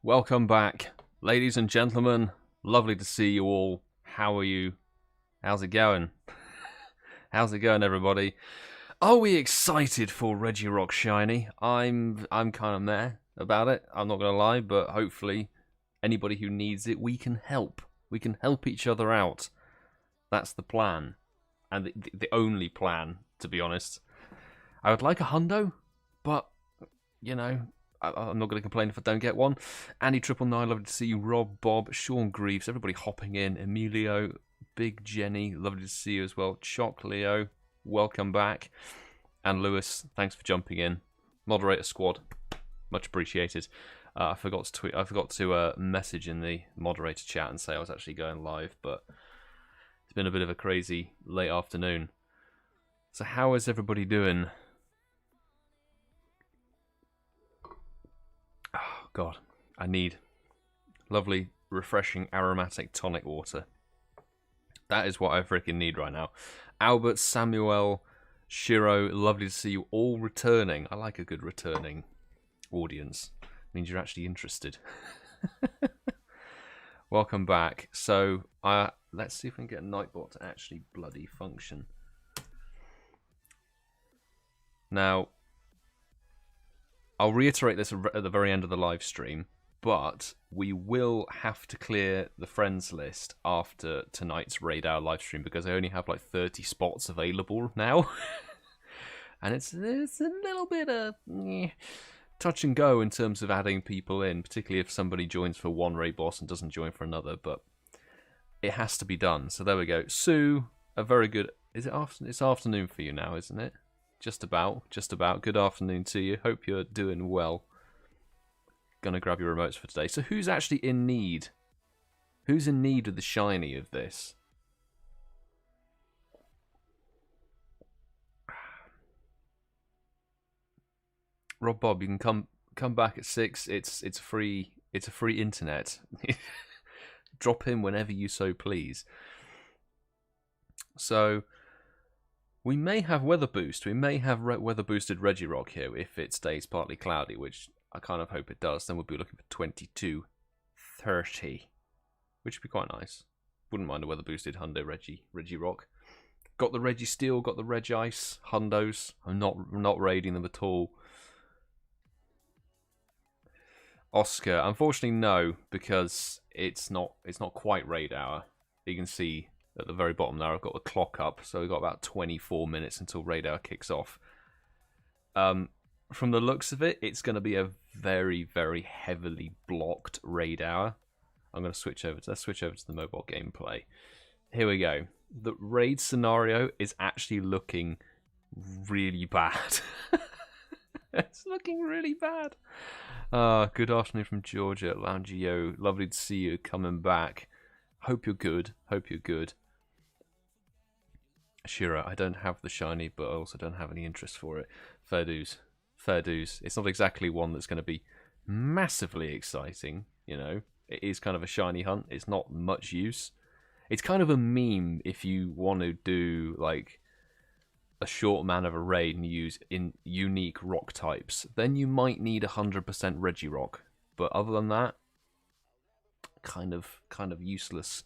Welcome back, ladies and gentlemen. Lovely to see you all. How are you? How's it going? How's it going, everybody? Are we excited for RegiRock Shiny? I'm kind of meh about it. I'm not gonna lie, but hopefully, anybody who needs it, we can help. We can help each other out. That's the plan, and the only plan, to be honest. I would like a hundo, but you know. I'm not going to complain if I don't get one. Andy999, lovely to see you. Rob, Bob, Sean Greaves, everybody hopping in. Emilio, Big Jenny, lovely to see you as well. Choc Leo, welcome back. And Lewis, thanks for jumping in. Moderator squad, much appreciated. I forgot to tweet. I forgot to message in the moderator chat and say I was actually going live, but it's been a bit of a crazy late afternoon. So how is everybody doing? Oh, God, I need lovely, refreshing, aromatic tonic water. That is what I freaking need right now. Albert, Samuel, Shiro, lovely to see you all returning. I like a good returning audience. It means you're actually interested. Welcome back. So, let's see if we can get Nightbot to actually bloody function. Now, I'll reiterate this at the very end of the live stream, but we will have to clear the friends list after tonight's raid hour live stream because I only have like 30 spots available now. And it's a little bit of touch and go in terms of adding people in, particularly if somebody joins for one raid boss and doesn't join for another, but it has to be done. So there we go. Sue, a very good... Is it afternoon? It's afternoon for you now, isn't it? Just about. Good afternoon to you. Hope you're doing well. Gonna grab your remotes for today. So who's actually in need? Who's in need of the shiny of this? Rob Bob, you can come back at 6. It's a free internet. Drop in whenever you so please. So we may have weather boost. We may have weather boosted RegiRock here if it stays partly cloudy, which I kind of hope it does. Then we'll be looking for 22, 30, which would be quite nice. Wouldn't mind a weather boosted hundo RegiRock. Got the Regi Steel, got the Regi Ice hundos. I'm not raiding them at all. Oscar, unfortunately no, because it's not quite raid hour. You can see at the very bottom there, I've got the clock up, so we've got about 24 minutes until raid hour kicks off. From the looks of it, it's going to be a very, very heavily blocked raid hour. I'm going to switch over to the mobile gameplay. Here we go. The raid scenario is actually looking really bad. It's looking really bad. Good afternoon from Georgia, Loungio. Lovely to see you coming back. Hope you're good. Shira, I don't have the shiny, but I also don't have any interest for it. Fair dues. It's not exactly one that's going to be massively exciting, you know. It is kind of a shiny hunt. It's not much use. It's kind of a meme if you want to do, like, a short man of a raid and use in unique rock types. Then you might need 100% RegiRock. But other than that, kind of useless.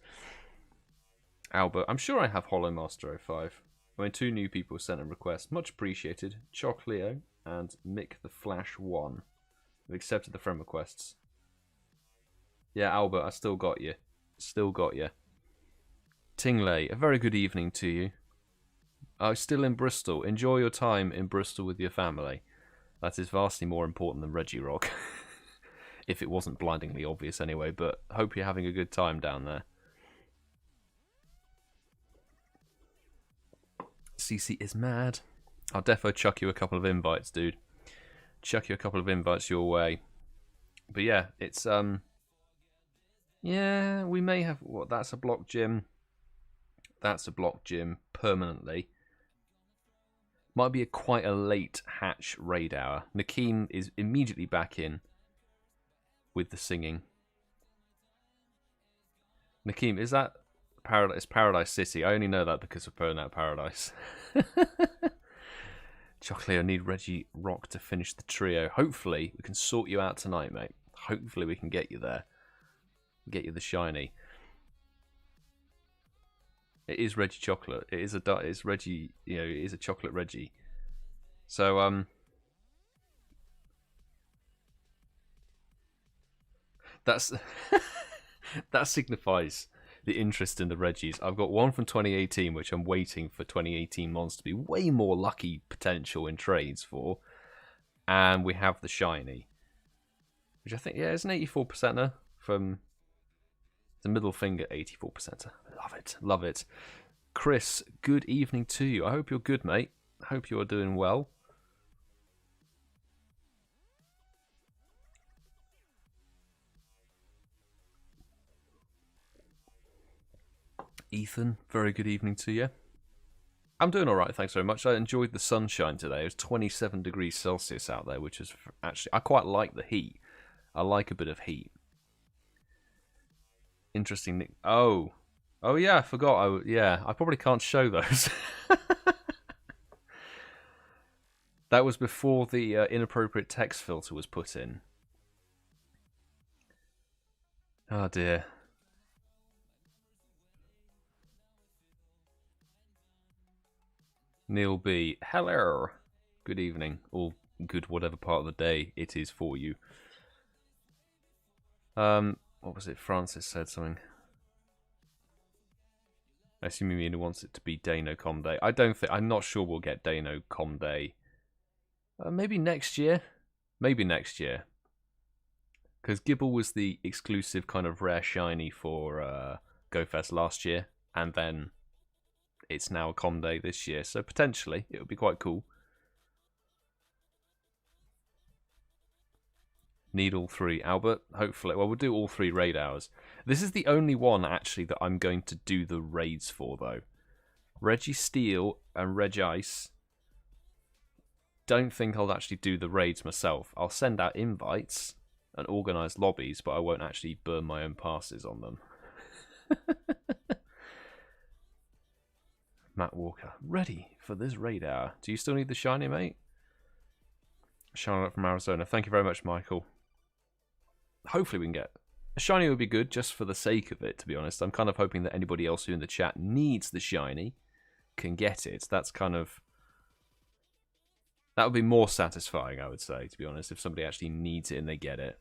Albert, I'm sure I have Hollow Master 05. I mean, 2 new people sent a request. Much appreciated. Choc Leo and Mick the Flash 1. We've accepted the friend requests. Yeah, Albert, I still got you. Tingley, a very good evening to you. Oh, still in Bristol. Enjoy your time in Bristol with your family. That is vastly more important than RegiRock. If it wasn't blindingly obvious anyway, but hope you're having a good time down there. CeeCeeismad. I'll defo chuck you a couple of invites, dude. Chuck you a couple of invites your way. But yeah, it's yeah, we may have what? That's a block gym. That's a block gym permanently. Might be quite a late hatch raid hour. Nakeem is immediately back in with the singing. Nakeem, is that Paradise City? I only know that because of Burnout Paradise. Chocolate, I need RegiRock to finish the trio. Hopefully, we can sort you out tonight, mate. hopefully we can get you there. Get you the shiny. It is Regi chocolate. It is it's Regi, you know, it is a chocolate Regi. So that's that signifies the interest in the Regis. I've got one from 2018, which I'm waiting for 2018 mons to be way more lucky potential in trades for. And we have the shiny, which I think, yeah, is an 84%er from the middle finger 84%er. Love it, love it. Chris, good evening to you. I hope you're good, mate. I hope you are doing well. Ethan, very good evening to you. I'm doing all right, thanks very much. I enjoyed the sunshine today. It was 27 degrees Celsius out there, which is actually, I quite like the heat. I like a bit of heat. Interesting. Oh yeah, I forgot. Yeah, I probably can't show those. That was before the inappropriate text filter was put in. Oh dear. Neil B. Hello. Good evening. Or good whatever part of the day it is for you. What was it? Francis said something. I assume he wants it to be Dano Com Day. I'm not sure we'll get Dano Com Day. Maybe next year. Maybe next year. Because Gibble was the exclusive kind of rare shiny for GoFest last year. And then it's now a Com Day this year. So potentially it would be quite cool. Need all three. Albert, hopefully. Well, we'll do all 3 raid hours. This is the only one, actually, that I'm going to do the raids for, though. Regi Steel and Reg Ice. Don't think I'll actually do the raids myself. I'll send out invites and organise lobbies, but I won't actually burn my own passes on them. Matt Walker, ready for this raid hour. Do you still need the shiny, mate? Charlotte from Arizona. Thank you very much, Michael. Hopefully we can get a shiny. Would be good just for the sake of it, to be honest. I'm kind of hoping that anybody else who in the chat needs the shiny can get it. That's kind of, that would be more satisfying, I would say, to be honest, if somebody actually needs it and they get it.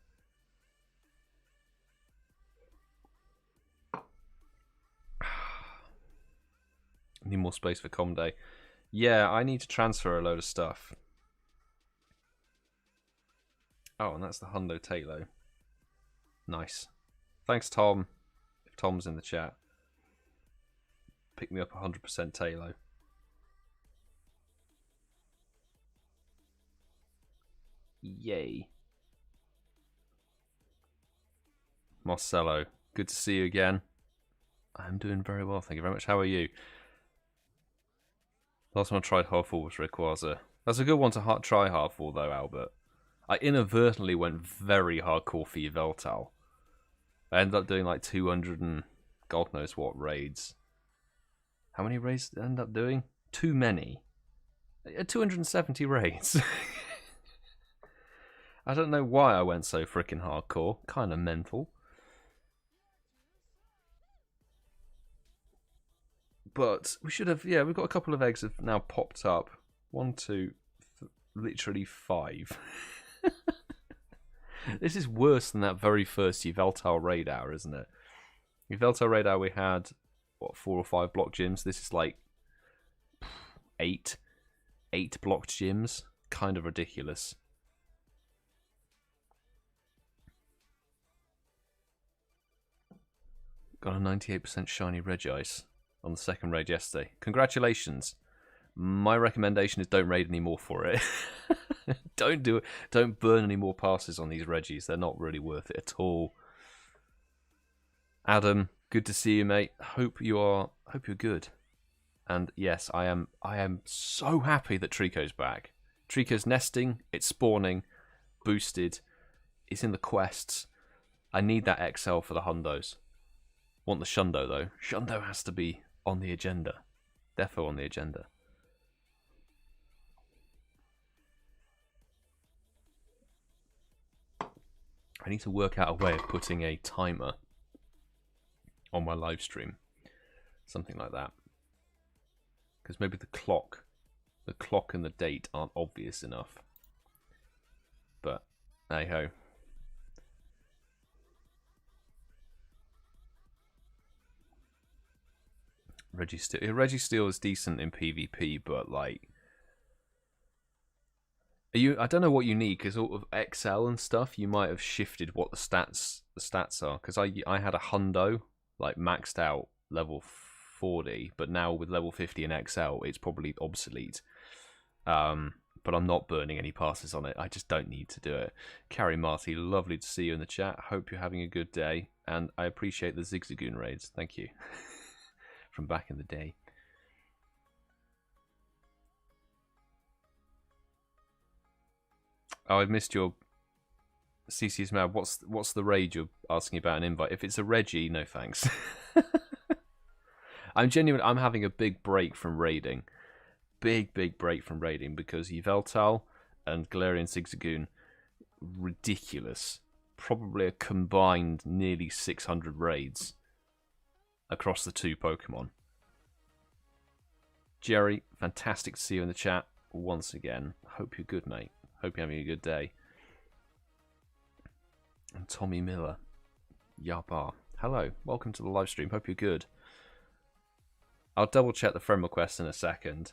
Need more space for Com Day. Yeah, I need to transfer a load of stuff. Oh, and that's the Hundo Talo. Nice. Thanks, Tom. If Tom's in the chat. Pick me up 100% Talo. Yay. Marcelo, good to see you again. I'm doing very well, thank you very much. How are you? Last time I tried hardfall was Rayquaza. That's a good one to try hardfall though, Albert. I inadvertently went very hardcore for Yveltal. I ended up doing like 200 and God knows what raids. How many raids did I end up doing? Too many. 270 raids. I don't know why I went so freaking hardcore. Kind of mental. But we should have, yeah, we've got a couple of eggs have now popped up. 1, 2, literally 5. This is worse than that very first Yveltal raid hour, isn't it? Yveltal raid hour we had, what, 4 or 5 block gyms. This is like 8 blocked gyms. Kind of ridiculous. Got a 98% shiny Reg Ice on the second raid yesterday. Congratulations. My recommendation is don't raid anymore for it. Don't do it. Don't burn any more passes on these Regis. They're not really worth it at all. Adam, good to see you, mate. Hope you're good. And yes, I am so happy that Trico's back. Trico's nesting, it's spawning, boosted, it's in the quests. I need that XL for the Hundos. Want the Shundo though. Shundo has to be on the agenda. Defo on the agenda. I need to work out a way of putting a timer on my live stream. Something like that. Because maybe the clock and the date aren't obvious enough. But, hey ho. Regi Steel is decent in PvP, but like, I don't know what you need, because sort of XL and stuff, you might have shifted what the stats are. Because I had a hundo like maxed out level 40, but now with level 50 and XL, it's probably obsolete. But I'm not burning any passes on it. I just don't need to do it. Carrie Marty, lovely to see you in the chat. Hope you're having a good day, and I appreciate the Zigzagoon raids. Thank you. From back in the day. Oh, I missed your CeeCeeismad. What's the raid you're asking about an invite? If it's a Regi, no thanks. I'm genuine. I'm having a big break from raiding. Big break from raiding because Yveltal and Galarian Zigzagoon, ridiculous. Probably a combined nearly 600 raids across the two Pokemon. Jerry, fantastic to see you in the chat once again. Hope you're good, mate. Hope you're having a good day. And Tommy Miller, Yabar. Hello, welcome to the live stream. Hope you're good. I'll double check the friend request in a second.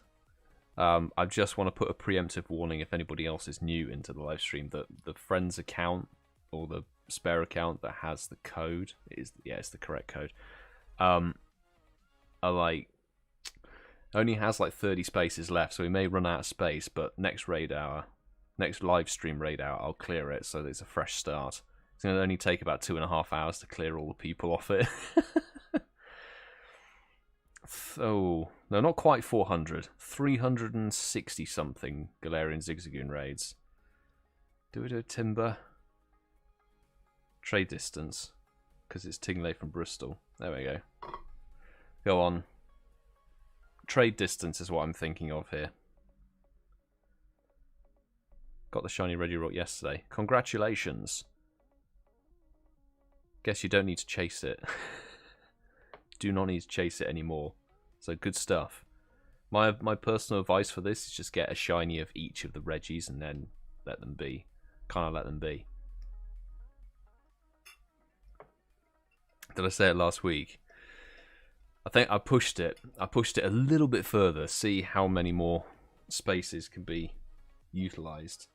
I just want to put a preemptive warning if anybody else is new into the live stream that the friend's account or the spare account that has the code it's the correct code. Are like only has like 30 spaces left, so we may run out of space. But next live stream raid hour, I'll clear it so that it's a fresh start. It's going to only take about 2.5 hours to clear all the people off it. Oh, no, not quite 400. 360 something Galarian Zigzagoon raids. Do we do Timber? Trade distance. Because it's Tingley from Bristol. There we go. Go on. Trade distance is what I'm thinking of here. Got the shiny RegiRock yesterday. Congratulations. Guess you don't need to chase it. Do not need to chase it anymore. So good stuff. My personal advice for this is just get a shiny of each of the Regis and then let them be. Kind of let them be. Did I say it last week? I think I pushed it. I pushed it a little bit further. See how many more spaces can be utilized.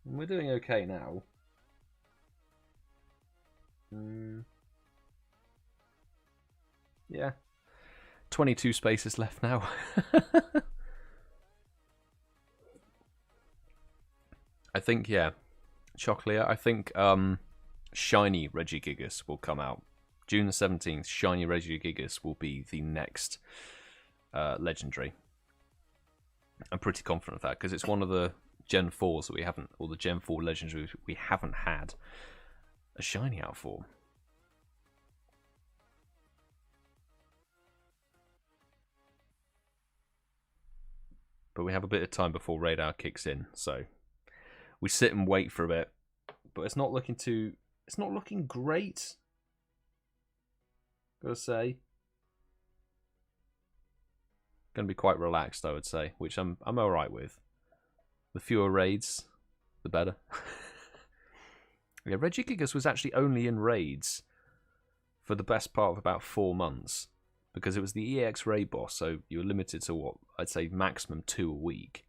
And we're doing okay now. Yeah. 22 spaces left now. I think, yeah. Chocolate, I think shiny RegiGigas will come out. June the 17th, shiny RegiGigas will be the next legendary. I'm pretty confident of that because it's one of the Gen 4s that we haven't, or the Gen 4 legendaries we haven't had a shiny out for. But we have a bit of time before radar kicks in, so we sit and wait for a bit. But it's not looking great. Gotta say. Gonna be quite relaxed, I would say, which I'm alright with. The fewer raids, the better. Yeah, RegiGigas was actually only in raids for the best part of about 4 months. Because it was the EX raid boss, so you were limited to what I'd say maximum 2 a week,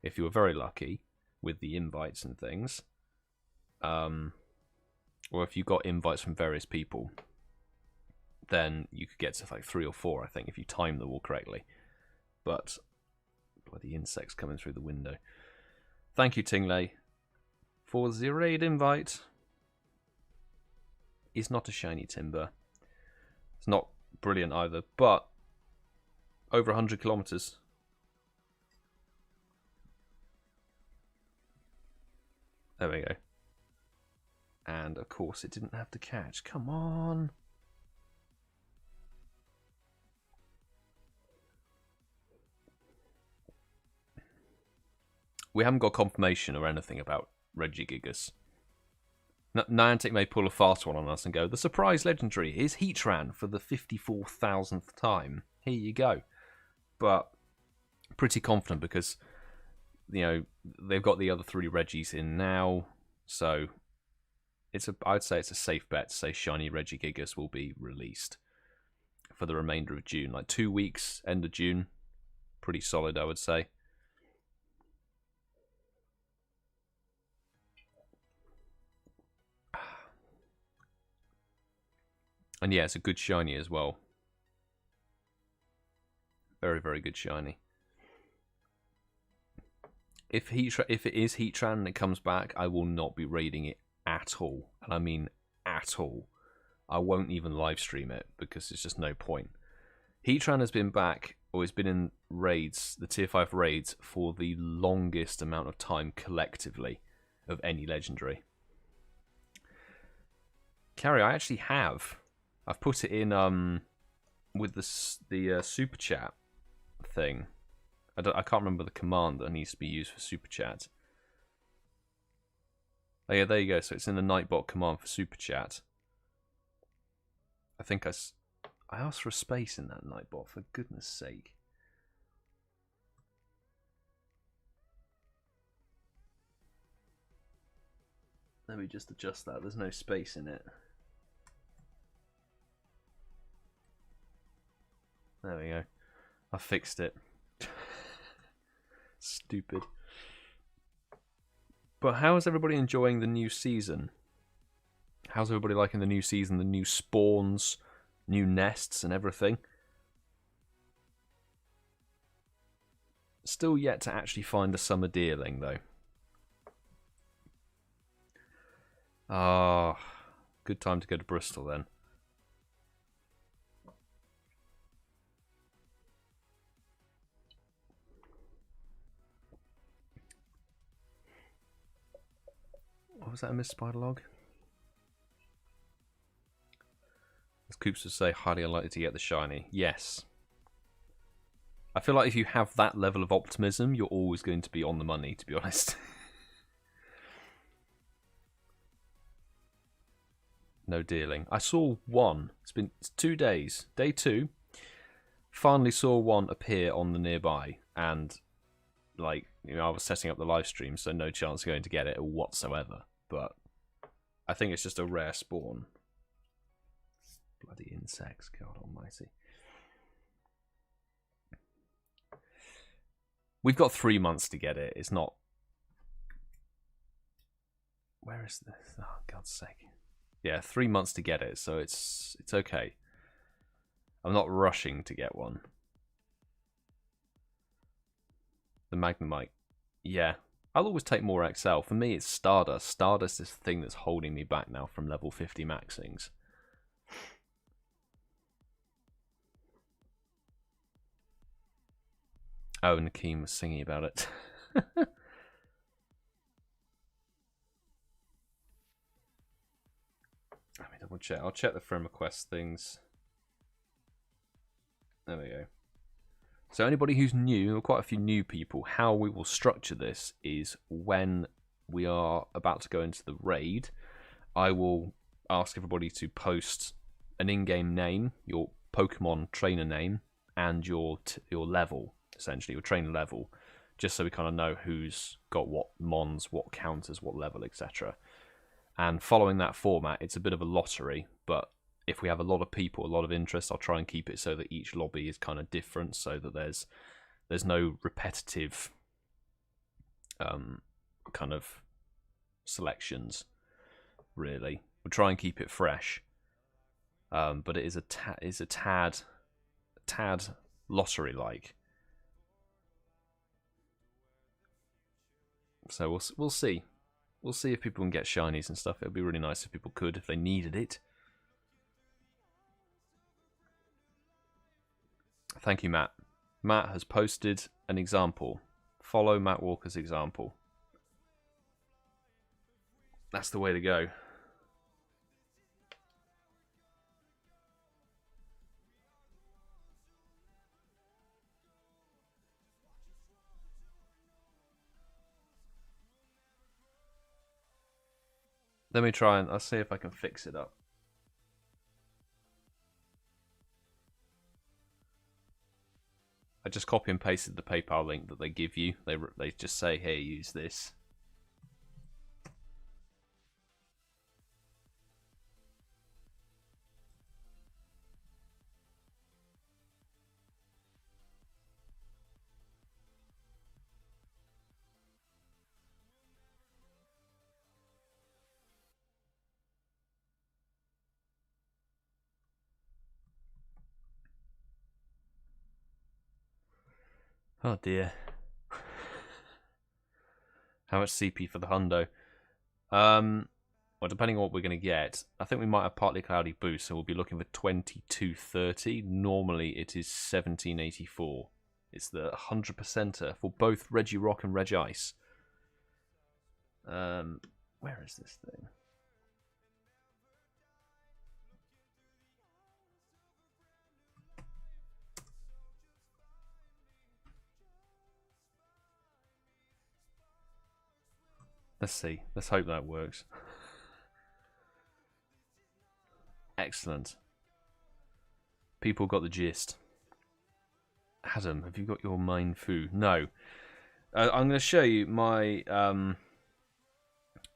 if you were very lucky with the invites and things, or if you got invites from various people, then you could get to like 3 or 4, I think, if you timed them all correctly. But bloody insects coming through the window. Thank you, Tingley, for the raid invite. It's not a shiny Timber. It's not brilliant either, but over 100 kilometers. There we go. And of course it didn't have to catch. Come on. We haven't got confirmation or anything about RegiGigas. Niantic may pull a fast one on us and go, the surprise legendary is Heatran for the 54,000th time. Here you go. But pretty confident because, you know, they've got the other 3 Regis in now. So I'd say it's a safe bet to say Shiny Regigigas will be released for the remainder of June. Like 2 weeks, end of June. Pretty solid, I would say. And yeah, it's a good shiny as well. Very, very good shiny. If it is Heatran and it comes back, I will not be raiding it at all. And I mean at all. I won't even live stream it because there's just no point. Heatran has been back, or has been in raids, the tier 5 raids, for the longest amount of time collectively of any legendary. Carrie, I actually have. I've put it in with the super chat thing. I can't remember the command that needs to be used for super chat. Oh yeah, there you go. So it's in the Nightbot command for super chat. I think I asked for a space in that Nightbot, for goodness sake. Let me just adjust that. There's no space in it. There we go. I fixed it. Stupid. But how is everybody enjoying the new season? How's everybody liking the new season, the new spawns, new nests and everything? Still yet to actually find a summer deerling though. Ah, good time to go to Bristol then. What was that, a Miss SpydaLog? As Coops would say, highly unlikely to get the shiny. Yes. I feel like if you have that level of optimism, you're always going to be on the money, to be honest. No dealing. I saw one. It's 2 days. Day 2. Finally saw one appear on the nearby. And, like, you know, I was setting up the live stream, so no chance of going to get it whatsoever. But I think it's just a rare spawn. Bloody insects, God almighty. We've got 3 months to get it. It's not... Where is this? Oh, God's sake. Yeah, 3 months to get it, so it's okay. I'm not rushing to get one. The Magnemite. Yeah. I'll always take more XL. For me, it's Stardust. Stardust is the thing that's holding me back now from level 50 maxings. Oh, Nakeem was singing about it. Let me double check. I'll check the friend request things. There we go. So anybody who's new, there are quite a few new people, how we will structure this is when we are about to go into the raid, I will ask everybody to post an in-game name, your Pokemon trainer name, and your level, essentially, your trainer level, just so we kind of know who's got what mons, what counters, what level, etc. And following that format, it's a bit of a lottery, but if we have a lot of people, a lot of interest, I'll try and keep it so that each lobby is kind of different, so that there's no repetitive kind of selections, really. We'll try and keep it fresh, but it is a tad lottery-like. So we'll see. We'll see if people can get shinies and stuff. It would be really nice if people could, if they needed it. Thank you, Matt. Matt has posted an example. Follow Matt Walker's example. That's the way to go. Let me try and I'll see if I can fix it up. I just copy and pasted the PayPal link that they give you. They just say, "Hey, use this." Oh dear. How much CP for the hundo? Well, depending on what we're going to get, I think we might have partly cloudy boost, so we'll be looking for 2230. Normally it is 1784. It's the 100%er for both RegiRock and RegIce. Where is this thing? Let's see. Let's hope that works. Excellent. People got the gist. Adam, have you got your mind foo? No. I'm going to show you my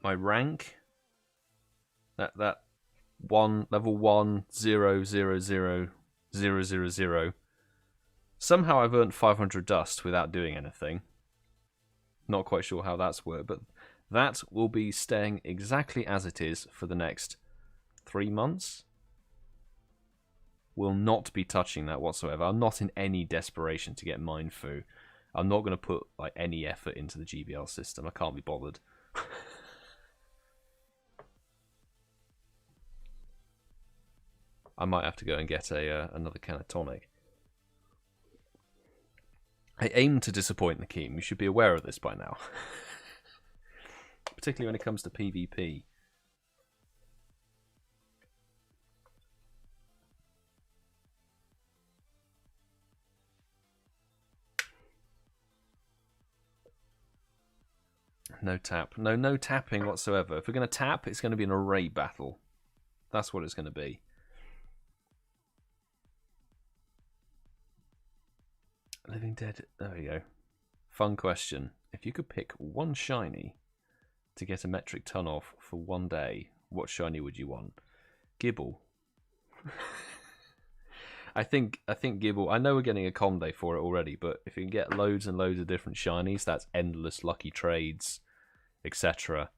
my rank. That one level 1000000. Somehow I've earned 500 dust without doing anything. Not quite sure how that's worked, but that will be staying exactly as it is for the next 3 months. Will not be touching that whatsoever. I'm not in any desperation to get mind foo. I'm not going to put like any effort into the GBL system. I can't be bothered. I might have to go and get another can of tonic. I aim to disappoint the Keem. You should be aware of this by now. Particularly when it comes to PvP. No tap. No tapping whatsoever. If we're going to tap, it's going to be an array battle. That's what it's going to be. Living Dead. There we go. Fun question. If you could pick one shiny to get a metric ton off for 1 day, what shiny would you want? Gibble. I think Gibble. I know we're getting a Conde for it already, but if you can get loads and loads of different shinies, that's endless lucky trades, etc.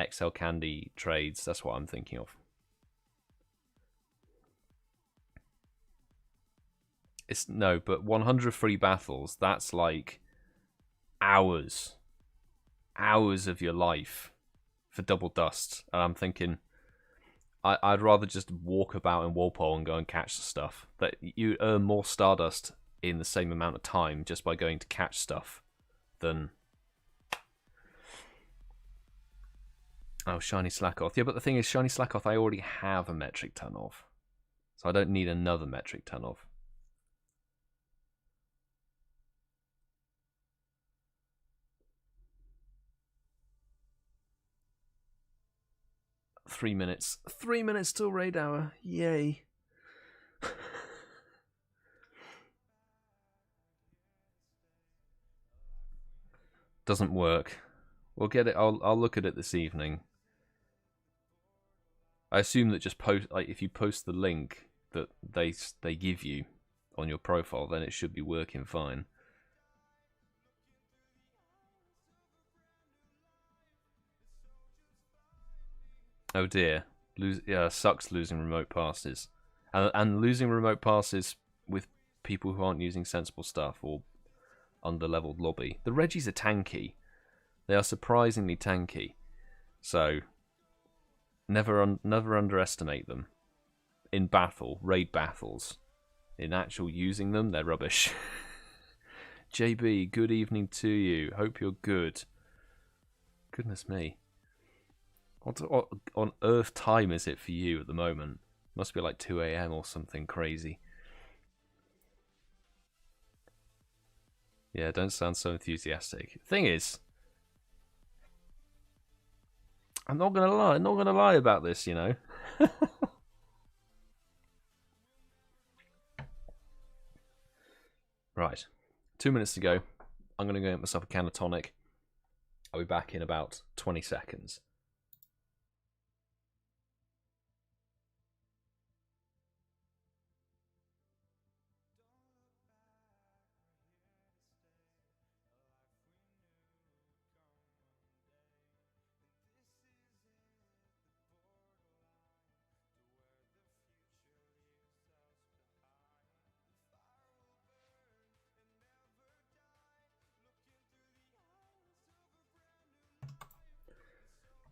XL candy trades. That's what I'm thinking of. It's no, but 100 free battles. That's like hours of your life for double dust. And I'm thinking, I'd rather just walk about in Walpole and go and catch the stuff. That you earn more Stardust in the same amount of time just by going to catch stuff than... Oh, Shiny Slackoth. Yeah, but the thing is, Shiny Slackoth I already have a metric ton of. So I don't need another metric ton of. Three minutes till raid hour. Yay. Doesn't work. We'll get it. I'll look at it this evening. I assume that just post, like, if you post the link that they give you on your profile, then it should be working fine. Oh dear. Yeah, sucks losing remote passes. And losing remote passes with people who aren't using sensible stuff or under-leveled lobby. The Regis are tanky. They are surprisingly tanky. So, never underestimate them. In battle, raid battles. In actual using them, they're rubbish. JB, good evening to you. Hope you're good. Goodness me. What on earth time is it for you at the moment? Must be like 2 AM or something crazy. Yeah, don't sound so enthusiastic. Thing is, I'm not gonna lie. I'm not gonna lie about this, you know. Right, 2 minutes to go. I'm gonna go get myself a can of tonic. I'll be back in about 20 seconds.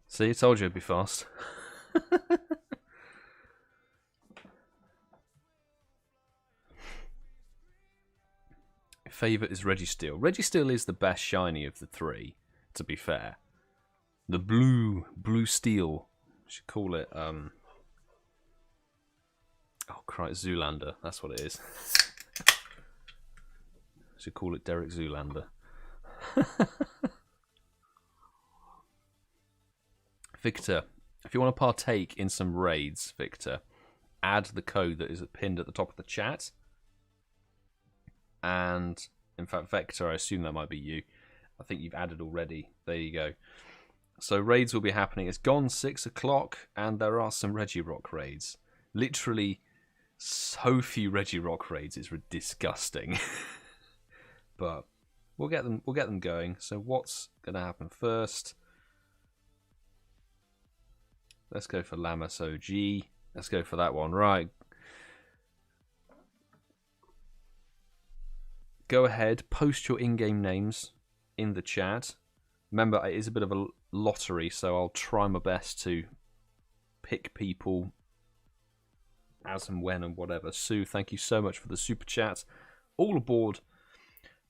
See, I told you it'd be fast. Favourite is Registeel. Registeel is the best shiny of the three, to be fair. The blue steel. Should call it oh Christ, Zoolander. That's what it is. Should call it Derek Zoolander. Victor, if you want to partake in some raids, Victor, add the code that is pinned at the top of the chat. And, in fact, Vector, I assume that might be you. I think you've added already. There you go. So raids will be happening. It's gone 6 o'clock, and there are some RegiRock raids. Literally, so few RegiRock raids. It's disgusting. But we'll get them going. So what's going to happen first? Let's go for Lamas OG. Let's go for that one. Right. Go ahead, post your in-game names in the chat. Remember, it is a bit of a lottery, so I'll try my best to pick people as and when and whatever. Sue, thank you so much for the super chat. All aboard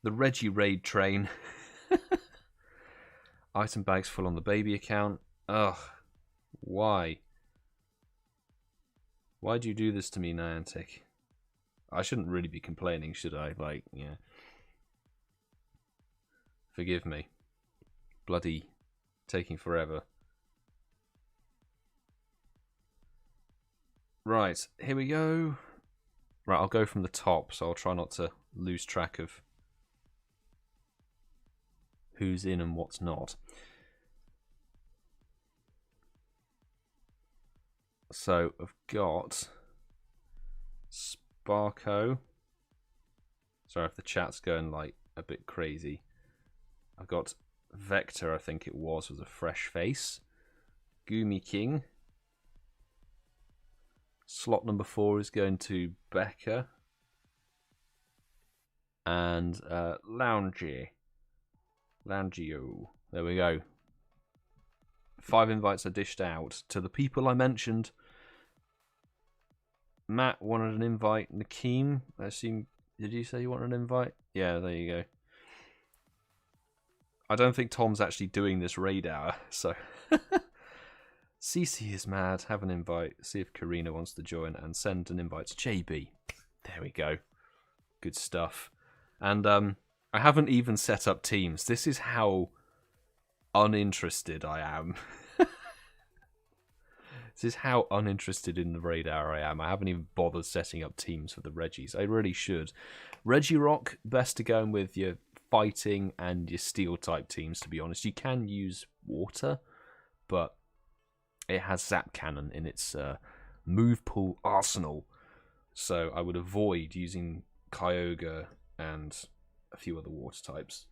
the Regi raid train. Item bags full on the baby account. Ugh. Why? Why do you do this to me, Niantic? I shouldn't really be complaining, should I? Like, yeah. Forgive me. Bloody taking forever. Right, here we go. Right, I'll go from the top, so I'll try not to lose track of who's in and what's not. So I've got Sparko. Sorry if the chat's going like a bit crazy. I've got Vector, I think it was a fresh face. Goomy King. Slot number 4 is going to Becca. And Loungeo. There we go. 5 invites are dished out to the people I mentioned. Matt wanted an invite. Nakeem, I assume, did you say you wanted an invite? Yeah, there you go. I don't think Tom's actually doing this raid hour, so... CeeCeeismad, have an invite. See if Karina wants to join and send an invite to JB. There we go. Good stuff. And I haven't even set up teams. This is how uninterested I am. This is how uninterested in the raid hour I am. I haven't even bothered setting up teams for the Regis. I really should. RegiRock, best to go in with your fighting and your steel type teams, to be honest. You can use water, but it has Zap Cannon in its move pool arsenal. So I would avoid using Kyogre and a few other water types.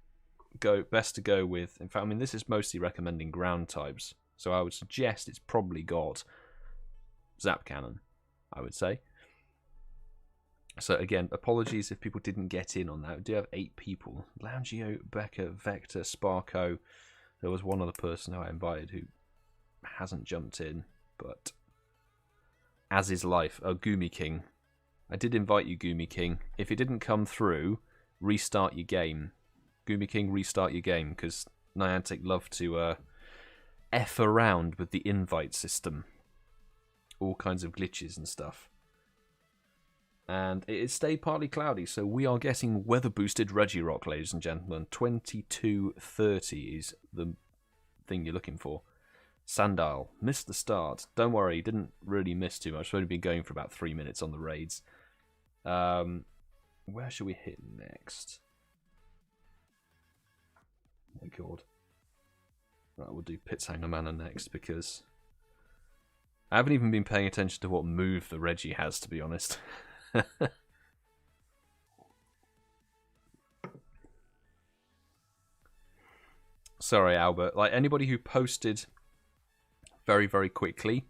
Best to go with, in fact, I mean, this is mostly recommending ground types. So I would suggest it's probably got Zap Cannon, I would say. So again, apologies if people didn't get in on that. We do have 8 people. Loungeo, Becca, Vector, Sparko. There was one other person who I invited who hasn't jumped in, but as is life. Oh, Goomy King. I did invite you, Goomy King. If it didn't come through, restart your game. Goomy King, restart your game, because Niantic love to F around with the invite system. All kinds of glitches and stuff. And it has stayed partly cloudy, so we are getting weather-boosted RegiRock, ladies and gentlemen. 2230 is the thing you're looking for. Sandal, missed the start. Don't worry, didn't really miss too much. I've only been going for about 3 minutes on the raids. Where should we hit next? Oh my god. Right, we'll do Pitshanger Manor next because I haven't even been paying attention to what move the Regi has, to be honest. Sorry, Albert. Like, anybody who posted very, very quickly,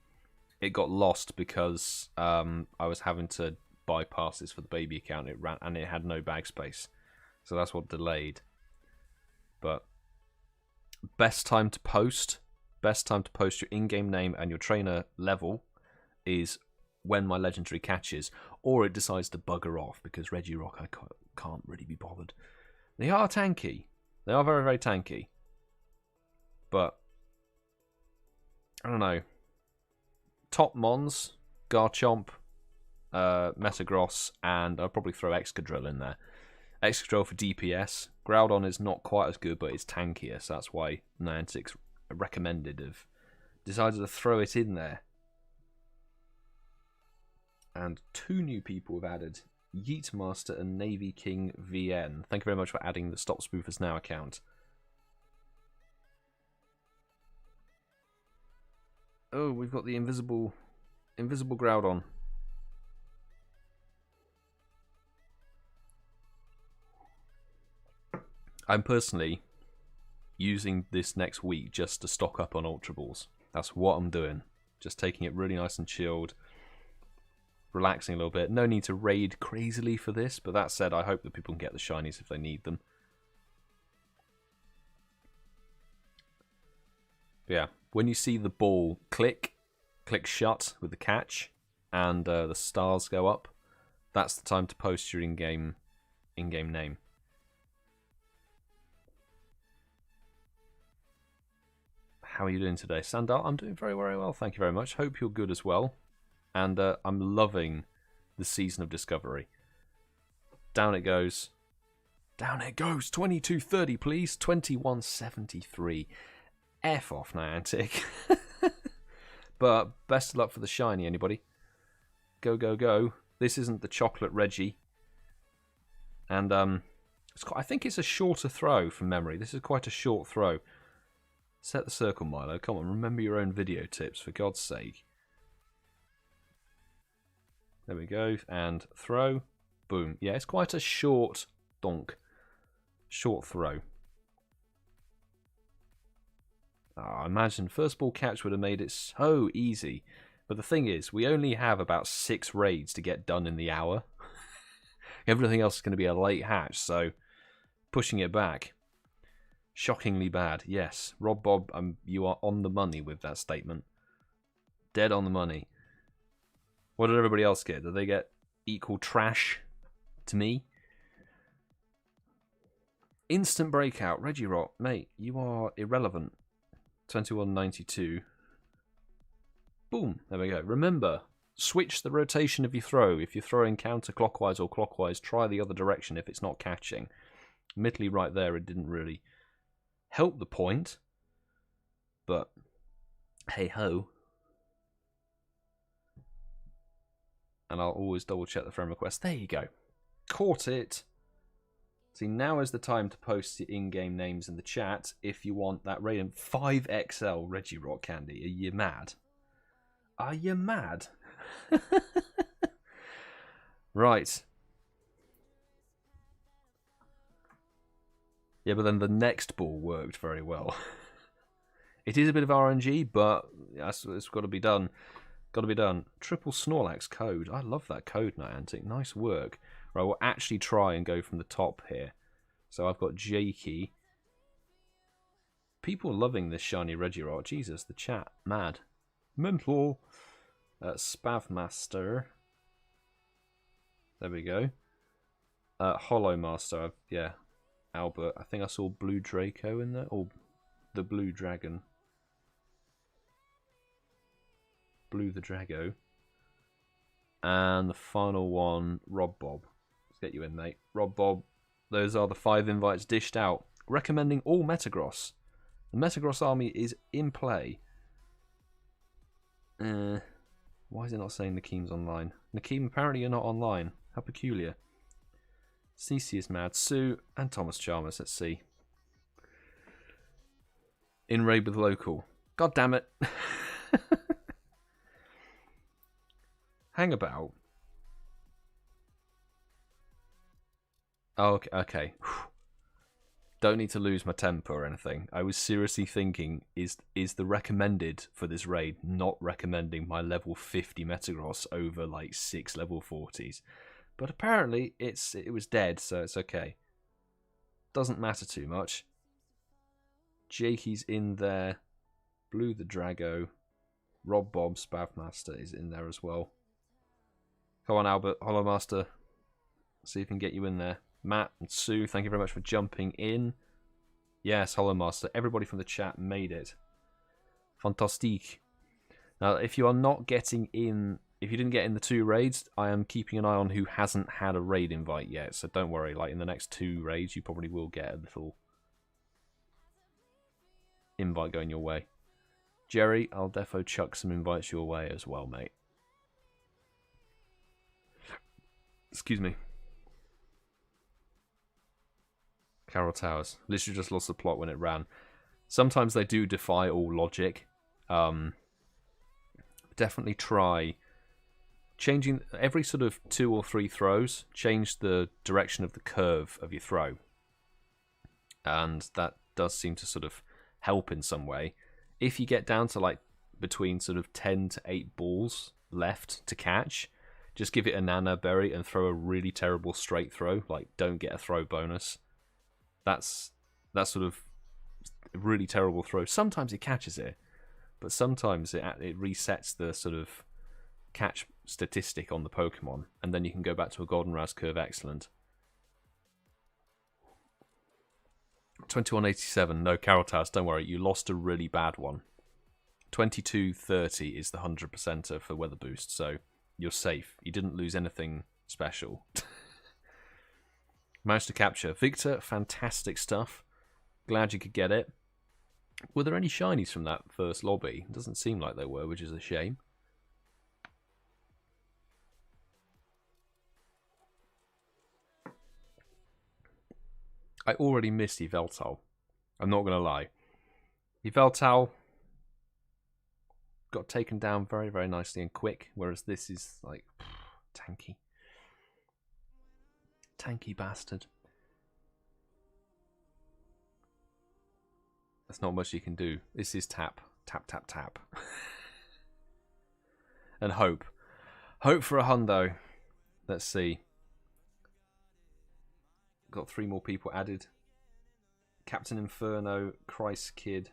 it got lost because I was having to buy passes for the baby account. It ran and it had no bag space, so that's what delayed. But best time to post your in-game name and your trainer level is when my legendary catches, or it decides to bugger off because RegiRock I can't really be bothered. They are tanky. They are very, very tanky. But I don't know. Top Mons, Garchomp, Metagross, and I'll probably throw Excadrill in there. Excadrill for DPS. Groudon is not quite as good, but it's tankier, so that's why Niantic's decided to throw it in there. And 2 new people have added, Yeetmaster and Navy King VN. Thank you very much for adding the Stop Spoofers Now account. Oh, we've got the invisible Groudon. I'm personally using this next week just to stock up on Ultra Balls. That's what I'm doing. Just taking it really nice and chilled, relaxing a little bit. No need to raid crazily for this, but that said, I hope that people can get the shinies if they need them. But yeah, when you see the ball click shut with the catch, and the stars go up, that's the time to post your in-game name. How are you doing today, Sandal? I'm doing very, very well, thank you very much. Hope you're good as well. And I'm loving the Season of Discovery. Down it goes. Down it goes. 2230, please. 2173. F off, Niantic. But best of luck for the shiny, anybody. Go, go, go. This isn't the chocolate Regi. And I think it's a shorter throw from memory. This is quite a short throw. Set the circle, Milo. Come on, remember your own video tips, for God's sake. There we go. And throw. Boom. Yeah, it's quite a short donk. Short throw. Oh, imagine first ball catch would have made it so easy. But the thing is, we only have about 6 raids to get done in the hour. Everything else is going to be a late hatch, so pushing it back. Shockingly bad, yes. Rob Bob, you are on the money with that statement. Dead on the money. What did everybody else get? Did they get equal trash to me? Instant breakout. RegiRock, mate, you are irrelevant. 2192. Boom, there we go. Remember, switch the rotation of your throw. If you're throwing counterclockwise or clockwise, try the other direction if it's not catching. Admittedly, right there, it didn't really help the point, but hey ho. And I'll always double check the friend request. There you go. Caught it. See, now is the time to post your in-game names in the chat if you want that random 5XL RegiRock candy. Are you mad? Are you mad? Right. Yeah, but then the next ball worked very well. It is a bit of RNG, but it's got to be done. Got to be done. Triple Snorlax code. I love that code, Niantic. Nice work. Right, we'll actually try and go from the top here. So I've got Jakey. People are loving this shiny RegiRock. Jesus, the chat. Mad. Mental. Spavmaster. There we go. Hollow Master. Yeah. Albert. I think I saw Blue Draco in there. Or the Blue Dragon. Blue the Drago. And the final one, Rob Bob. Let's get you in, mate. Rob Bob. Those are the 5 invites dished out. Recommending all Metagross. The Metagross army is in play. Why is it not saying Nakeem's online? Nakeem, apparently you're not online. How peculiar. CeeCeeismad, Sue, and ThomasChalmers. Let's see. In raid with local. God damn it. Hang about. Oh, okay. Don't need to lose my temper or anything. I was seriously thinking, is the recommended for this raid not recommending my level 50 Metagross over like 6 level 40s? But apparently it was dead, so it's okay. Doesn't matter too much. Jakey's in there. Blue the Drago. Rob Bob Spavmaster is in there as well. Come on, Albert, Hollow Master. See if we can get you in there. Matt and Sue, thank you very much for jumping in. Yes, Hollow Master. Everybody from the chat made it. Fantastique. Now, if you are not getting in, if you didn't get in the 2 raids, I am keeping an eye on who hasn't had a raid invite yet. So don't worry, like in the next 2 raids, you probably will get a little invite going your way. Jerry, I'll defo chuck some invites your way as well, mate. Excuse me. Carol Towers. Literally just lost the plot when it ran. Sometimes they do defy all logic. Definitely try changing every sort of 2 or 3 throws. Change the direction of the curve of your throw. And that does seem to sort of help in some way. If you get down to like between sort of 10 to 8 balls left to catch, just give it a nana berry and throw a really terrible straight throw. Like, don't get a throw bonus. That's sort of a really terrible throw. Sometimes it catches it, but sometimes it resets the sort of catch statistic on the Pokemon, and then you can go back to a Goldenraz curve excellent. 2187, no Carol Towers, don't worry, you lost a really bad one. 2230 is the 100%er for Weather Boost, so you're safe. You didn't lose anything special. Managed to capture. Victor, fantastic stuff. Glad you could get it. Were there any shinies from that first lobby? It doesn't seem like there were, which is a shame. I already missed Yveltal. I'm not going to lie. Yveltal got taken down very, very nicely and quick, whereas this is like tanky. Tanky bastard. There's not much you can do. This is tap. Tap, tap, tap. And hope. Hope for a hundo. Let's see. Got 3 more people added. Captain Inferno, Christ Kid.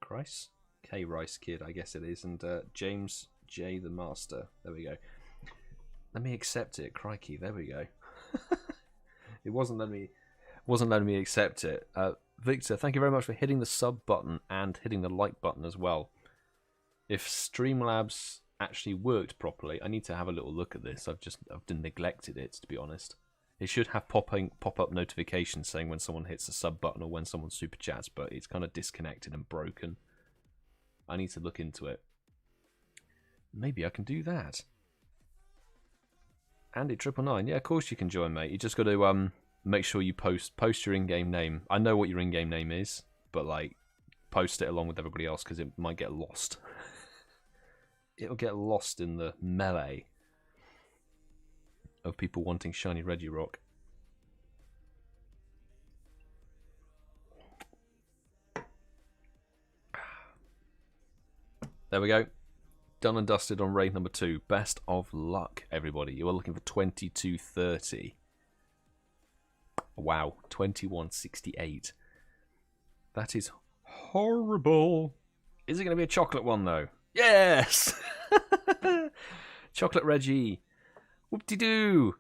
Christ? K Rice Kid, I guess it is. And James J. the Master. There we go. Let me accept it. Crikey, there we go. It wasn't letting me accept it. Victor, thank you very much for hitting the sub button and hitting the like button as well. If Streamlabs actually worked properly, I need to have a little look at this. I've neglected it, to be honest. It should have pop-up notifications saying when someone hits the sub button or when someone super chats, but it's kind of disconnected and broken. I need to look into it. Maybe I can do that. Andy999, yeah, of course you can join, mate. You just got to make sure you post your in-game name. I know what your in-game name is, but like post it along with everybody else because it might get lost. It'll get lost in the melee of people wanting shiny RegiRock. There we go. Done and dusted on raid number 2. Best of luck, everybody. You are looking for 2230. Wow, 2168. That is horrible. Is it going to be a chocolate one, though? Yes! Chocolate Reggie. Whoop-de-doo.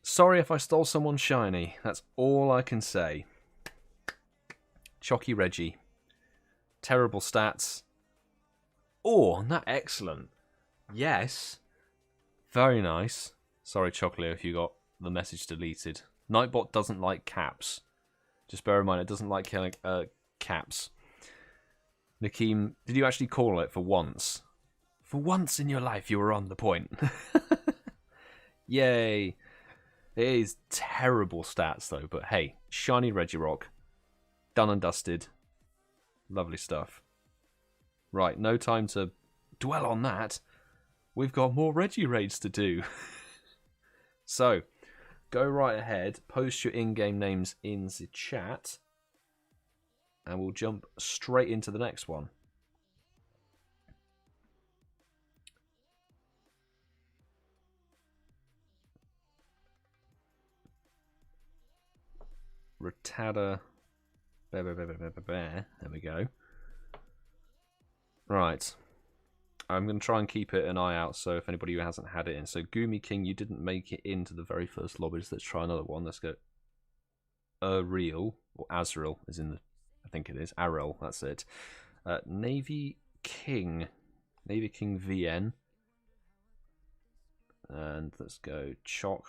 Sorry if I stole someone shiny. That's all I can say. Chocky Reggie. Terrible stats. Oh, not excellent. Yes. Very nice. Sorry, Chocolate, if you got the message deleted. Nightbot doesn't like caps. Just bear in mind, it doesn't like caps. Nakeem, did you actually call it for once? For once in your life, you were on the point. Yay. It is terrible stats, though. But hey, shiny RegiRock. Done and dusted. Lovely stuff. Right, no time to dwell on that. We've got more Regi raids to do. So, go right ahead. Post your in-game names in the chat. And we'll jump straight into the next one. Rattata. There we go. Right. I'm going to try and keep it an eye out, so if anybody who hasn't had it in. So, Goomy King, you didn't make it into the very first lobbies. Let's try another one. Let's go. Real, or Azrael is in the... I think it is. Arel, that's it. Navy King. Navy King VN. And let's go Choc.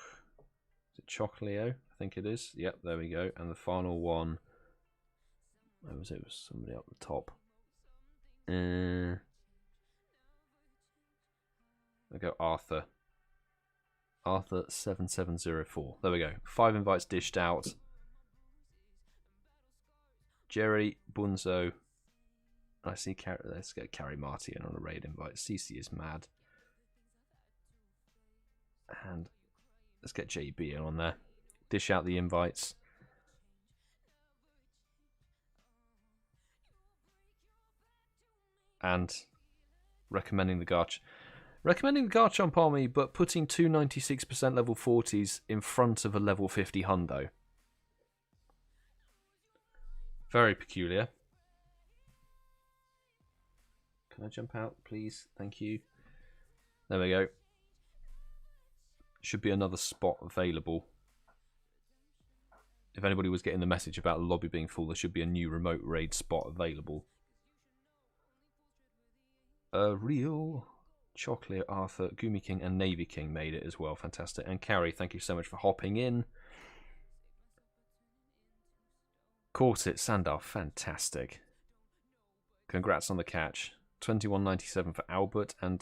Is it Chocleo? I think it is. Yep, there we go. And the final one... Where was it? It was somebody up the top. I'll go Arthur. Arthur 7704. There we go. 5 invites dished out. Jerry, Bunzo. I see Carrie. Let's get Carrie Marty in on a raid invite. CeeCeeismad. And let's get JB in on there. Dish out the invites. And recommending the Garch. Recommending the Garchomp army, but putting two 96% level 40s in front of a level 50 hundo. Very peculiar. Can I jump out, please? Thank you. There we go. Should be another spot available. If anybody was getting the message about the lobby being full, there should be a new remote raid spot available. Real, Chocolate, Arthur, Goomy King, and Navy King made it as well. Fantastic. And Carrie, thank you so much for hopping in. Caught it, Sandal, fantastic. Congrats on the catch. 21.97 for Albert and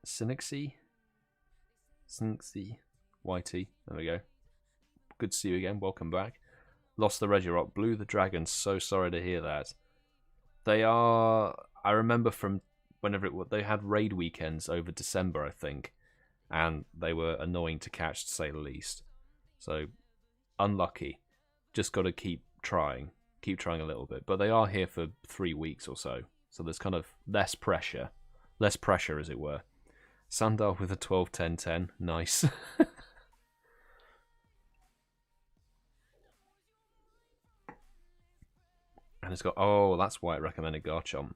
Synixy YT. There we go. Good to see you again. Welcome back. Lost the RegiRock. Blew the Dragon. So sorry to hear that. They are... I remember from whenever it was... They had raid weekends over December, I think. And they were annoying to catch, to say the least. So, unlucky. Just got to keep trying. Keep trying a little bit. But they are here for 3 weeks or so. So there's kind of less pressure. Less pressure, as it were. Sandal with a 12-10-10. Nice. And it's got... Oh, that's why it recommended Garchomp.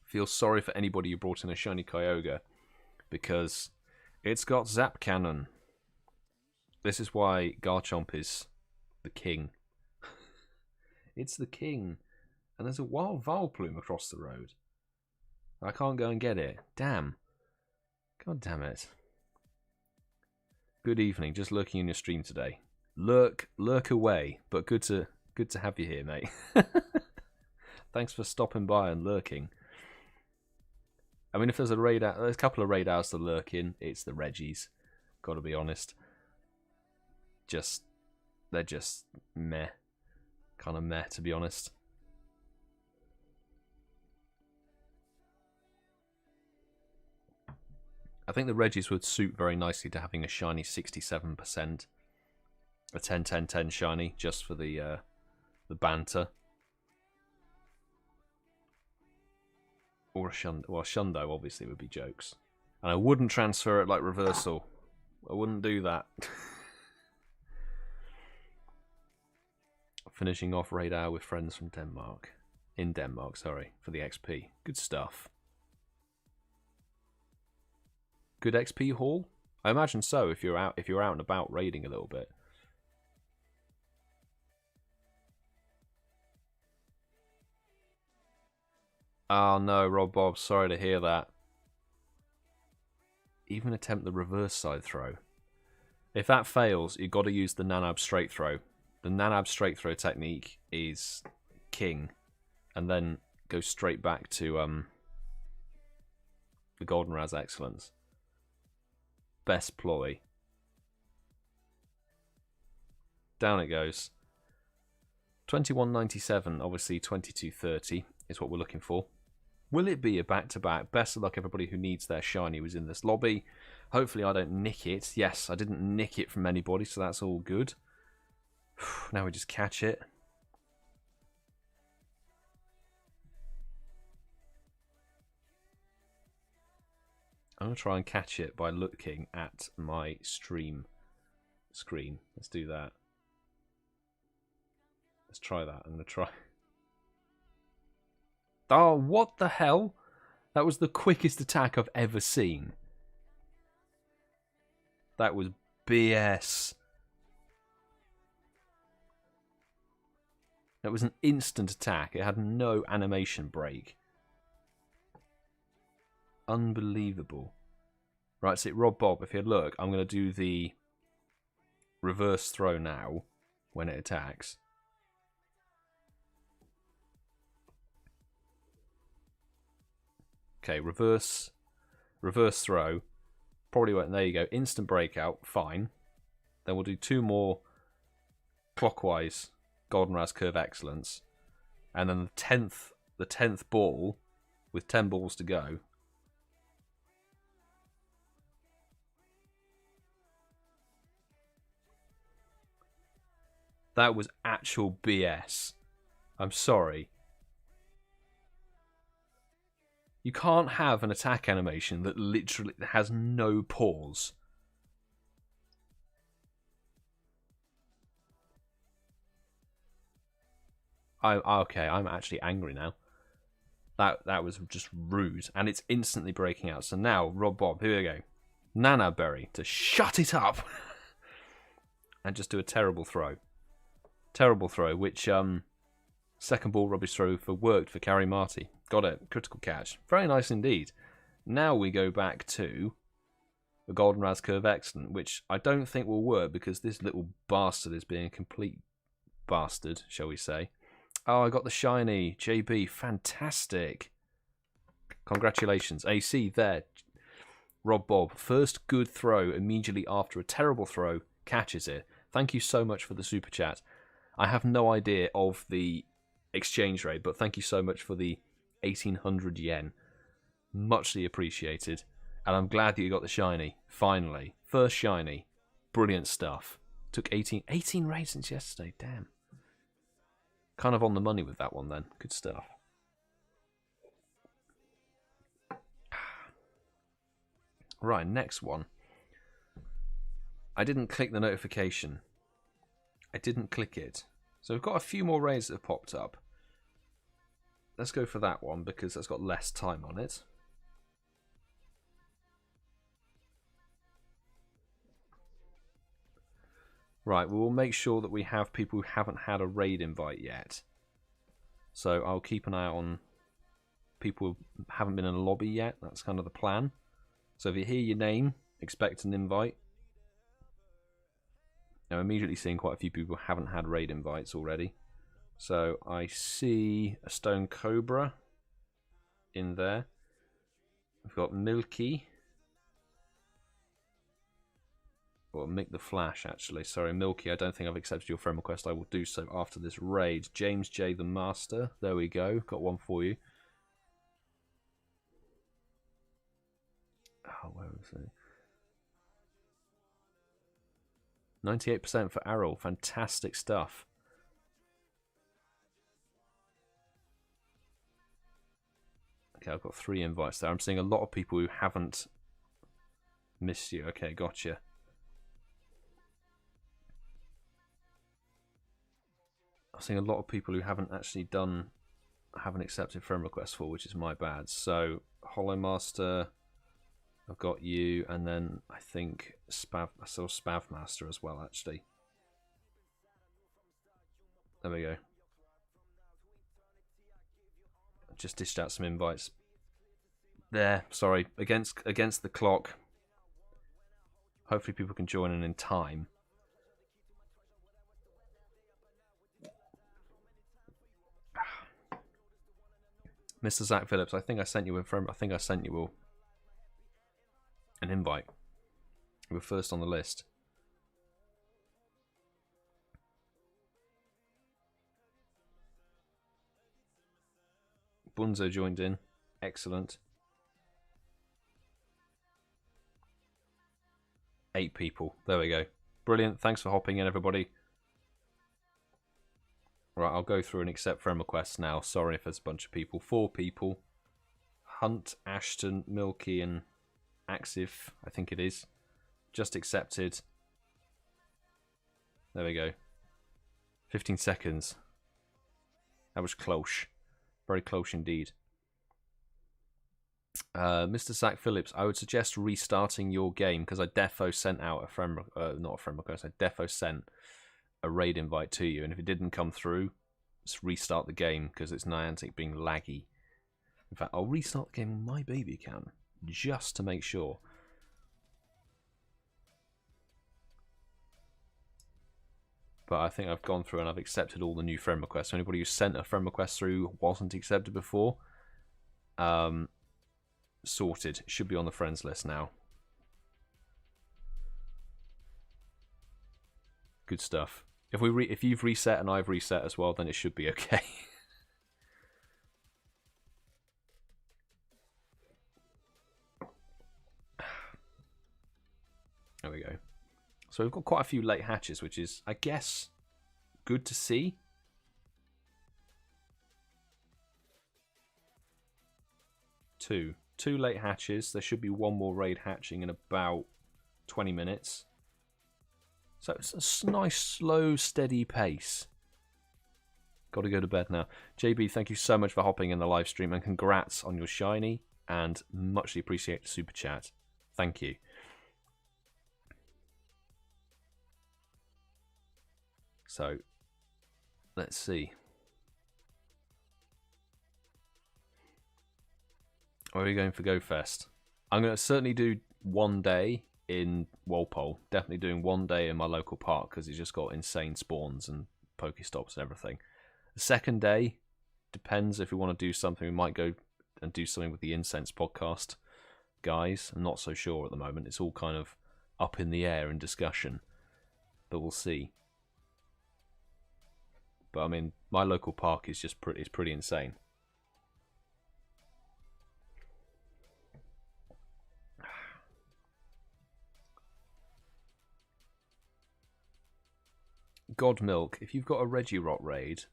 Feel sorry for anybody who brought in a shiny Kyogre. Because it's got Zap Cannon. This is why Garchomp is the king. It's the king. And there's a wild Vileplume across the road. I can't go and get it. Damn. God damn it. Good evening. Just lurking in your stream today. Lurk away. But good to have you here, mate. Thanks for stopping by and lurking. I mean, if there's there's a couple of raid hours to lurk in, it's the Regis. Gotta be honest. They're just meh. Kind of meh, to be honest. I think the Regis would suit very nicely to having a shiny 67%. A 10-10-10 shiny, just for the banter. Or a Shundo. Well, Shundo obviously would be jokes. And I wouldn't transfer it like Reversal. I wouldn't do that. Finishing off raid hour with friends from Denmark. In Denmark, sorry, for the XP. Good stuff. Good XP haul? I imagine so if you're out and about raiding a little bit. Oh no, Rob Bob, sorry to hear that. Even attempt the reverse side throw. If that fails, you've got to use the Nanab straight throw. The Nanab straight throw technique is king. And then go straight back to the Goldenraz Excellence. Best ploy. Down it goes. 21.97, obviously 22.30 is what we're looking for. Will it be a back-to-back? Best of luck, everybody who needs their shiny who's in this lobby. Hopefully I don't nick it. Yes, I didn't nick it from anybody, so that's all good. Now we just catch it. I'm going to try and catch it by looking at my stream screen. Let's do that. Let's try that. I'm going to try. Oh, what the hell? That was the quickest attack I've ever seen. That was BS. That was an instant attack. It had no animation break. Unbelievable. Right, so Rob Bob, if you look, I'm going to do the reverse throw now when it attacks. Okay, reverse throw. Probably went, there you go, instant breakout, fine. Then we'll do 2 more clockwise Goldenraz Curve Excellence. And then the 10th ball with 10 balls to go. That was actual BS. I'm sorry. You can't have an attack animation that literally has no pause. Okay, I'm actually angry now. That was just rude, and it's instantly breaking out. So now, Rob Bob, here we go. Nana Berry to shut it up and just do a terrible throw. Terrible throw, which second ball rubbish throw worked for Carrie Marty. Got it. Critical catch. Very nice indeed. Now we go back to the Goldenraz Curve Excellent, which I don't think will work because this little bastard is being a complete bastard, shall we say. Oh, I got the shiny. JB, fantastic. Congratulations. AC there. Rob Bob, first good throw immediately after a terrible throw, catches it. Thank you so much for the super chat. I have no idea of the exchange rate, but thank you so much for the 1,800 yen. Muchly appreciated. And I'm glad that you got the shiny. Finally. First shiny. Brilliant stuff. Took 18 raids since yesterday. Damn. Kind of on the money with that one then. Good stuff. Right, next one. I didn't click the notification. I didn't click it. So we've got a few more raids that have popped up. Let's go for that one because that's got less time on it. Right, we will make sure that we have people who haven't had a raid invite yet. So I'll keep an eye on people who haven't been in a lobby yet. That's kind of the plan. So if you hear your name, expect an invite. I'm immediately seeing quite a few people who haven't had raid invites already. So I see a Stone Cobra in there. We've got Milky. Or Mick the Flash, actually. Sorry, Milky, I don't think I've accepted your friend request. I will do so after this raid. James J. the Master. There we go. Got one for you. Oh, where was it? 98% for Errol. Fantastic stuff. Okay, I've got 3 invites there. I'm seeing a lot of people who haven't missed you. Okay, gotcha. I'm seeing a lot of people who haven't actually haven't accepted friend requests for, which is my bad. So, Hollow Master, I've got you, and then I think I saw Spav Master as well, actually. There we go. Just dished out some invites. There, sorry, against the clock. Hopefully people can join in time. Mr. Zach Phillips, I think I sent you a friend. I think I sent you all. an invite. We're first on the list. Bunzo joined in. Excellent. 8 people. There we go. Brilliant. Thanks for hopping in, everybody. Right, I'll go through and accept friend requests now. Sorry if there's a bunch of people. 4 people. Hunt, Ashton, Milky, and Axif, I think it is. Just accepted. There we go. 15 seconds. That was close. Very close indeed. Mr. Sack Phillips, I would suggest restarting your game because I defo sent out a friend, not a friend request. I defo sent a raid invite to you, and if it didn't come through, just restart the game because it's Niantic being laggy. In fact, I'll restart the game on my baby account just to make sure. But I think I've gone through and I've accepted all the new friend requests. So anybody who sent a friend request through wasn't accepted before, sorted. Should be on the friends list now. Good stuff. If you've reset and I've reset as well, then it should be okay. There we go. So we've got quite a few late hatches, which is, I guess, good to see. Two late hatches. There should be one more raid hatching in about 20 minutes. So it's a nice, slow, steady pace. Got to go to bed now. JB, thank you so much for hopping in the live stream, and congrats on your shiny, and muchly appreciate the super chat. Thank you. So, let's see. Where are we going for GoFest? I'm going to certainly do one day in Walpole. Definitely doing one day in my local park because it's just got insane spawns and Pokestops and everything. The second day, depends if we want to do something. We might go and do something with the Incense podcast guys. I'm not so sure at the moment. It's all kind of up in the air in discussion. But we'll see. But I mean, my local park is just pretty insane. God Milk, if you've got a RegiRock raid,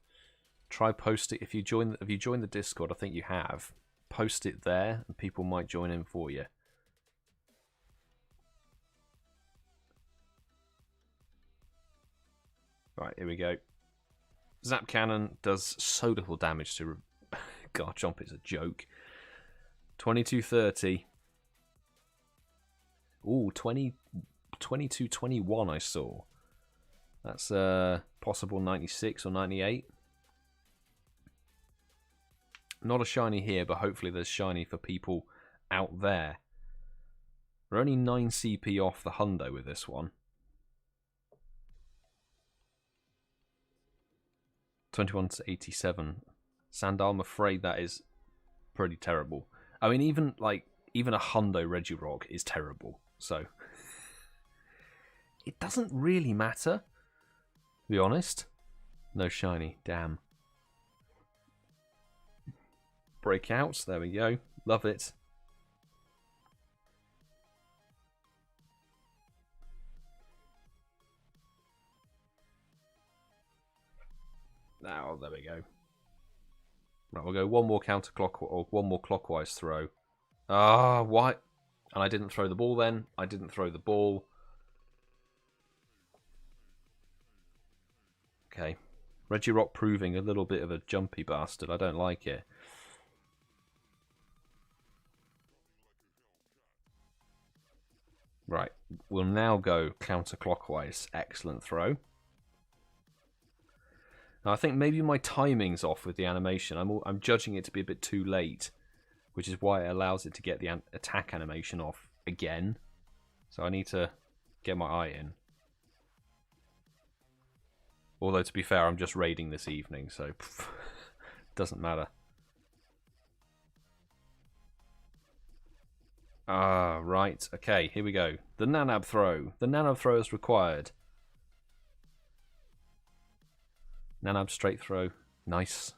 try post it. If you join the Discord, I think you have. Post it there, and people might join in for you. Right, here we go. Zap Cannon does so little damage to... Garchomp is a joke. 2230. Ooh, 2221 I saw. That's possible 96 or 98. Not a shiny here, but hopefully there's shiny for people out there. We're only 9 CP off the hundo with this one. 21 to 87. Sandal, I'm afraid that is pretty terrible. I mean, even a hundo RegiRock is terrible. So it doesn't really matter, to be honest. No shiny, damn. Breakouts, there we go. Love it. Now, there we go. Right, we'll go one more counterclockwise, or one more clockwise throw. Ah, why? And I didn't throw the ball then. I didn't throw the ball. Okay. RegiRock proving a little bit of a jumpy bastard. I don't like it. Right. We'll now go counterclockwise. Excellent throw. Now, I think maybe my timing's off with the animation. I'm judging it to be a bit too late, which is why it allows it to get the attack animation off again. So I need to get my eye in. Although, to be fair, I'm just raiding this evening, so doesn't matter. Ah, right. Okay, here we go. The nanab throw. The nanab throw is required. Nanab straight throw. Nice.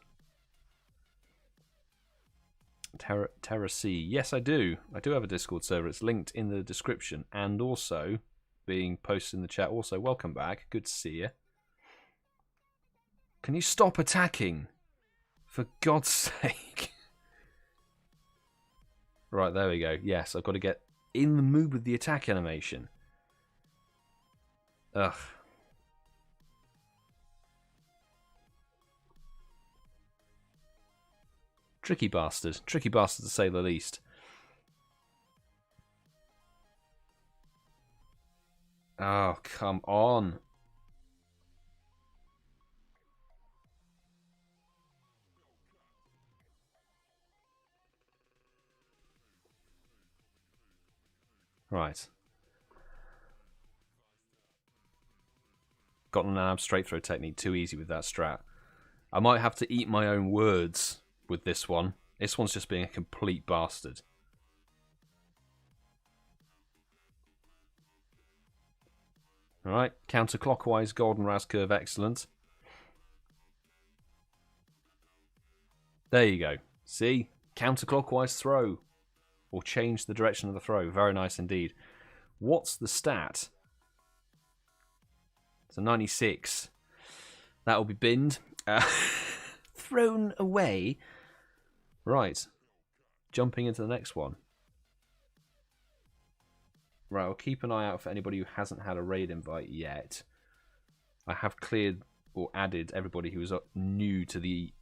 Terra C. Yes, I do. I do have a Discord server. It's linked in the description and also being posted in the chat. Also, welcome back. Good to see you. Can you stop attacking? For God's sake. Right, there we go. Yes, I've got to get in the mood with the attack animation. Ugh. Tricky bastard. Tricky bastard to say the least. Oh, come on. Right. Got an ab straight throw technique too easy with that strat. I might have to eat my own words with this one. This one's just being a complete bastard. Alright, counterclockwise golden ras curve, excellent. There you go. See? Counterclockwise throw. Or change the direction of the throw. Very nice indeed. What's the stat? It's a 96. That will be binned. Thrown away. Right. Jumping into the next one. Right, I'll keep an eye out for anybody who hasn't had a raid invite yet. I have cleared or added everybody who is new to the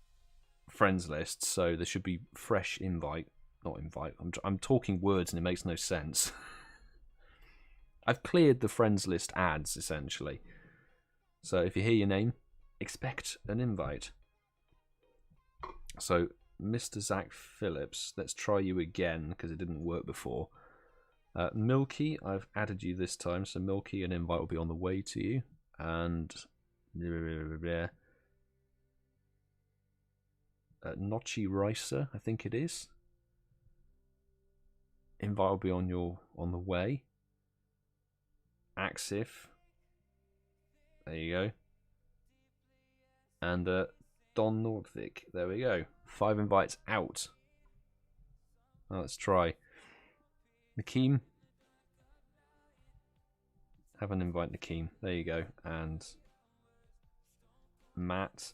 friends list, so there should be fresh invite. Not invite. I'm talking words and it makes no sense. I've cleared the friends list ads, essentially. So if you hear your name, expect an invite. So, Mr. Zach Phillips, let's try you again, because it didn't work before. Milky, I've added you this time, so Milky, an invite will be on the way to you. And... Notchy Ricer, I think it is. Invite will be on the way. Axif. There you go. And Don Nordvik. There we go. 5 invites out. Now let's try. Nakeem. Have an invite, Nakeem. There you go. And Matt.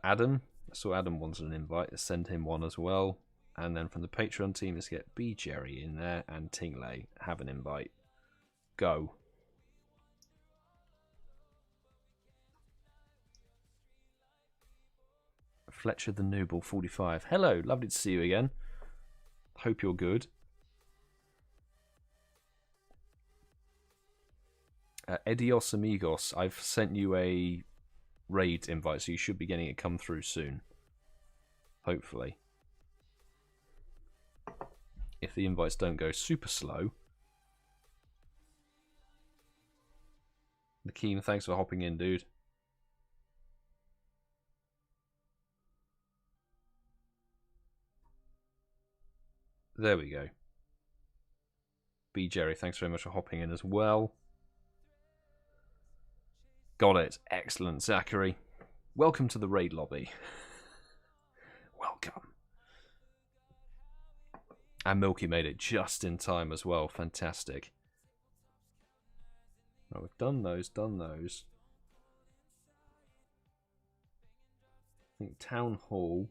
Adam. I saw Adam wants an invite. Let's send him one as well. And then from the Patreon team, let's get BGerry in there and Tingley. Have an invite. Go. Fletcher the Nooble 45. Hello, lovely to see you again. Hope you're good. Edios Amigos, I've sent you a raid invite, so you should be getting it come through soon. Hopefully. If the invites don't go super slow. Nakeem, thanks for hopping in, dude. There we go. BGerry, thanks very much for hopping in as well. Got it. Excellent, Zachary. Welcome to the raid lobby. Welcome. And Milky made it just in time as well. Fantastic. Right, we've done those. I think Town Hall.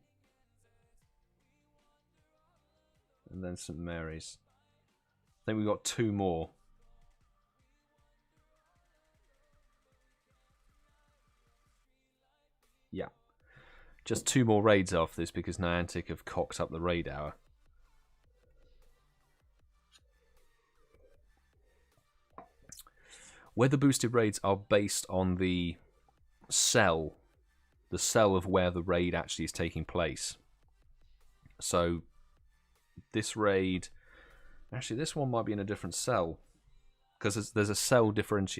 And then St Mary's. I think we've got 2 more. Yeah. Just 2 more raids after this because Niantic have cocked up the raid hour. Weather boosted raids are based on the cell of where the raid actually is taking place. So this raid, actually this one might be in a different cell because there's a cell difference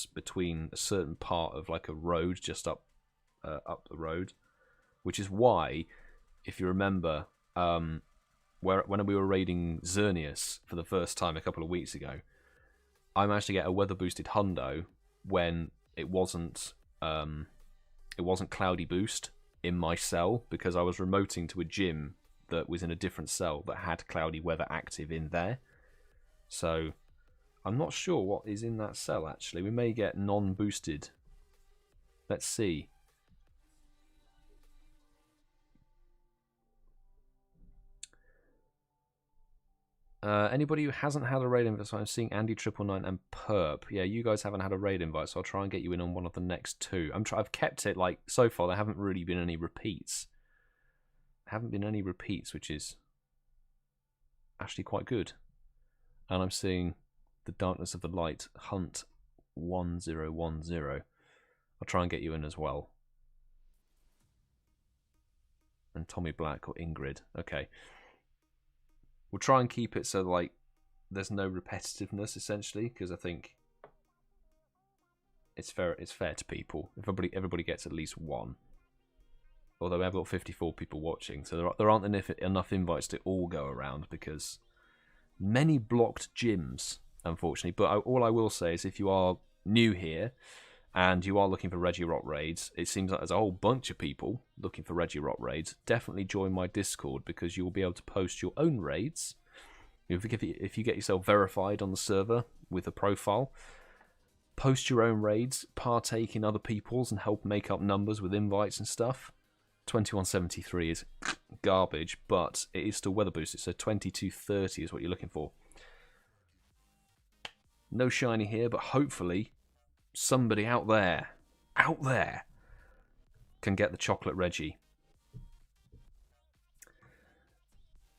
between a certain part of like a road just up the road, which is why, if you remember, when we were raiding Xerneas for the first time a couple of weeks ago, I managed to get a weather boosted hundo when it wasn't cloudy boost in my cell, because I was remoting to a gym that was in a different cell that had cloudy weather active in there. So I'm not sure what is in that cell actually. We may get non-boosted. Let's see. Anybody who hasn't had a raid invite, so I'm seeing Andy999 and Perp. Yeah, you guys haven't had a raid invite, so I'll try and get you in on one of the next two. I've kept it, like, so far there haven't really been any repeats. Which is actually quite good. And I'm seeing the Darkness of the Light, Hunt 1010. I'll try and get you in as well. And Tommy Black or Ingrid. Okay. We'll try and keep it so, like, there's no repetitiveness, essentially, because I think it's fair to people. Everybody gets at least one. Although I've got 54 people watching, so there aren't enough invites to all go around, because many blocked gyms, unfortunately. But all I will say is, if you are new here and you are looking for RegiRock raids, it seems like there's a whole bunch of people looking for RegiRock raids. Definitely join my Discord, because you will be able to post your own raids. If you get yourself verified on the server with a profile, post your own raids, partake in other people's, and help make up numbers with invites and stuff. 2173 is garbage, but it is still weather boosted, so 2230 is what you're looking for. No shiny here, but hopefully somebody out there can get the chocolate Reggie.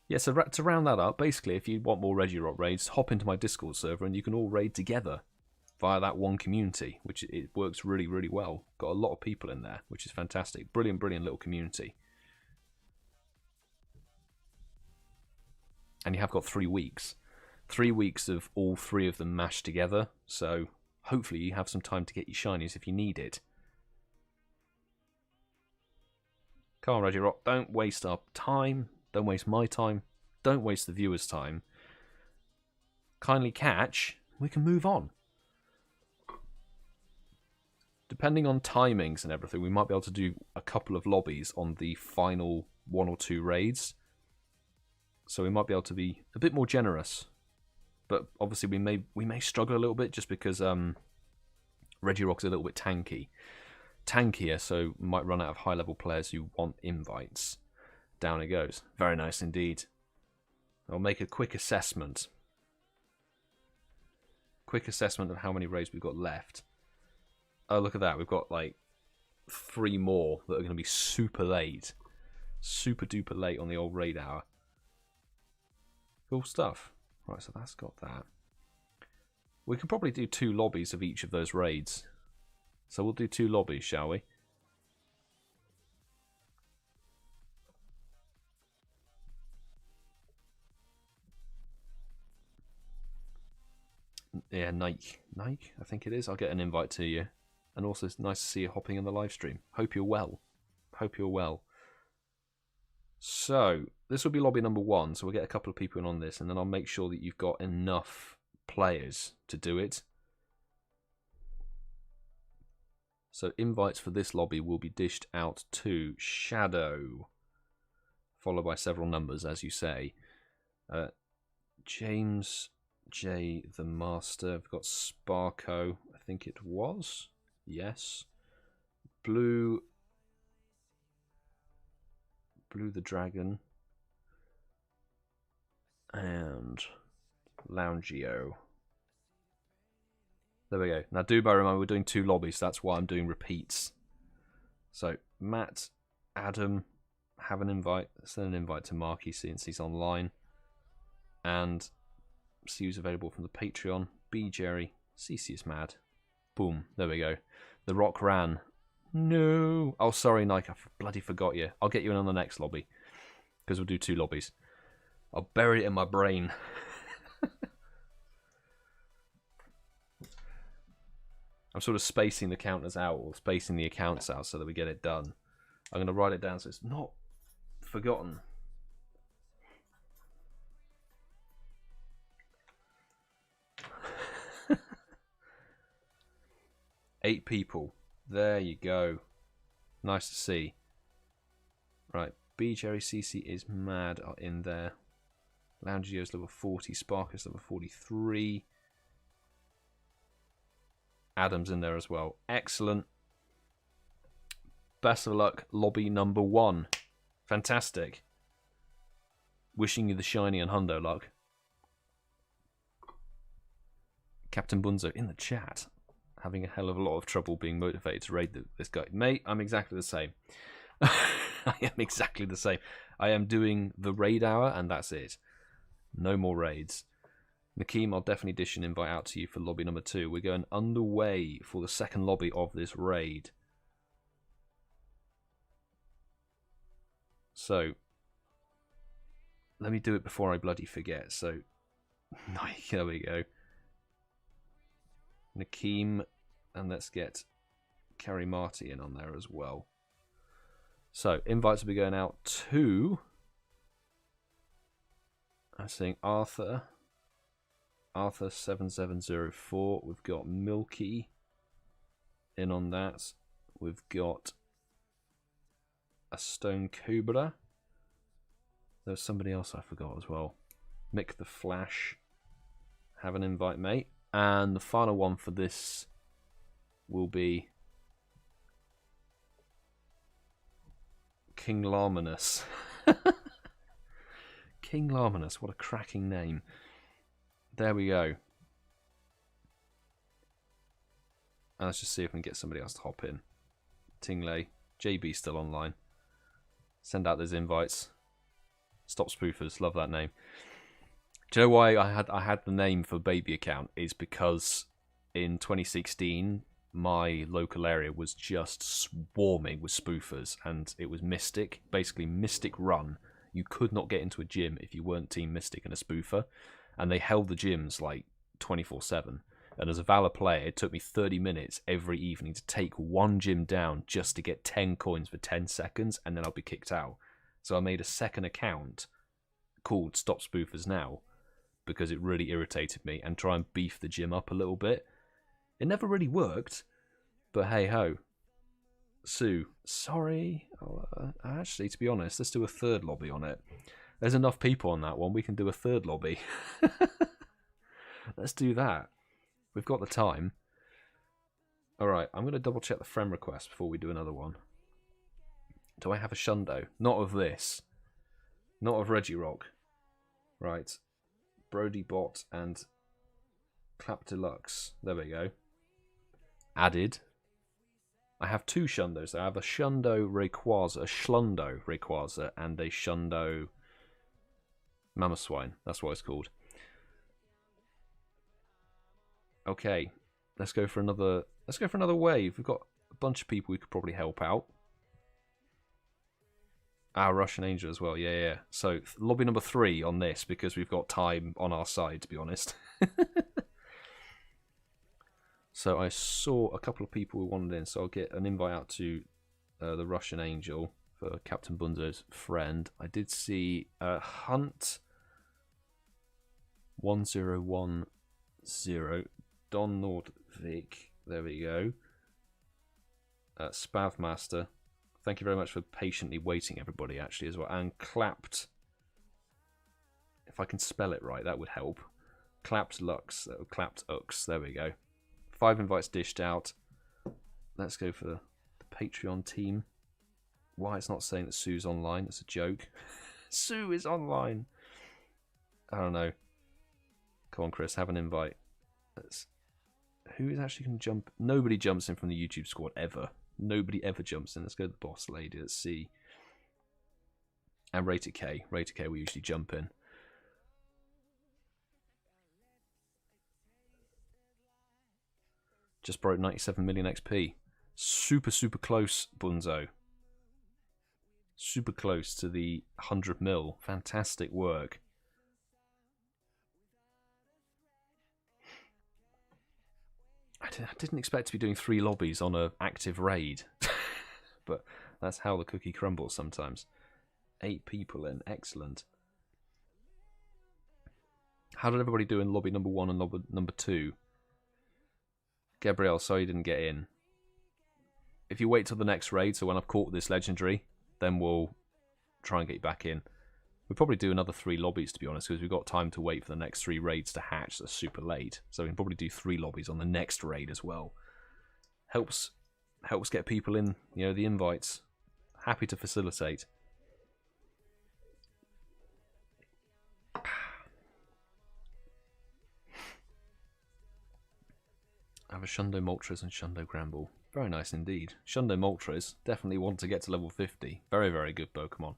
Yeah, so to round that up, basically, if you want more RegiRock raids, hop into my Discord server and you can all raid together via that one community, which it works really, really well. Got a lot of people in there, which is fantastic. Brilliant, brilliant little community. And you have got 3 weeks. 3 weeks of all 3 of them mashed together, so hopefully you have some time to get your shinies if you need it. Come on, RegiRock, don't waste our time. Don't waste my time. Don't waste the viewers' time. Kindly catch. We can move on. Depending on timings and everything, we might be able to do a couple of lobbies on the final 1 or 2 raids. So we might be able to be a bit more generous. But obviously we may struggle a little bit, just because RegiRock's a little bit tankier, so we might run out of high-level players who want invites. Down it goes. Very nice indeed. I'll make a quick assessment. Quick assessment of how many raids we've got left. Oh, look at that. We've got like 3 more that are going to be super late. Super duper late on the old raid hour. Cool stuff. Right, so that's got that. We could probably do 2 lobbies of each of those raids. So we'll do 2 lobbies, shall we? Yeah, Nike, I think it is. I'll get an invite to you. And also, it's nice to see you hopping in the live stream. Hope you're well. Hope you're well. So, this will be lobby number 1, so we'll get a couple of people in on this, and then I'll make sure that you've got enough players to do it. So, invites for this lobby will be dished out to Shadow, followed by several numbers, as you say. James J. the Master. We've got Sparko, I think it was. Yes. Blue the Dragon. And Loungio. There we go. Now, do bear in mind, we're doing 2 lobbies, so that's why I'm doing repeats. So, Matt, Adam, have an invite. Send an invite to Marky since he's online. And see who's available from the Patreon. BGerry, CeeCeeismad. Boom. There we go. The Rock ran. No. Oh, sorry, Nike. I bloody forgot you. I'll get you in on the next lobby, because we'll do 2 lobbies. I'll bury it in my brain. I'm sort of spacing the counters out, or spacing the accounts out, so that we get it done. I'm going to write it down so it's not forgotten. 8 people. There you go. Nice to see. Right, BGerry, CeeCeeismad are in there. Loungeio's level 40, Sparkus level 43. Adam's in there as well. Excellent. Best of luck, lobby number 1. Fantastic. Wishing you the shiny and hundo luck. Captbunzo in the chat, having a hell of a lot of trouble being motivated to raid this guy. Mate, I'm exactly the same. I am exactly the same. I am doing the raid hour and that's it. No more raids. Nakeem, I'll definitely dish an invite out to you for lobby number 2. We're going underway for the second lobby of this raid. So, let me do it before I bloody forget. So, there we go. Nakeem, and let's get Kerry Marty in on there as well. So, invites will be going out to, I'm seeing Arthur 7704. We've got Milky in on that. We've got a Stone Cobra. There's somebody else I forgot as well. Mick the Flash. Have an invite, mate. And the final one for this will be King Larmanus. King Larmanus, what a cracking name. There we go. And let's just see if we can get somebody else to hop in. Tingley, JB still online. Send out those invites. Stop spoofers, love that name. Do you know why I had the name for baby account? Is because in 2016 my local area was just swarming with spoofers, and it was Mystic, basically Mystic Run. You could not get into a gym if you weren't Team Mystic and a spoofer, and they held the gyms like 24/7. And as a Valor player, it took me 30 minutes every evening to take one gym down just to get 10 coins for 10 seconds, and then I'll be kicked out. So I made a second account called Stop Spoofers Now, because it really irritated me, and try and beef the gym up a little bit. It never really worked, but hey ho. Sue, sorry. Actually, to be honest, let's do a third lobby on it. There's enough people on that one, we can do a third lobby. Let's do that. We've got the time. Alright, I'm going to double check the friend request before we do another one. Do I have a shundo? Not of this. Not of RegiRock. Right. Brody Bot and Clap Deluxe. There we go. Added. I have 2 shundos. I have a shundo Rayquaza, a schlundo Rayquaza, and a shundo Mamoswine. That's what it's called. Okay, let's go for another. Let's go for another wave. We've got a bunch of people we could probably help out. Our Russian Angel as well. Yeah. So lobby number 3 on this, because we've got time on our side, to be honest. So I saw a couple of people who wanted in, so I'll get an invite out to the Russian Angel for Captbunzo's friend. I did see Hunt 1010, Don Nordvik, there we go. Spavmaster, thank you very much for patiently waiting, everybody, actually, as well. And Clapped, if I can spell it right, that would help. Clapped Lux, Clapped Ux, there we go. 5 invites dished out. Let's go for the Patreon team. Why it's not saying that Sue's online, it's a joke. Sue is online. I don't know. Come on, Chris, have an invite. Who is actually going to jump? Nobody jumps in from the YouTube squad ever. Nobody ever jumps in. Let's go to the boss lady. Let's see. And Rated K. Rated K we usually jump in. Just broke 97 million XP. Super close, Bunzo. Super close to the 100 mil. Fantastic work. I didn't expect to be doing 3 lobbies on an active raid. But that's how the cookie crumbles sometimes. 8 people in. Excellent. How did everybody do in lobby number 1 and lobby number 2? Gabrielle, sorry you didn't get in. if you wait till the next raid, so when I've caught this legendary, then we'll try and get you back in. We'll probably do another 3 lobbies, to be honest, because we've got time to wait for the next 3 raids to hatch. That's super late. So we can probably do 3 lobbies on the next raid as well. Helps get people in, you know, the invites. Happy to facilitate. I have a Shundo Moltres and Shundo Gramble. Very nice indeed. Shundo Moltres, definitely want to get to level 50. Very, very good Pokemon.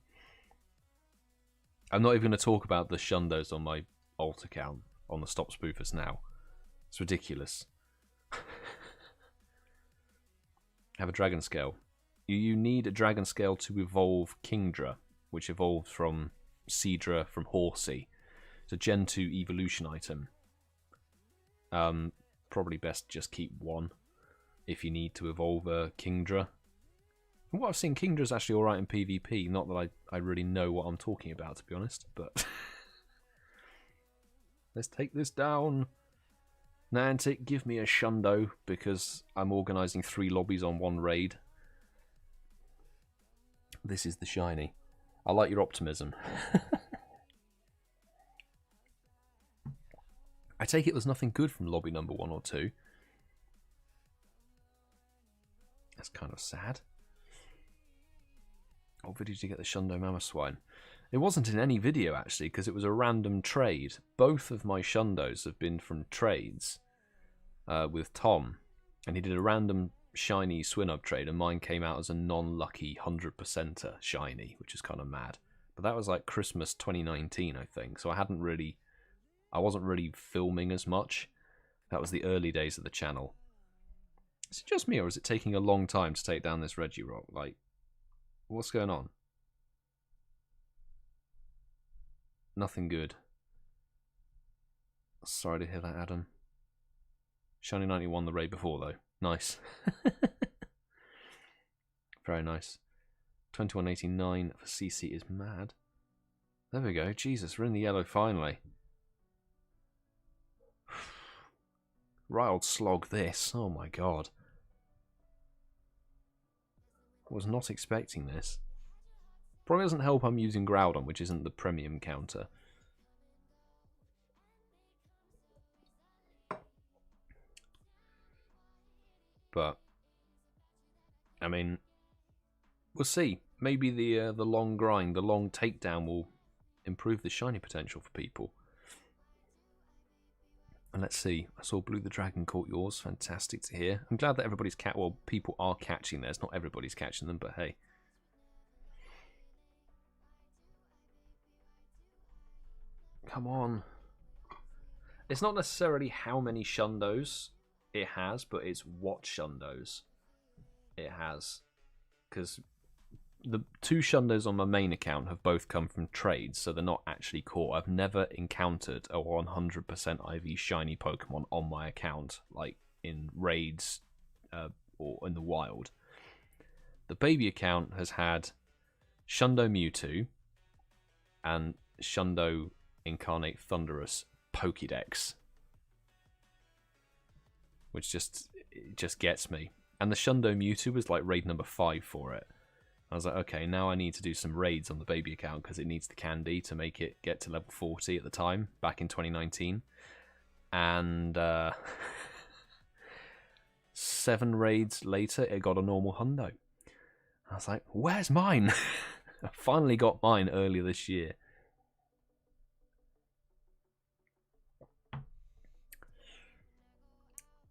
I'm not even going to talk about the Shundos on my alt account on the Stop Spoofers now. It's ridiculous. Have a Dragon Scale. You need a Dragon Scale to evolve Kingdra, which evolves from Seadra from Horsey. It's a Gen 2 evolution item. Probably best just keep 1 if you need to evolve a Kingdra. From what I've seen, Kingdra's actually alright in PvP. Not that I really know what I'm talking about, to be honest, but let's take this down. Niantic, give me a Shundo, because I'm organising 3 lobbies on 1 raid. This is the shiny. I like your optimism. I take it there's nothing good from lobby number 1 or 2. That's kind of sad. What video did you get the Shundo Mamoswine? It wasn't in any video, actually, because it was a random trade. Both of my Shundos have been from trades with Tom. And he did a random shiny Swinub trade, and mine came out as a non-lucky 100%er shiny, which is kind of mad. But that was like Christmas 2019, I think. So I wasn't really filming as much. That was the early days of the channel. Is it just me, or is it taking a long time to take down this RegiRock? Like, what's going on? Nothing good. Sorry to hear that, Adam. Shiny 91 the raid before, though. Nice. Very nice. 2189 for CeeCeeismad. There we go. Jesus, we're in the yellow finally. Right old slog this. Oh my god. Was not expecting this. Probably doesn't help I'm using Groudon, which isn't the premium counter. But I mean, we'll see. Maybe the long grind, the long takedown will improve the shiny potential for people. And let's see. I saw Blue the Dragon caught yours. Fantastic to hear. I'm glad that everybody's well, people are catching theirs. Not everybody's catching them, but hey. Come on. It's not necessarily how many Shundos it has, but it's what Shundos it has. Because the 2 Shundos on my main account have both come from trades, so they're not actually caught. I've never encountered a 100% IV shiny Pokemon on my account, like in raids or in the wild. The baby account has had Shundo Mewtwo and Shundo Incarnate Thundurus Pokédex, which just gets me. And the Shundo Mewtwo was like raid number 5 for it. I was like, okay, now I need to do some raids on the baby account because it needs the candy to make it get to level 40 at the time, back in 2019. And 7 raids later, it got a normal hundo. I was like, where's mine? I finally got mine earlier this year.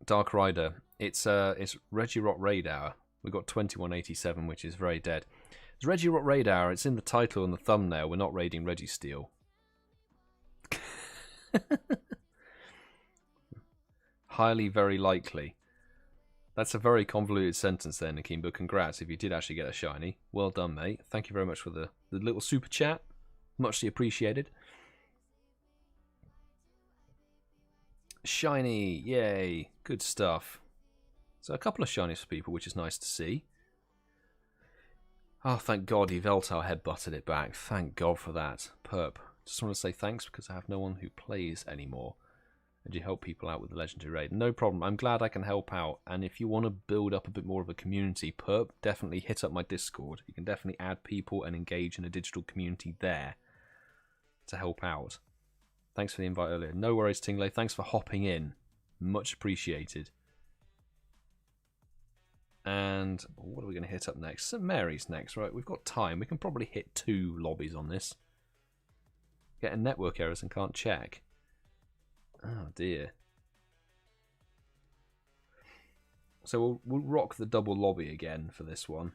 Dark Rider. It's RegiRock Raid Hour. We've got 2187, which is very dead. It's RegiRock Raid Hour. It's in the title and the thumbnail. We're not raiding Registeel. Highly, very likely. That's a very convoluted sentence there, Nakeem, but congrats if you did actually get a shiny. Well done, mate. Thank you very much for the little super chat. Muchly appreciated. Shiny. Yay. Good stuff. So a couple of shinies for people, which is nice to see. Oh, thank God Yveltal headbutted it back. Thank God for that. Perp. Just want to say thanks because I have no one who plays anymore. and you help people out with the legendary raid. No problem. I'm glad I can help out. And if you want to build up a bit more of a community, perp, definitely hit up my Discord. You can definitely add people and engage in a digital community there to help out. Thanks for the invite earlier. No worries, Tingley. Thanks for hopping in. Much appreciated. And what are we going to hit up next? St. Mary's next, right? We've got time. We can probably hit 2 lobbies on this. Getting network errors and can't check. Oh dear. So we'll rock the double lobby again for this one.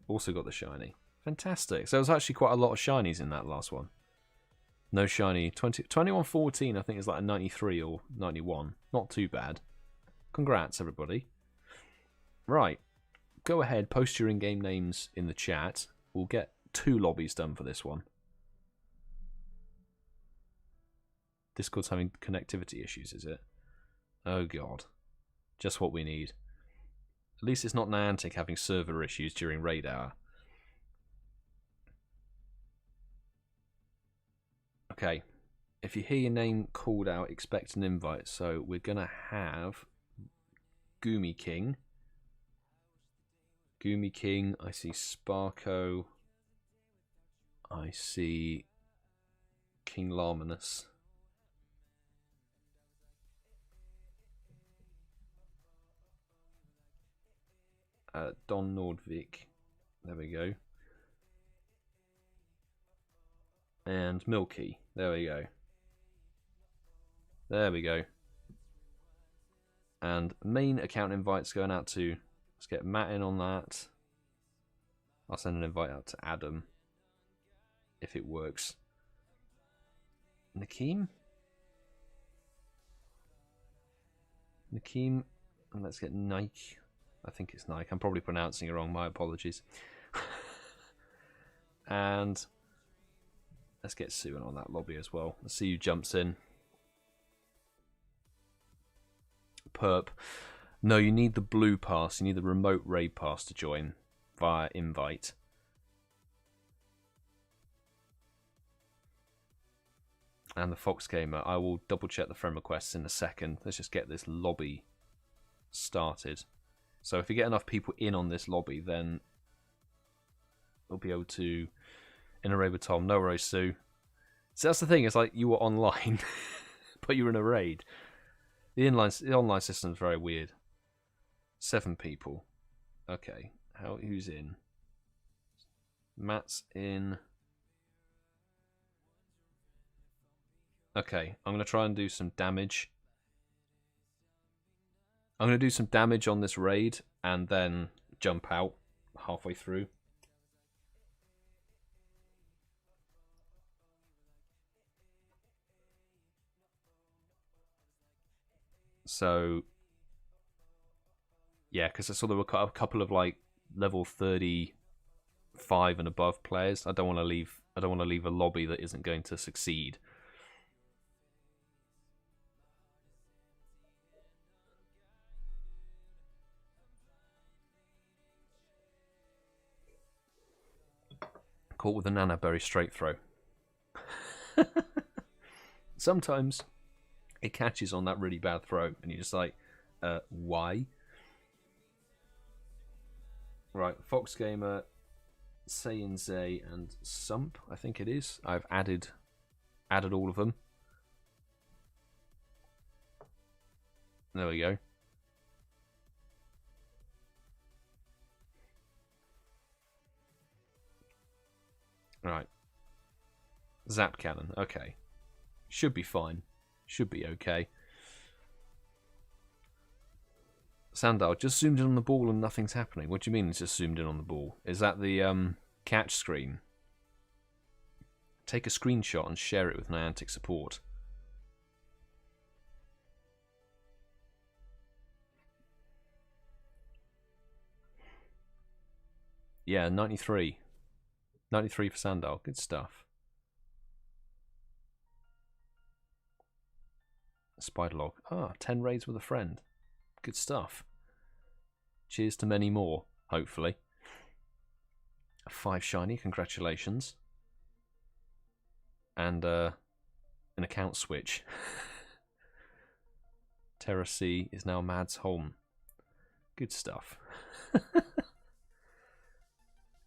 Also got the shiny. Fantastic. So there's actually quite a lot of shinies in that last one. No shiny. 2114 I think is like a 93 or 91. Not too bad. Congrats everybody. Right. Go ahead, post your in-game names in the chat. We'll get 2 lobbies done for this one. Discord's having connectivity issues, is it? Oh god. Just what we need. At least it's not Niantic having server issues during raid hour. Okay. If you hear your name called out, expect an invite. So we're going to have Goomy King. Goomy King. I see Sparko. I see King Larminus. Don Nordvik, there we go, and Milky, there we go, and main account invites going out to, let's get Matt in on that. I'll send an invite out to Adam if it works. Nakeem, and let's get Nike. I think it's Nike. I'm probably pronouncing it wrong. My apologies. And let's get Sue in on that lobby as well. Let's see who jumps in. Perp. No, you need the blue pass. You need the remote raid pass to join via invite. And the Fox Gamer. I will double check the friend requests in a second. Let's just get this lobby started. So if you get enough people in on this lobby, then we'll be able to in a raid with Tom. No worries, Sue. So that's the thing. It's like you were online, but you were in a raid. The online system is very weird. 7 people. Okay. Who's in? Matt's in. Okay. I'm going to try and do some damage. I'm going to do some damage on this raid and then jump out halfway through. So, yeah, because I saw there were a couple of like level 35 and above players. I don't want to leave a lobby that isn't going to succeed. Caught with a nana berry straight throw. Sometimes it catches on that really bad throw, and you're just like, why? Right, Fox Gamer, Sayenze, and Sump, I think it is. I've added all of them. There we go. Right. Zap cannon. Okay. Should be fine. Should be okay. Sandal, just zoomed in on the ball and nothing's happening. What do you mean it's just zoomed in on the ball? Is that the catch screen? Take a screenshot and share it with Niantic support. Yeah, 93. 93 for Sandal. Good stuff. SpydaLog. 10 raids with a friend. Good stuff. Cheers to many more, hopefully. 5 shiny, congratulations. And an account switch. Terra C is now Mad's home. Good stuff.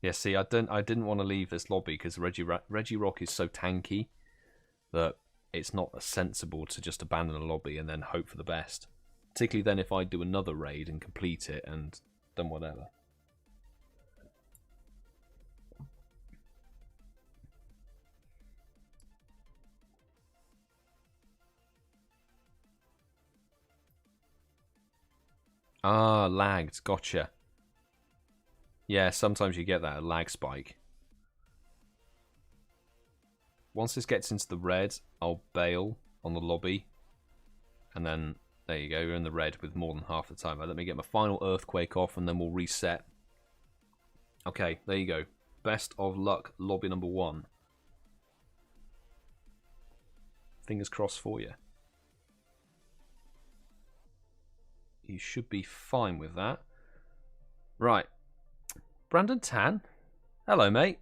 Yeah, see, I didn't want to leave this lobby because RegiRock is so tanky that it's not sensible to just abandon a lobby and then hope for the best. Particularly then if I do another raid and complete it and done whatever. Ah, lagged. Gotcha. Yeah, sometimes you get that, a lag spike. Once this gets into the red, I'll bail on the lobby. And then, there you go, you're in the red with more than half the time. Let me get my final earthquake off and then we'll reset. Okay, there you go. Best of luck, lobby number 1. Fingers crossed for you. You should be fine with that. Right. Brandon Tan. Hello, mate.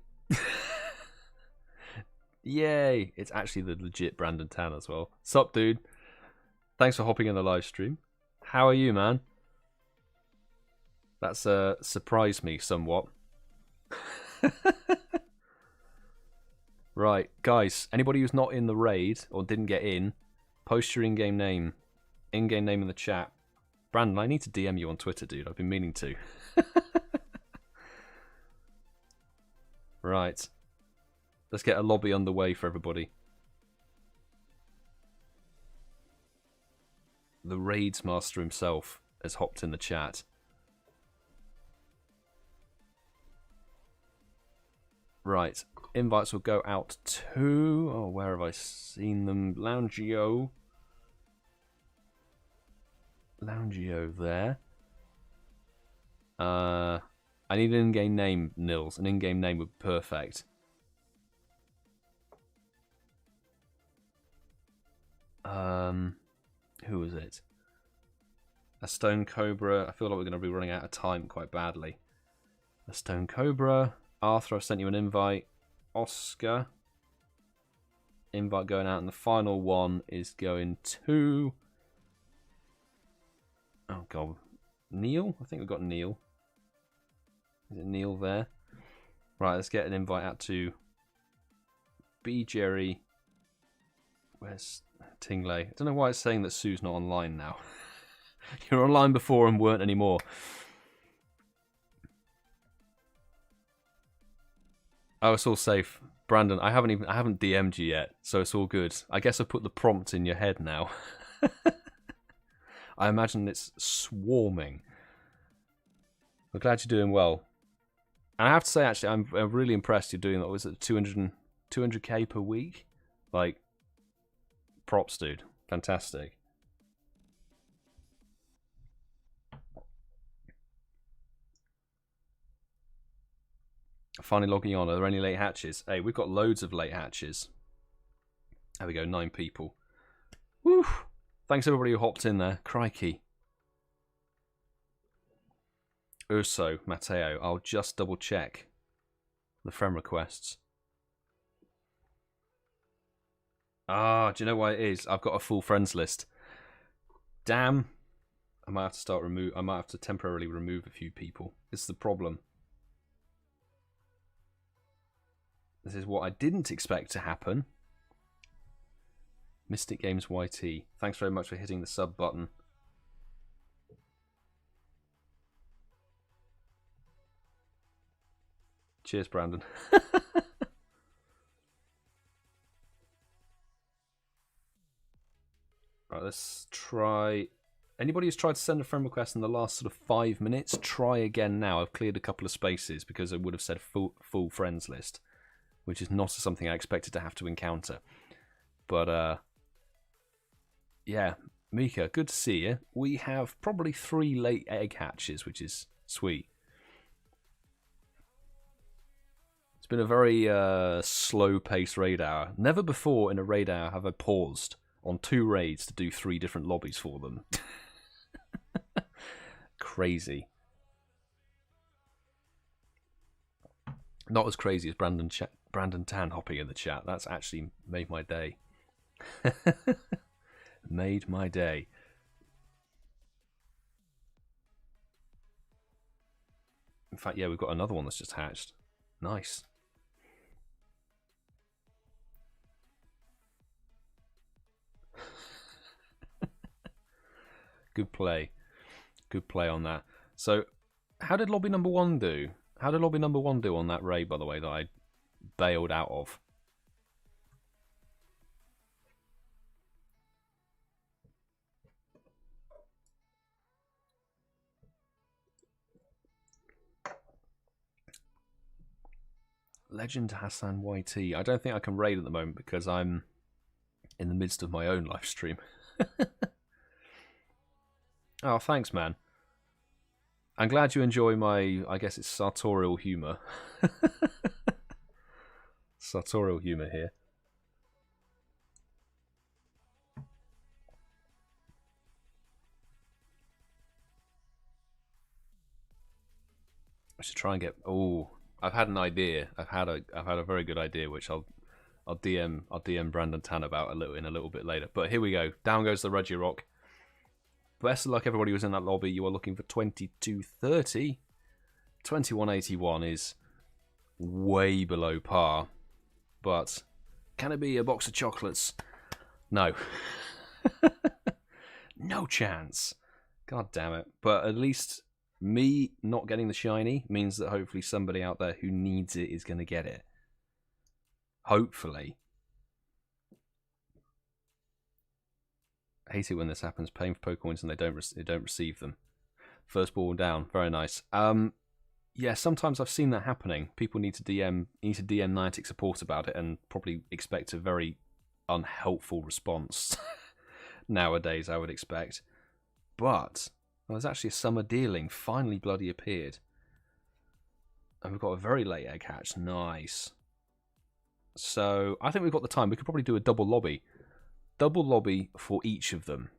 Yay. It's actually the legit Brandon Tan as well. Sup, dude? Thanks for hopping in the live stream. How are you, man? That's surprised me somewhat. Right, guys. Anybody who's not in the raid or didn't get in, post your in-game name in the chat. Brandon, I need to DM you on Twitter, dude. I've been meaning to. Right. Let's get a lobby underway for everybody. The raids master himself has hopped in the chat. Right. Invites will go out to... Oh, where have I seen them? Loungeo there. I need an in-game name, Nils. An in-game name would be perfect. Who was it? A Stone Cobra. I feel like we're going to be running out of time quite badly. A Stone Cobra. Arthur, I've sent you an invite. Oscar. Invite going out. And the final one is going to... Oh, God. Neil? I think we've got Neil. Is it Neil there? Right, let's get an invite out to BGerry. Where's Tingley? I don't know why it's saying that Sue's not online now. You're online before and weren't anymore. Oh, it's all safe. Brandon, I haven't DM'd you yet, so it's all good. I guess I put the prompt in your head now. I imagine it's swarming. I'm glad you're doing well. And I have to say, actually, I'm really impressed you're doing that. Was it 200k per week? Like, props, dude. Fantastic. Finally logging on. Are there any late hatches? Hey, we've got loads of late hatches. There we go, 9 people. Woo! Thanks everybody who hopped in there. Crikey. Urso, Matteo, I'll just double check the friend requests. Ah, do you know why it is? I've got a full friends list. Damn. I might have to start I might have to temporarily remove a few people. This is the problem. This is what I didn't expect to happen. Mystic Games YT. Thanks very much for hitting the sub button. Cheers, Brandon. Right, let's try... Anybody who's tried to send a friend request in the last sort of 5 minutes, try again now. I've cleared a couple of spaces because I would have said full friends list, which is not something I expected to have to encounter. But, yeah, Mika, good to see you. We have probably 3 late egg hatches, which is sweet. It's been a very slow-paced raid hour. Never before in a raid hour have I paused on 2 raids to do 3 different lobbies for them. Crazy. Not as crazy as Brandon Tan hopping in the chat. That's actually made my day. Made my day. In fact, yeah, we've got another one that's just hatched. Nice. Good play. Good play on that. So, how did lobby number 1 do? How did lobby number 1 do on that raid, by the way, that I bailed out of? Legend Hassan YT. I don't think I can raid at the moment because I'm in the midst of my own live stream. Oh, thanks, man. I'm glad you enjoy my, I guess it's sartorial humour. Sartorial humour here. I should try and get. Oh, I've had an idea. I've had a very good idea, which I'll DM Brandon Tan about in a little bit later. But here we go. Down goes the RegiRock. Best of luck, everybody who's in that lobby. You are looking for 2230. 2181 is way below par. But can it be a box of chocolates? No. No chance. God damn it. But at least me not getting the shiny means that hopefully somebody out there who needs it is going to get it. Hopefully. I hate it when this happens. Paying for Pokecoins and they don't receive them. First ball down. Very nice. Yeah, sometimes I've seen that happening. People need to DM Niantic support about it and probably expect a very unhelpful response. Nowadays, I would expect. But there's actually a summer dealing finally bloody appeared. And we've got a very late egg hatch. Nice. So I think we've got the time. We could probably do a double lobby. Double lobby for each of them.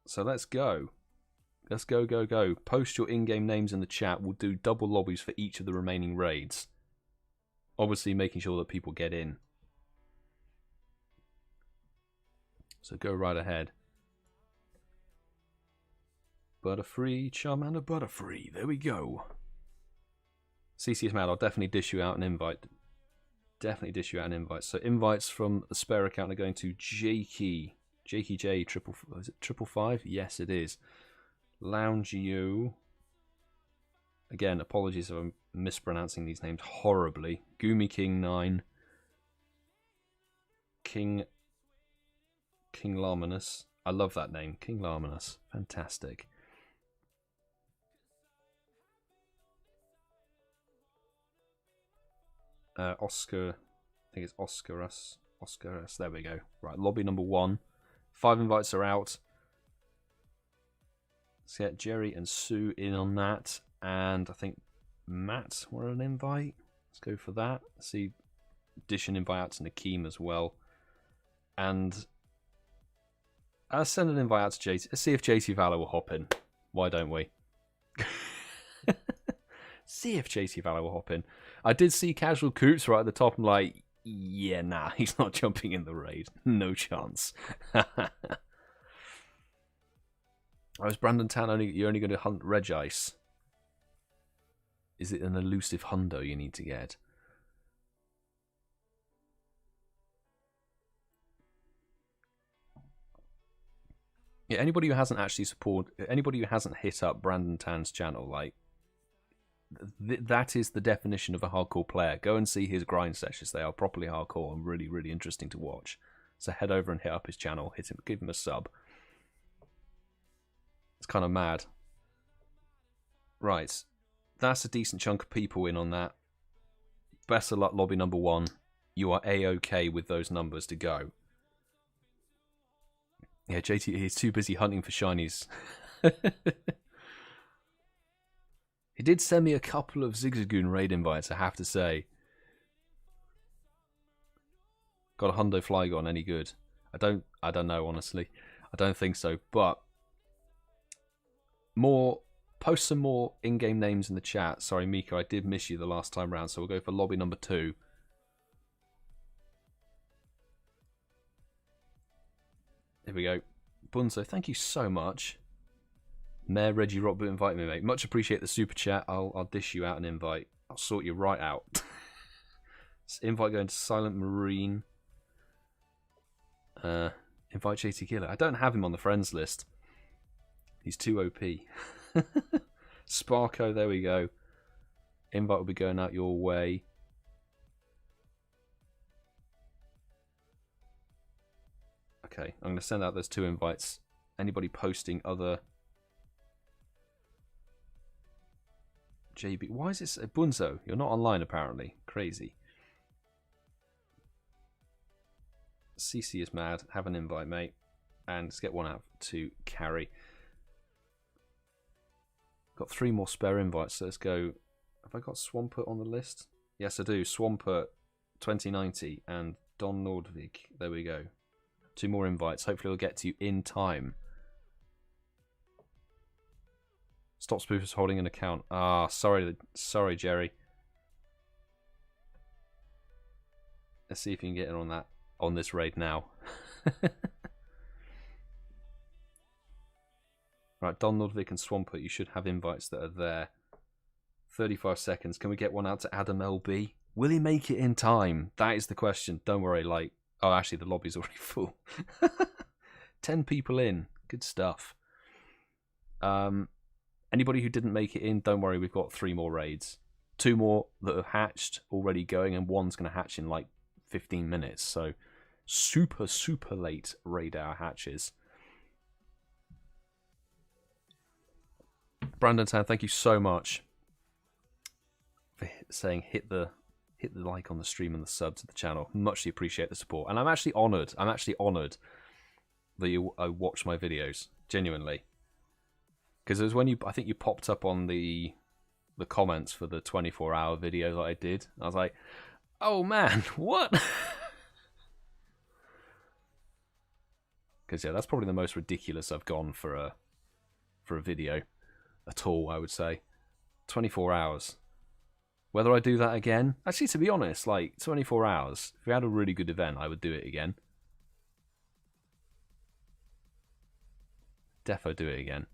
So let's go. Let's go, go, go. Post your in-game names in the chat. We'll do double lobbies for each of the remaining raids. Obviously making sure that people get in. So go right ahead. Butterfree, Charmander, Butterfree. There we go. CeeCeeismad, I'll definitely dish you out an invite. Definitely dish you out an invite. So invites from the spare account are going to Jakey. Jakey J, is it 555? Yes, it is. Lounge you. Again, apologies if I'm mispronouncing these names horribly. Goomy King 9. King Laminus. I love that name. King Laminus. Fantastic. Oscar. I think it's Oscarus. Oscarus. There we go. Right, lobby number 1. 5 invites are out. Let's get Jerry and Sue in on that. And I think Matt were an invite. Let's go for that. See, dish an invite out to Nakeem as well. And I'll send an invite out to JT. Let's see if JT Valor will hop in. Why don't we? See if JT Valor will hop in. I did see Casual Coots right at the top. I'm like, yeah, nah, he's not jumping in the raid. No chance. I was Brandon Tan. You're only going to hunt Regice. Is it an elusive hundo you need to get? Yeah, anybody who hasn't actually anybody who hasn't hit up Brandon Tan's channel, like, that is the definition of a hardcore player. Go and see his grind sessions. They are properly hardcore and really, really interesting to watch. So head over and hit up his channel, give him a sub. It's kind of mad. Right. That's a decent chunk of people in on that. Best of luck, lobby number 1. You are A-OK with those numbers to go. Yeah, JT, he's too busy hunting for shinies. He did send me a couple of Zigzagoon raid invites, I have to say. Got a hundo Flygon any good? I don't know, honestly. I don't think so, but post some more in-game names in the chat. Sorry, Mika, I did miss you the last time round, so we'll go for lobby number 2. Here we go. Bunzo, thank you so much. Mayor RegiRock for inviting me, mate. Much appreciate the super chat. I'll dish you out an invite. I'll sort you right out. Invite going to Silent Marine. Invite HRHKayleigh. I don't have him on the friends list. He's too OP. Sparko, there we go. Invite will be going out your way. Okay, I'm going to send out those 2 invites. Anybody posting other... JB, why is this... Bunzo, you're not online apparently. Crazy. CeeCeeismad, have an invite, mate. And let's get one out to carry. Got 3 more spare invites, so let's go. Have I got Swampert on the list? Yes, I do. Swampert, 2090, and Don Nordvig. There we go. 2 more invites. Hopefully we'll get to you in time. Stop spoofers holding an account. Ah, sorry, Jerry. Let's see if you can get in on that on this raid now. Right, Don Nordvig and Swampert, you should have invites that are there. 35 seconds. Can we get one out to Adam LB? Will he make it in time? That is the question. Don't worry, like... Oh, actually, the lobby's already full. 10 people in. Good stuff. Anybody who didn't make it in, don't worry, we've got 3 more raids. 2 more that have hatched, already going, and 1's going to hatch in like 15 minutes. So, super, super late raid hour hatches. Brandon Town, thank you so much for saying hit the like on the stream and the sub to the channel. Muchly appreciate the support, and I'm actually honoured. I'm actually honoured that you watch my videos genuinely, because it was when I think you popped up on the comments for the 24-hour video that I did. I was like, oh man, what? Because yeah, that's probably the most ridiculous I've gone for a video at all, I would say. 24 hours. Whether I do that again? Actually, to be honest, like 24 hours, if we had a really good event, I would do it again. Defo do it again.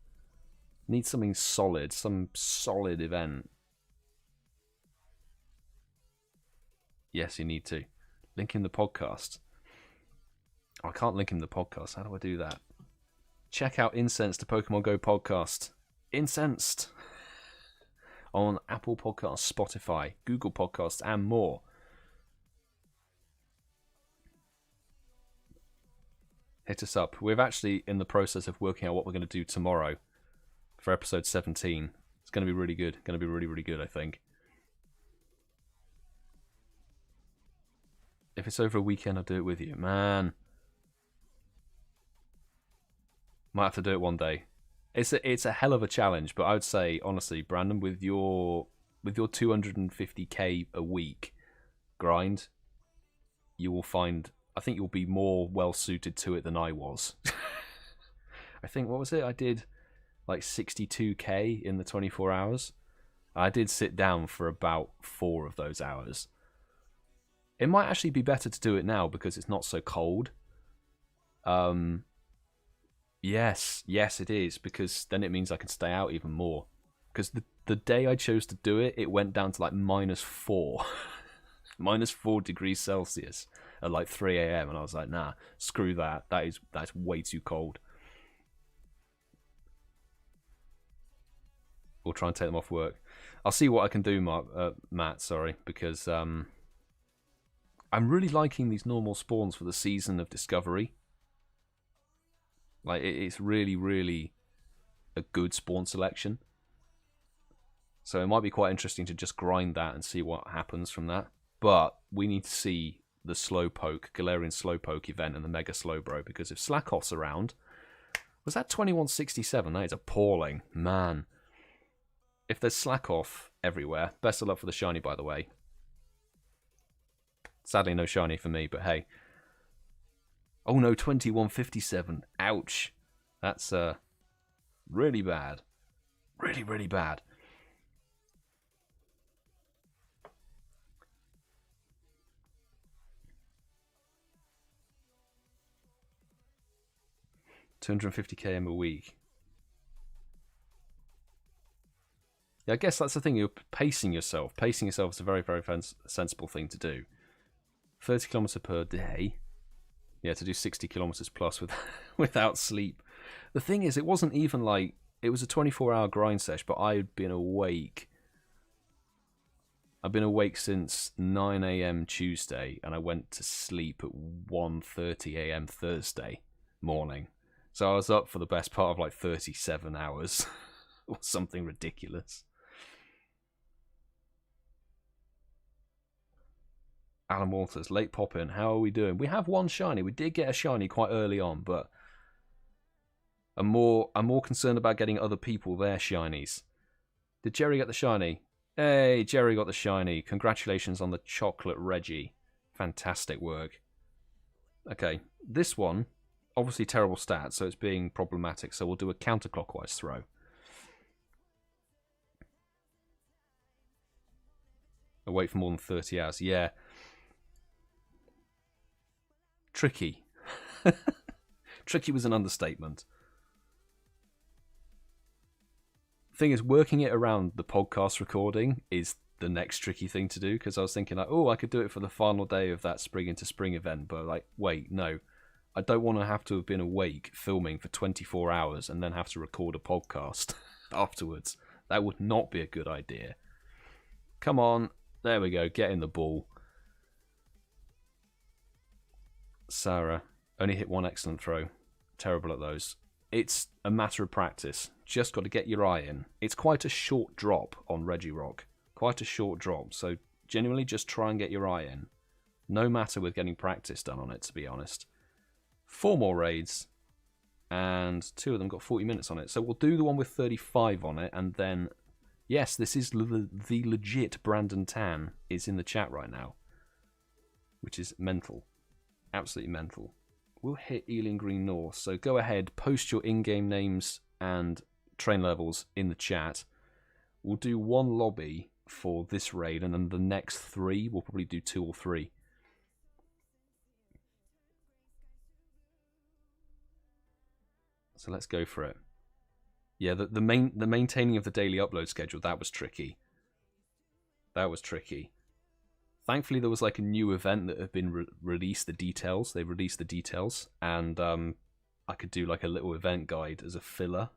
Need something solid, some solid event. Yes, you need to. Link in the podcast. Oh, I can't link in the podcast. How do I do that? Check out Incensed, the Pokemon Go podcast. Incensed. On Apple Podcasts, Spotify, Google Podcasts, and more. Hit us up. We're actually in the process of working out what we're going to do tomorrow for episode 17. It's going to be really good. Going to be really, really good, I think. If it's over a weekend, I'll do it with you. Man. Might have to do it one day. It's a hell of a challenge, but I would say, honestly, Brandon, with your 250k a week grind, you will find, I think you'll be more well suited to it than I was. I think, what was it? I did like 62k in the 24 hours. I did sit down for about 4 of those hours. It might actually be better to do it now because it's not so cold. Yes, it is, because then it means I can stay out even more. Because the day I chose to do it, it went down to like -4. -4 degrees Celsius at like 3 AM, and I was like, nah, screw that. That's way too cold. We'll try and take them off work. I'll see what I can do, Matt, sorry, because I'm really liking these normal spawns for the season of Discovery. Like, it's really, really a good spawn selection. So it might be quite interesting to just grind that and see what happens from that. But we need to see the Slowpoke, Galarian Slowpoke event and the Mega Slowbro, because if Slakoth's around... Was that 2167? That is appalling. Man. If there's Slakoth everywhere... Best of luck for the shiny, by the way. Sadly, no shiny for me, but hey... Oh no, 2157. Ouch. That's really bad. Really, really bad. 250 km a week. Yeah, I guess that's the thing. You're pacing yourself. Pacing yourself is a very, very sensible thing to do. 30 kilometers per day. Yeah, to do 60 kilometers plus without sleep. The thing is, it wasn't even like... It was a 24-hour grind sesh, but I'd been awake. I've been awake since 9 a.m. Tuesday, and I went to sleep at 1:30 a.m. Thursday morning. So I was up for the best part of like 37 hours, or something ridiculous. Alan Walters, late pop-in. How are we doing? We have one shiny. We did get a shiny quite early on, but I'm more concerned about getting other people their shinies. Did Jerry get the shiny? Hey, Jerry got the shiny. Congratulations on the chocolate Regi. Fantastic work. Okay, this one, obviously terrible stats, so it's being problematic, so we'll do a counterclockwise throw. I'll wait for more than 30 hours. Yeah. Tricky. Tricky was an understatement. Thing is, working it around the podcast recording is the next tricky thing to do, because I was thinking like, oh, I could do it for the final day of that Spring into Spring event, but like, wait, no, I don't want to have to have been awake filming for 24 hours and then have to record a podcast afterwards. That would not be a good idea. Come on, there we go, get in the ball. Sarah, only hit one excellent throw. Terrible at those. It's a matter of practice. Just got to get your eye in. It's quite a short drop on RegiRock. Quite a short drop. So genuinely just try and get your eye in. No matter with getting practice done on it, to be honest. 4 more raids. And 2 of them got 40 minutes on it. So we'll do the one with 35 on it. And then, yes, this is the legit Brandon Tan is in the chat right now. Which is mental. Absolutely mental. We'll hit Ealing Green North, so go ahead, post your in-game names and train levels in the chat. We'll do 1 lobby for this raid, and then the next 3, we'll probably do 2 or 3. So let's go for it. Yeah, the maintaining of the daily upload schedule, that was tricky. That was tricky. Thankfully, there was like a new event that had been released, the details. They released the details, and I could do like a little event guide as a filler.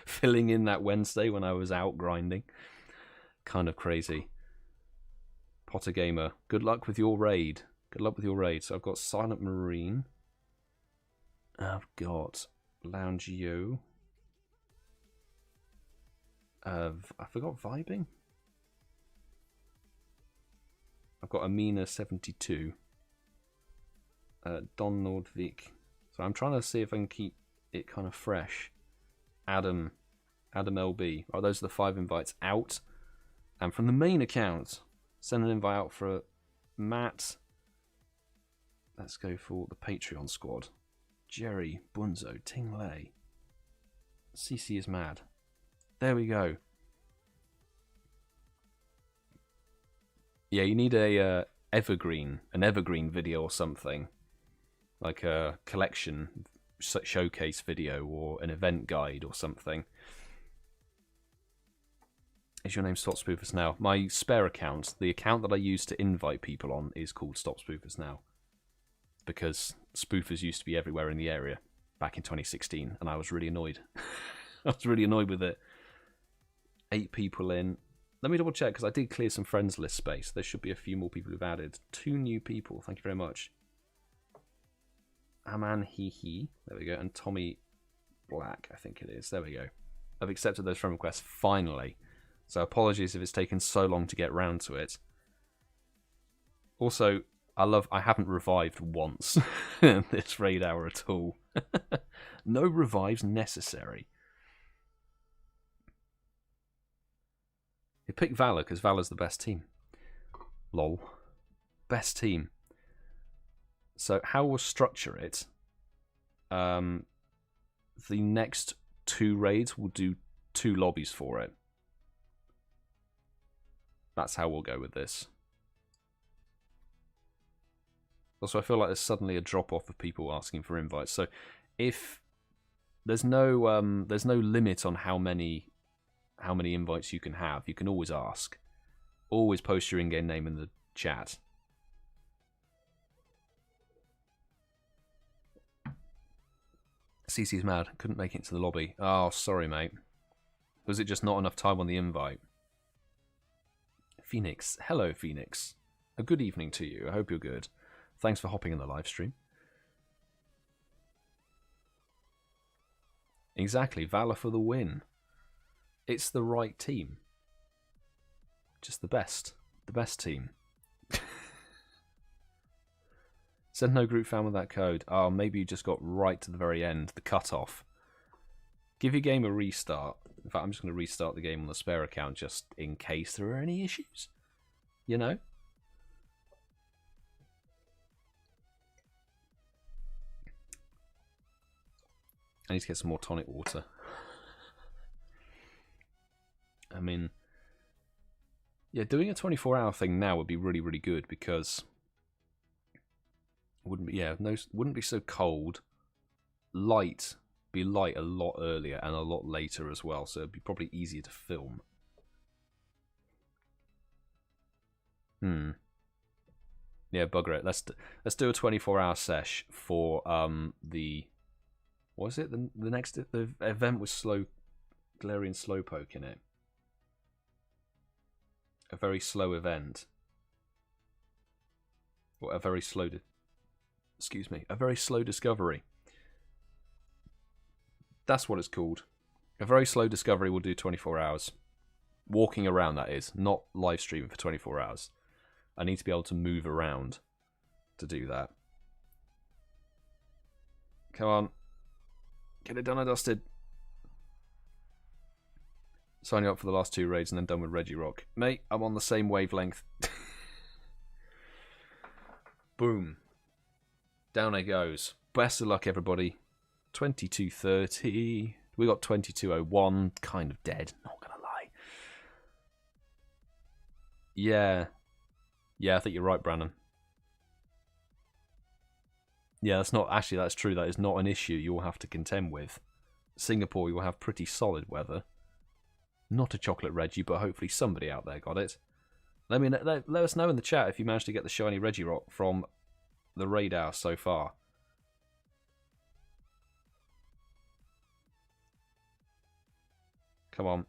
Filling in that Wednesday when I was out grinding. Kind of crazy. Potter Gamer, good luck with your raid. Good luck with your raid. So I've got Silent Marine. I've got Lounge Yo. I forgot Vibing. I've got Amina72. Don Nordvik. So I'm trying to see if I can keep it kind of fresh. Adam LB. Oh, those are the 5 invites out. And from the main account, send an invite out for Matt. Let's go for the Patreon squad. Jerry, Bunzo, Tingley. CeeCeeismad. There we go. Yeah, you need an evergreen video or something, like a collection showcase video or an event guide or something. Is your name Stop Spoofers Now? My spare account, the account that I use to invite people on, is called Stop Spoofers Now, because spoofers used to be everywhere in the area back in 2016, and I was really annoyed. I was really annoyed with it. 8 people in. Let me double check, because I did clear some friends list space. There should be a few more people who've added. 2 new people. Thank you very much. Aman Hee. There we go. And Tommy Black, I think it is. There we go. I've accepted those friend requests finally. So apologies if it's taken so long to get round to it. Also, I haven't revived once in this raid hour at all. No revives necessary. You pick Valor because Valor's the best team. Lol. Best team. So how we'll structure it. The next 2 raids we'll do 2 lobbies for it. That's how we'll go with this. Also, I feel like there's suddenly a drop-off of people asking for invites. So if there's no limit on how many invites you can have. You can always ask. Always post your in-game name in the chat. CeeCeeismad couldn't make it to the lobby. Oh, sorry, mate. Was it just not enough time on the invite? Phoenix. Hello, Phoenix. A good evening to you. I hope you're good. Thanks for hopping in the live stream. Exactly. Valor for the win. It's the right team. Just the best. The best team. Said no group found with that code. Oh, maybe you just got right to the very end. The cutoff. Give your game a restart. In fact, I'm just going to restart the game on the spare account just in case there are any issues. You know? I need to get some more tonic water. I mean, yeah, doing a 24-hour thing now would be really, really good because wouldn't be so cold. Be light a lot earlier and a lot later as well, so it'd be probably easier to film. Yeah, bugger it. Let's do a 24-hour sesh for the what was it? The next event with Galarian Slowpoke in it. A very slow event. Or a very slow a very slow discovery. That's what it's called. A very slow discovery will do 24 hours. Walking around, that is. Not live streaming for 24 hours. I need to be able to move around to do that. Come on. Get it done and dusted. Signing up for the last 2 raids and then done with RegiRock. Mate, I'm on the same wavelength. Boom. Down it goes. Best of luck, everybody. 22:30. We got 22:01. Kind of dead, not gonna lie. Yeah. Yeah, I think you're right, Brandon. Yeah, that's true. That is not an issue you will have to contend with. Singapore, you will have pretty solid weather. Not a chocolate Reggie, but hopefully somebody out there got it. Let us know in the chat if you managed to get the shiny RegiRock from the raid hour so far. Come on.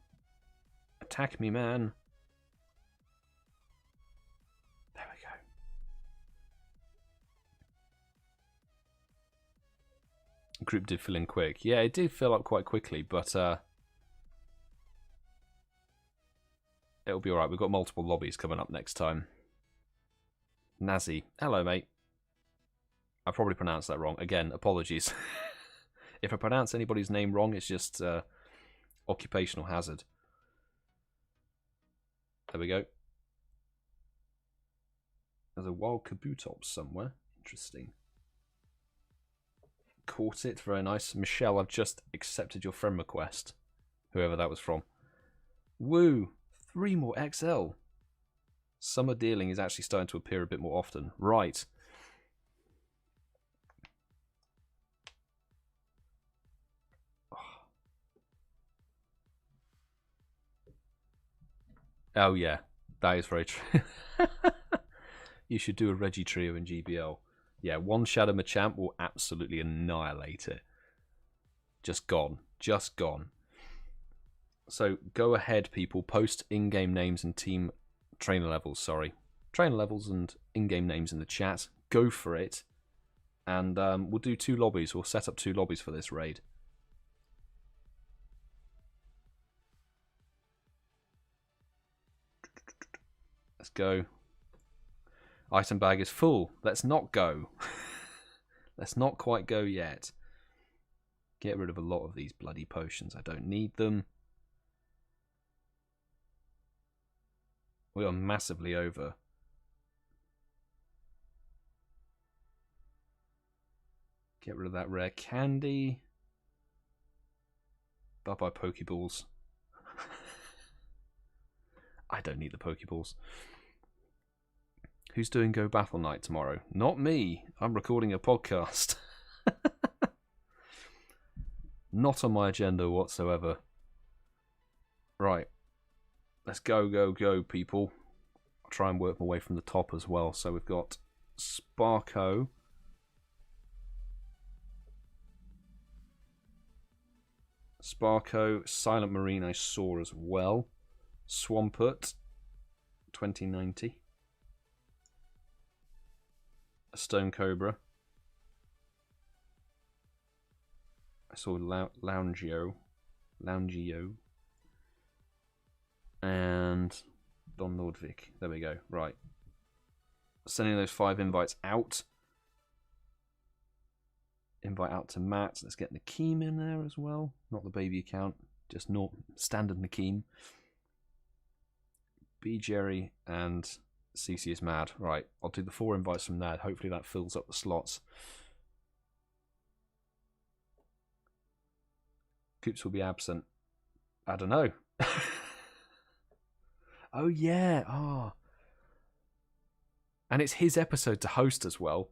Attack me, man. There we go. Group did fill in quick. Yeah, it did fill up quite quickly, but it'll be alright. We've got multiple lobbies coming up next time. Nazi. Hello, mate. I probably pronounced that wrong. Again, apologies. If I pronounce anybody's name wrong, it's just occupational hazard. There we go. There's a wild Kabutops somewhere. Interesting. Caught it. Very nice. Michelle, I've just accepted your friend request. Whoever that was from. Woo! 3 more XL. Summer dealing is actually starting to appear a bit more often. Right. Oh yeah, that is very true. You should do a Regi Trio in GBL. Yeah, one Shadow Machamp will absolutely annihilate it. Just gone. Just gone. So go ahead, people. Post in-game names and team trainer levels, sorry. Trainer levels and in-game names in the chat. Go for it. And we'll do 2 lobbies. We'll set up 2 lobbies for this raid. Let's go. Item bag is full. Let's not go. Let's not quite go yet. Get rid of a lot of these bloody potions. I don't need them. We are massively over. Get rid of that rare candy. Bye-bye Pokeballs. I don't need the Pokeballs. Who's doing Go Battle Night tomorrow? Not me. I'm recording a podcast. Not on my agenda whatsoever. Right. Let's go, go, go, people. I'll try and work my way from the top as well. So we've got Sparko. Sparko, Silent Marine I saw as well. Swampert, 2090. A Stone Cobra. I saw Loungio. And Don Nordvik. There we go. Right. Sending those 5 invites out. Invite out to Matt. Let's get Nakeem in there as well. Not the baby account. Just not standard Nakeem. BGerry and CeeCeeismad. Right. I'll do the 4 invites from there. Hopefully that fills up the slots. Coops will be absent. I don't know. Oh, yeah. Oh. And it's his episode to host as well.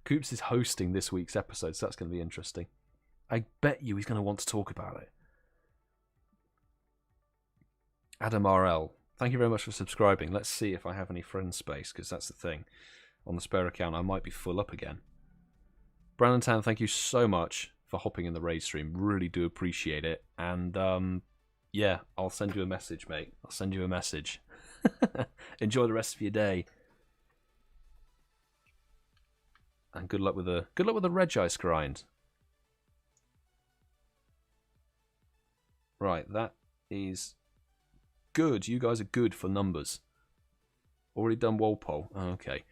Coops is hosting this week's episode, so that's going to be interesting. I bet you he's going to want to talk about it. Adam RL, thank you very much for subscribing. Let's see if I have any friend space, because that's the thing. On the spare account, I might be full up again. Brandon Town, thank you so much for hopping in the raid stream. Really do appreciate it. And yeah, I'll send you a message, mate. I'll send you a message. Enjoy the rest of your day. And good luck with the Regice grind. Right, that is good. You guys are good for numbers. Already done Walpole. Oh, okay.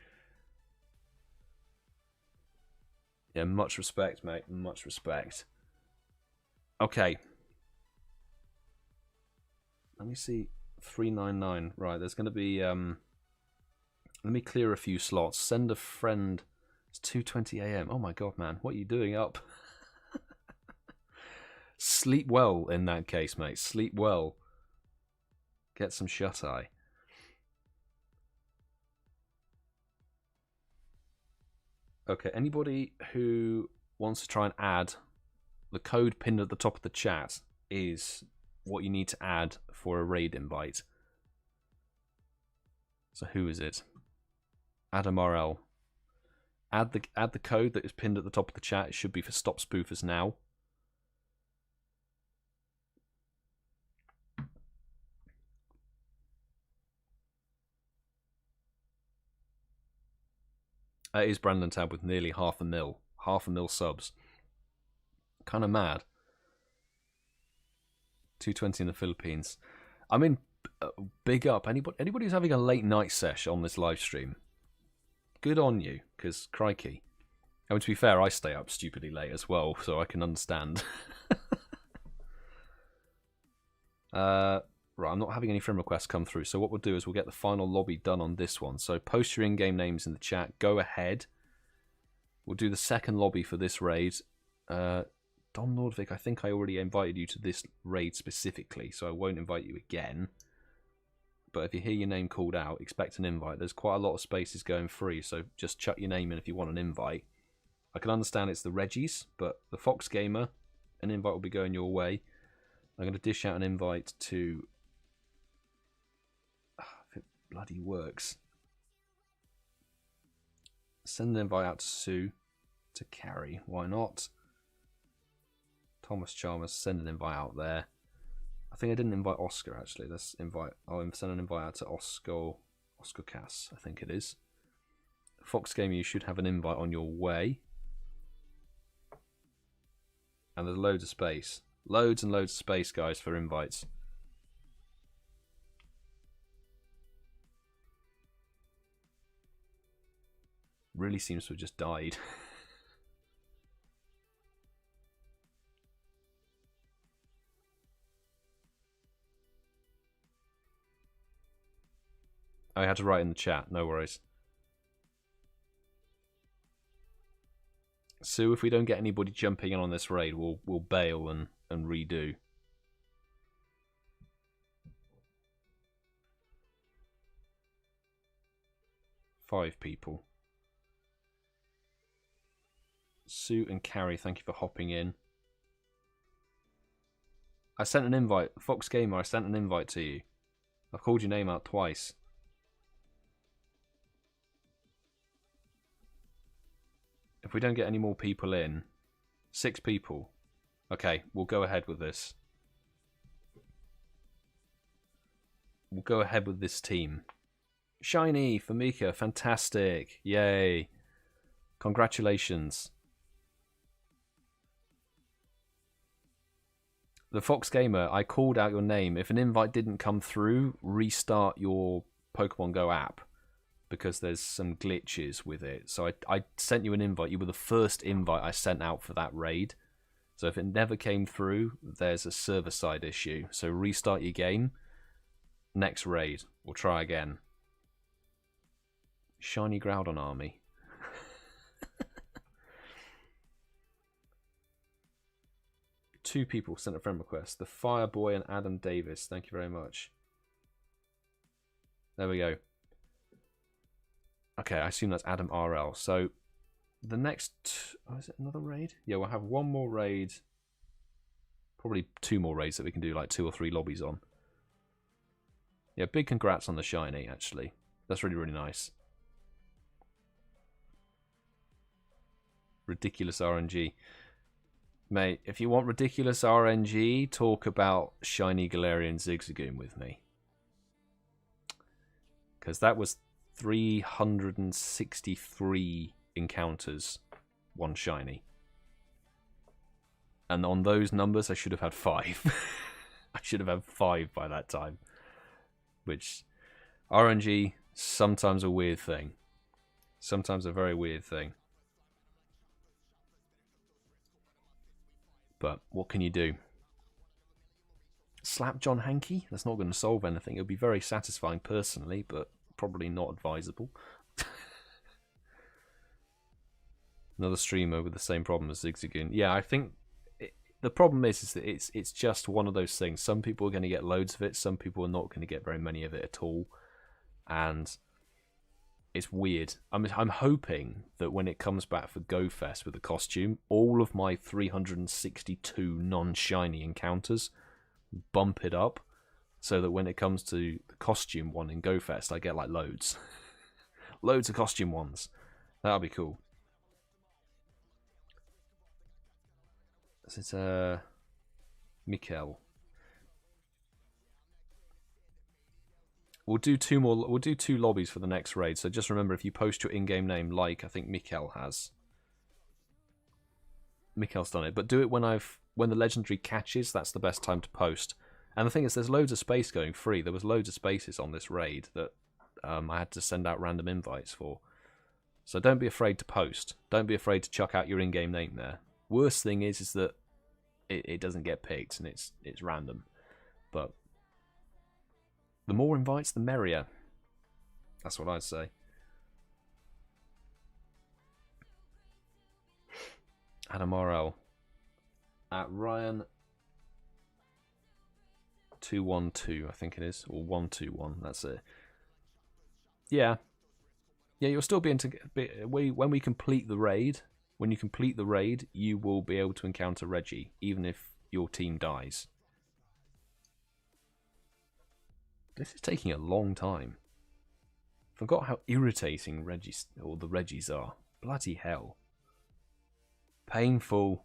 Yeah, much respect, mate. Much respect. Okay. Let me see. 399. Right, there's going to be... let me clear a few slots. Send a friend... It's 2:20 AM. Oh my god, man. What are you doing up? Sleep well in that case, mate. Sleep well. Get some shut-eye. Okay, anybody who wants to try and add, the code pinned at the top of the chat is what you need to add for a raid invite. So who is it? Adam RL. Add the code that is pinned at the top of the chat. It should be for Stop Spoofers Now. It is Brandon Tab with nearly 500,000. 500,000 subs. Kind of mad. 220 in the Philippines. I mean, big up. Anybody who's having a late night sesh on this live stream. Good on you, because crikey. I mean, to be fair, I stay up stupidly late as well, so I can understand. Right, I'm not having any friend requests come through, so what we'll do is we'll get the final lobby done on this one. So post your in-game names in the chat. Go ahead. We'll do the second lobby for this raid. Don Nordvik, I think I already invited you to this raid specifically, so I won't invite you again. But if you hear your name called out, expect an invite. There's quite a lot of spaces going free, so just chuck your name in if you want an invite. I can understand it's the Regis, but the Fox Gamer, an invite will be going your way. I'm going to dish out an invite to... if it bloody works. Send an invite out to Sue, to Carrie. Why not? ThomasChalmers, send an invite out there. I think I didn't invite Oscar, actually. Let's invite... I'll send an invite out to Oscar Cass, I think it is. Fox Gamer, you should have an invite on your way. And there's loads of space. Loads and loads of space, guys, for invites. Really seems to have just died. I had to write in the chat, no worries. Sue, if we don't get anybody jumping in on this raid, we'll bail and redo. Five people. Sue and Carrie, thank you for hopping in. I sent an invite. Fox Gamer, I sent an invite to you. I've called your name out twice. If we don't get any more people in, 6 people. Okay, we'll go ahead with this. We'll go ahead with this team. Shiny for Mika, fantastic. Yay. Congratulations. The Fox Gamer, I called out your name. If an invite didn't come through, restart your Pokemon Go app, because there's some glitches with it. So I sent you an invite. You were the first invite I sent out for that raid. So if it never came through, there's a server-side issue. So restart your game. Next raid. We'll try again. Shiny Groudon army. Two people sent a friend request. The Fireboy and Adam Davis. Thank you very much. There we go. Okay, I assume that's Adam RL. So the next... Oh, is it another raid? Yeah, we'll have one more raid. Probably 2 more raids that we can do like 2 or 3 lobbies on. Yeah, big congrats on the shiny, actually. That's really, really nice. Ridiculous RNG. Mate, if you want ridiculous RNG, talk about shiny Galarian Zigzagoon with me. Because that was 363 encounters, 1 shiny. And on those numbers, I should have had 5. I should have had 5 by that time. Which, RNG, sometimes a weird thing. Sometimes a very weird thing. But what can you do? Slap John Hankey? That's not going to solve anything. It would be very satisfying personally, but probably not advisable. Another streamer with the same problem as Zigzagoon. Yeah, I think the problem is that it's just one of those things. Some people are going to get loads of it. Some people are not going to get very many of it at all. And it's weird. I'm hoping that when it comes back for GoFest with the costume, all of my 362 non-shiny encounters bump it up, so that when it comes to the costume one in GoFest, I get like loads. Loads of costume ones. That'll be cool. This is Mikkel. We'll do 2 more. We'll do 2 lobbies for the next raid. So just remember, if you post your in-game name, like I think Mikkel has. Mikkel's done it, but do it when the legendary catches. That's the best time to post. And the thing is, there's loads of space going free. There was loads of spaces on this raid that I had to send out random invites for. So don't be afraid to post. Don't be afraid to chuck out your in-game name there. Worst thing is that it doesn't get picked and it's random. But the more invites, the merrier. That's what I'd say. Adam RL. At Ryan 212, I think it is, or 121. That's it. Yeah, you'll still be into. When we complete the raid, when you complete the raid, you will be able to encounter Regi, even if your team dies. This is taking a long time. Forgot how irritating Regis or the Regis are. Bloody hell. Painful.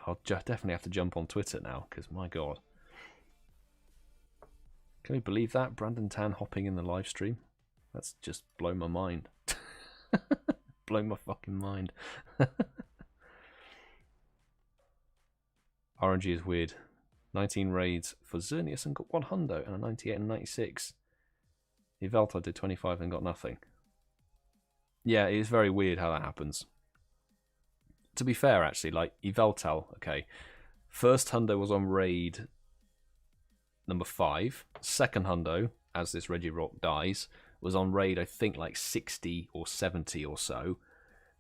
I'll definitely have to jump on Twitter now, because my god. Can we believe that? Brandon Tan hopping in the live stream? That's just blown my mind. Blown my fucking mind. RNG is weird. 19 raids for Xerneas and got 1 hundo, and a 98 and 96. Yveltal did 25 and got nothing. Yeah, it is very weird how that happens. To be fair, actually, like Yveltal, okay, first hundo was on raid number 5. Second hundo, as this RegiRock dies, was on raid, I think, like 60 or 70 or so,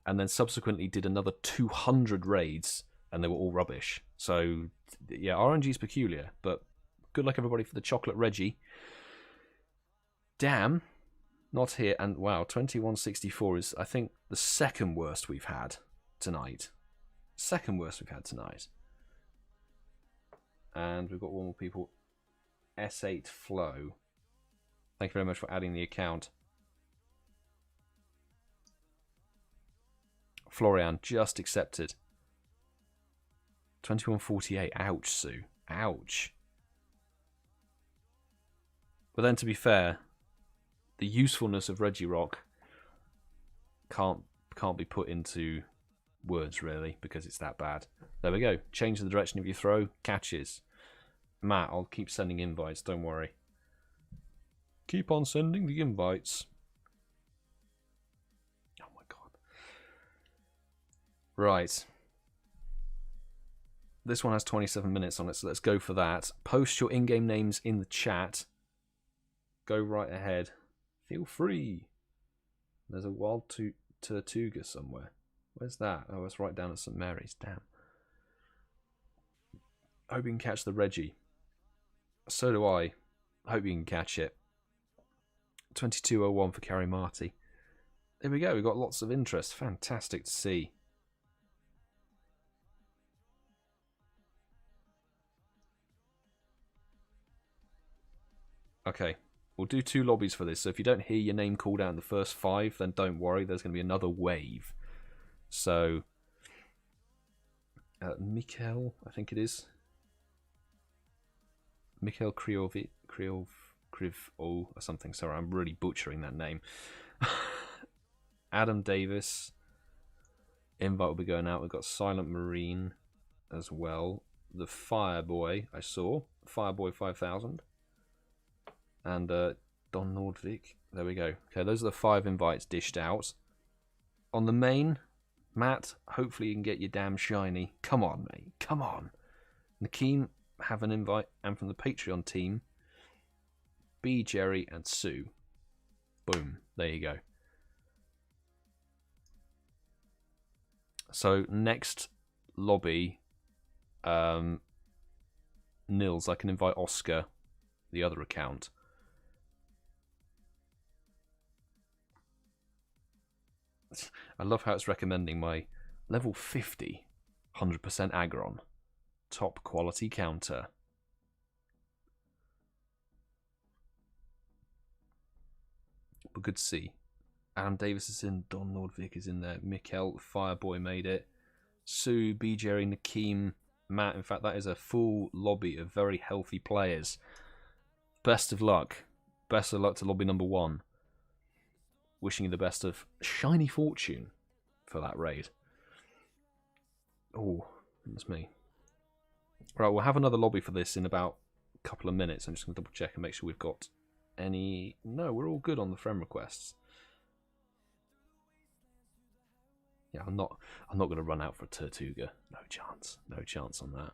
and then subsequently did another 200 raids, and they were all rubbish. So, yeah, RNG is peculiar, but good luck, everybody, for the chocolate Regi. Damn, Not here. And wow, 2164 is, I think, the second worst we've had tonight. Second worst we've had tonight. And we've got one more people. S8 Flow. Thank you very much for adding the account. Florian, just accepted. 2148. Ouch, Sue. Ouch. But then, to be fair, the usefulness of RegiRock can't be put into words, really, because it's that bad. There we go. Change the direction of your throw. Catches. Matt, I'll keep sending invites, don't worry. Keep on sending the invites. Oh my god. Right. This one has 27 minutes on it, so let's go for that. Post your in-game names in the chat. Go right ahead. Feel free. There's a wild Tortuga somewhere. Where's that? Oh, it's right down at St. Mary's. Damn. I hope you can catch the Regi. So do I. Hope you can catch it. 2201 for Carrie Marty. There we go. We've got lots of interest. Fantastic to see. Okay. We'll do 2 lobbies for this. So if you don't hear your name called out in the first 5, then don't worry. There's going to be another wave. So, Mikhail, I think it is. Mikhail Kriv or something. Sorry, I'm really butchering that name. Adam Davis. Invite will be going out. We've got Silent Marine as well. The Fireboy, I saw. Fireboy 5000. And Don Nordvik. There we go. Okay, those are the 5 invites dished out. On the main, Matt, hopefully you can get your damn shiny. Come on, mate. Come on. Nakeem, have an invite. And from the Patreon team, BGerry and Sue. Boom. There you go. So, next lobby, Nils, I can invite Oscar, the other account. I love how it's recommending my level 50, 100% Aggron. Top quality counter. But good to see. Adam Davis is in, Don Nordvik is in there, Mikkel, Fireboy made it, Sue, BGerry, Nakeem, Matt. In fact, that is a full lobby of very healthy players. Best of luck. Best of luck to lobby number 1. Wishing you the best of shiny fortune for that raid. Oh, that's me. Right, we'll have another lobby for this in about a couple of minutes. I'm just going to double check and make sure we've got any... No, we're all good on the friend requests. Yeah, I'm not going to run out for a Tortuga. No chance. No chance on that.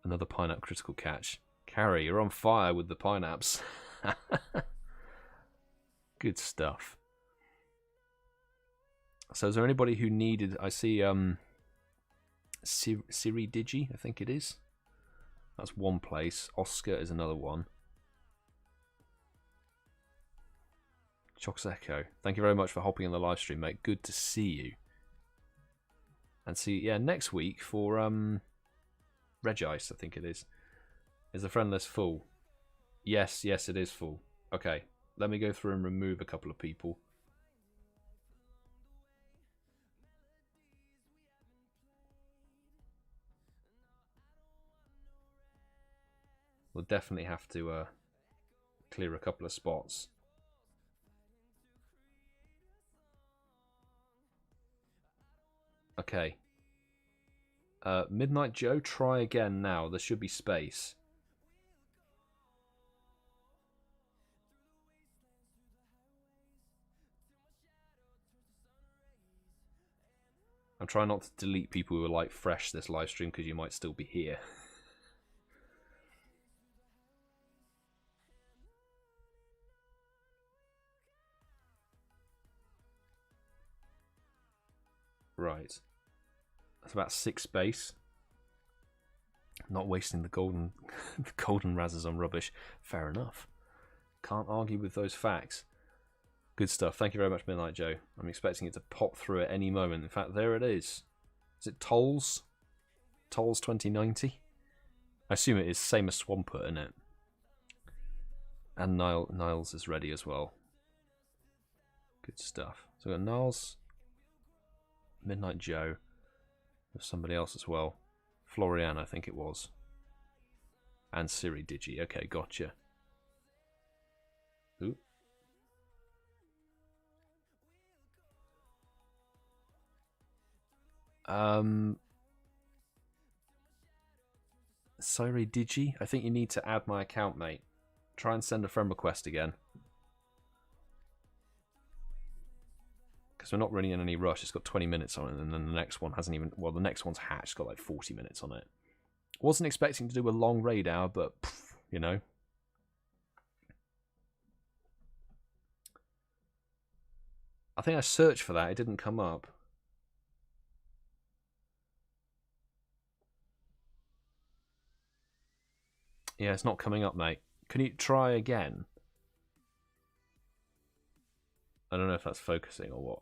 Another Pineapple critical catch. Carrie, you're on fire with the Pineapps. Good stuff. So is there anybody who needed... I see Siri Digi, I think it is. That's one place. Oscar is another one. Chox Echo, thank you very much for hopping in the live stream, mate. Good to see you. And see, yeah, next week for Regice, I think it is. Is the friend list full? Yes, yes, it is full. Okay, let me go through and remove a couple of people. We'll definitely have to clear a couple of spots. Okay. Midnight Joe, try again now. There should be space. I'm trying not to delete people who are like fresh this live stream because you might still be here. Right. That's about 6 space. Not wasting the golden the golden razzers on rubbish. Fair enough. Can't argue with those facts. Good stuff. Thank you very much, Midnight Joe. I'm expecting it to pop through at any moment. In fact, there it is. Is it Tolls? Tolls 2090? I assume it is. Same as Swampert, isn't it? And Niles is ready as well. Good stuff. So we've got Niles, Midnight Joe, there's somebody else as well. Florian, I think it was. And Siri Digi. Okay, gotcha. Ooh. Siri Digi, I think you need to add my account, mate. Try and send a friend request again. Because we're not really in any rush. It's got 20 minutes on it, and then the next one hasn't even... Well, the next one's hatched. It's got like 40 minutes on it. Wasn't expecting to do a long raid hour, but, pff, you know. I think I searched for that. It didn't come up. Yeah, it's not coming up, mate. Can you try again? I don't know if that's focusing or what,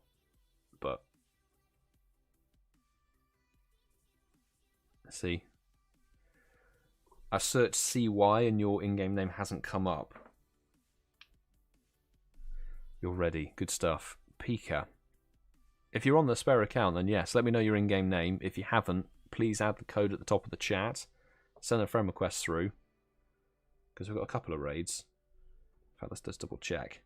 but... See? I've searched CY and your in-game name hasn't come up. You're ready. Good stuff. Pika. If you're on the spare account, then yes, let me know your in-game name. If you haven't, please add the code at the top of the chat. Send a friend request through. Because we've got a couple of raids. In fact, let's just double check.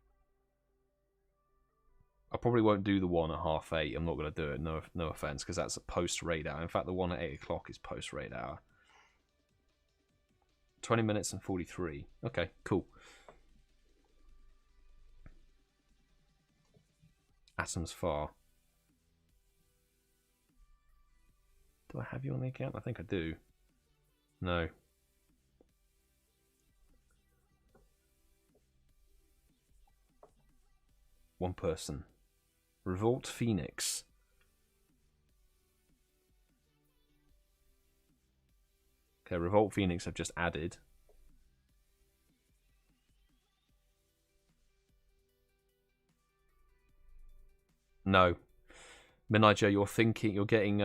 I probably won't do the one at 8:30. I'm not going to do it, no offense, because that's a post-raid hour. In fact, the one at 8 o'clock is post-raid hour. 20 minutes and 43. Okay, cool. Atoms Far. Do I have you on the account? I think I do. No. One person. Revolt Phoenix. Okay, Revolt Phoenix I've just added. No. Midnight Joe, you're getting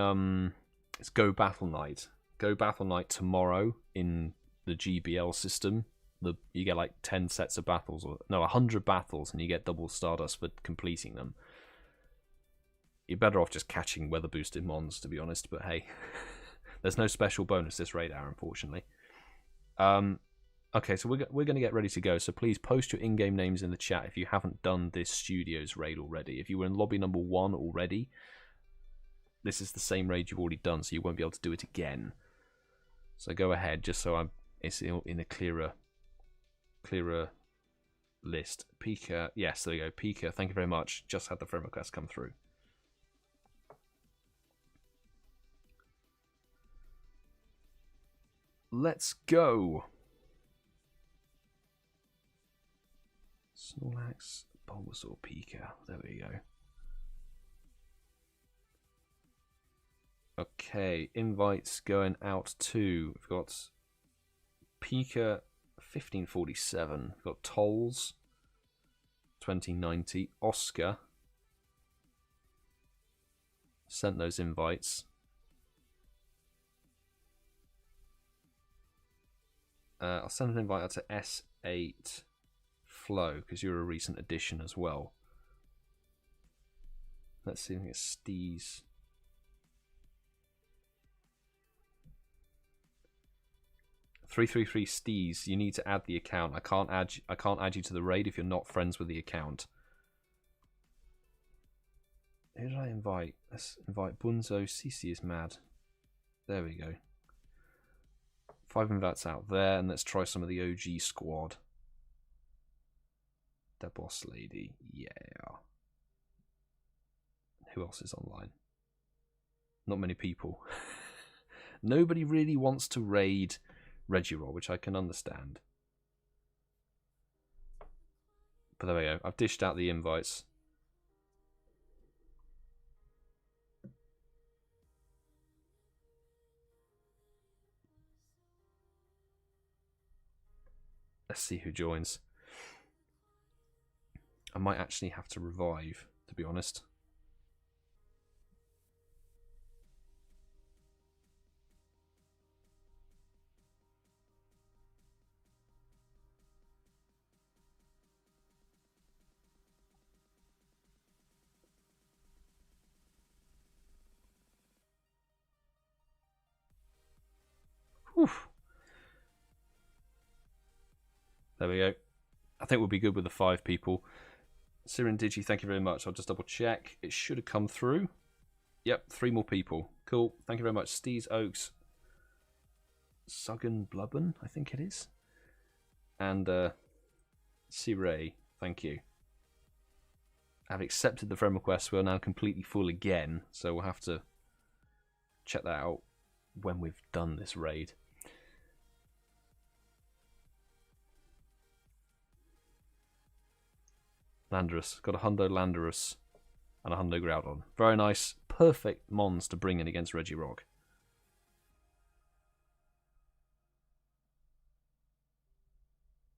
it's Go Battle Night. Go Battle Night tomorrow in the GBL system. You get like 10 sets of battles, or no, 100 battles, and you get double Stardust for completing them. You're better off just catching weather boosted mons, to be honest, but hey. There's no special bonus this raid hour, unfortunately. Okay, so we're going to get ready to go, so please post your in-game names in the chat if you haven't done this Studios raid already. If you were in lobby number 1 already, this is the same raid you've already done, so you won't be able to do it again. So go ahead, just so it's in a clearer list. Pika, yes, there you go. Pika, thank you very much. Just had the friend request come through. Let's go. Snorlax, Bulbasaur, Pika. There we go. Okay, invites going out to. We've got Pika 1547. We've got Tolls 2090. Oscar sent those invites. I'll send an invite out to S8 Flow because you're a recent addition as well. Let's see if we get Steez. $333 Steez. You need to add the account. I can't add you to the raid if you're not friends with the account. Who did I invite? Let's invite Bunzo. CeeCeeismad. There we go. 5 invites out there, and let's try some of the OG squad. The boss lady, yeah. Who else is online? Not many people. Nobody really wants to raid RegiRock, which I can understand. But there we go. I've dished out the invites. Let's see who joins. I might actually have to revive, to be honest. Whew. There we go. I think we'll be good with the 5 people. Sirindigi, thank you very much. I'll just double check. It should have come through. Yep, 3 more people. Cool. Thank you very much. Steez Oaks. Suggen Blubben, I think it is. And C-Ray, thank you. I've accepted the friend request. We're now completely full again, so we'll have to check that out when we've done this raid. Landorus. Got a Hundo Landorus and a Hundo Groudon. Very nice. Perfect mons to bring in against RegiRock.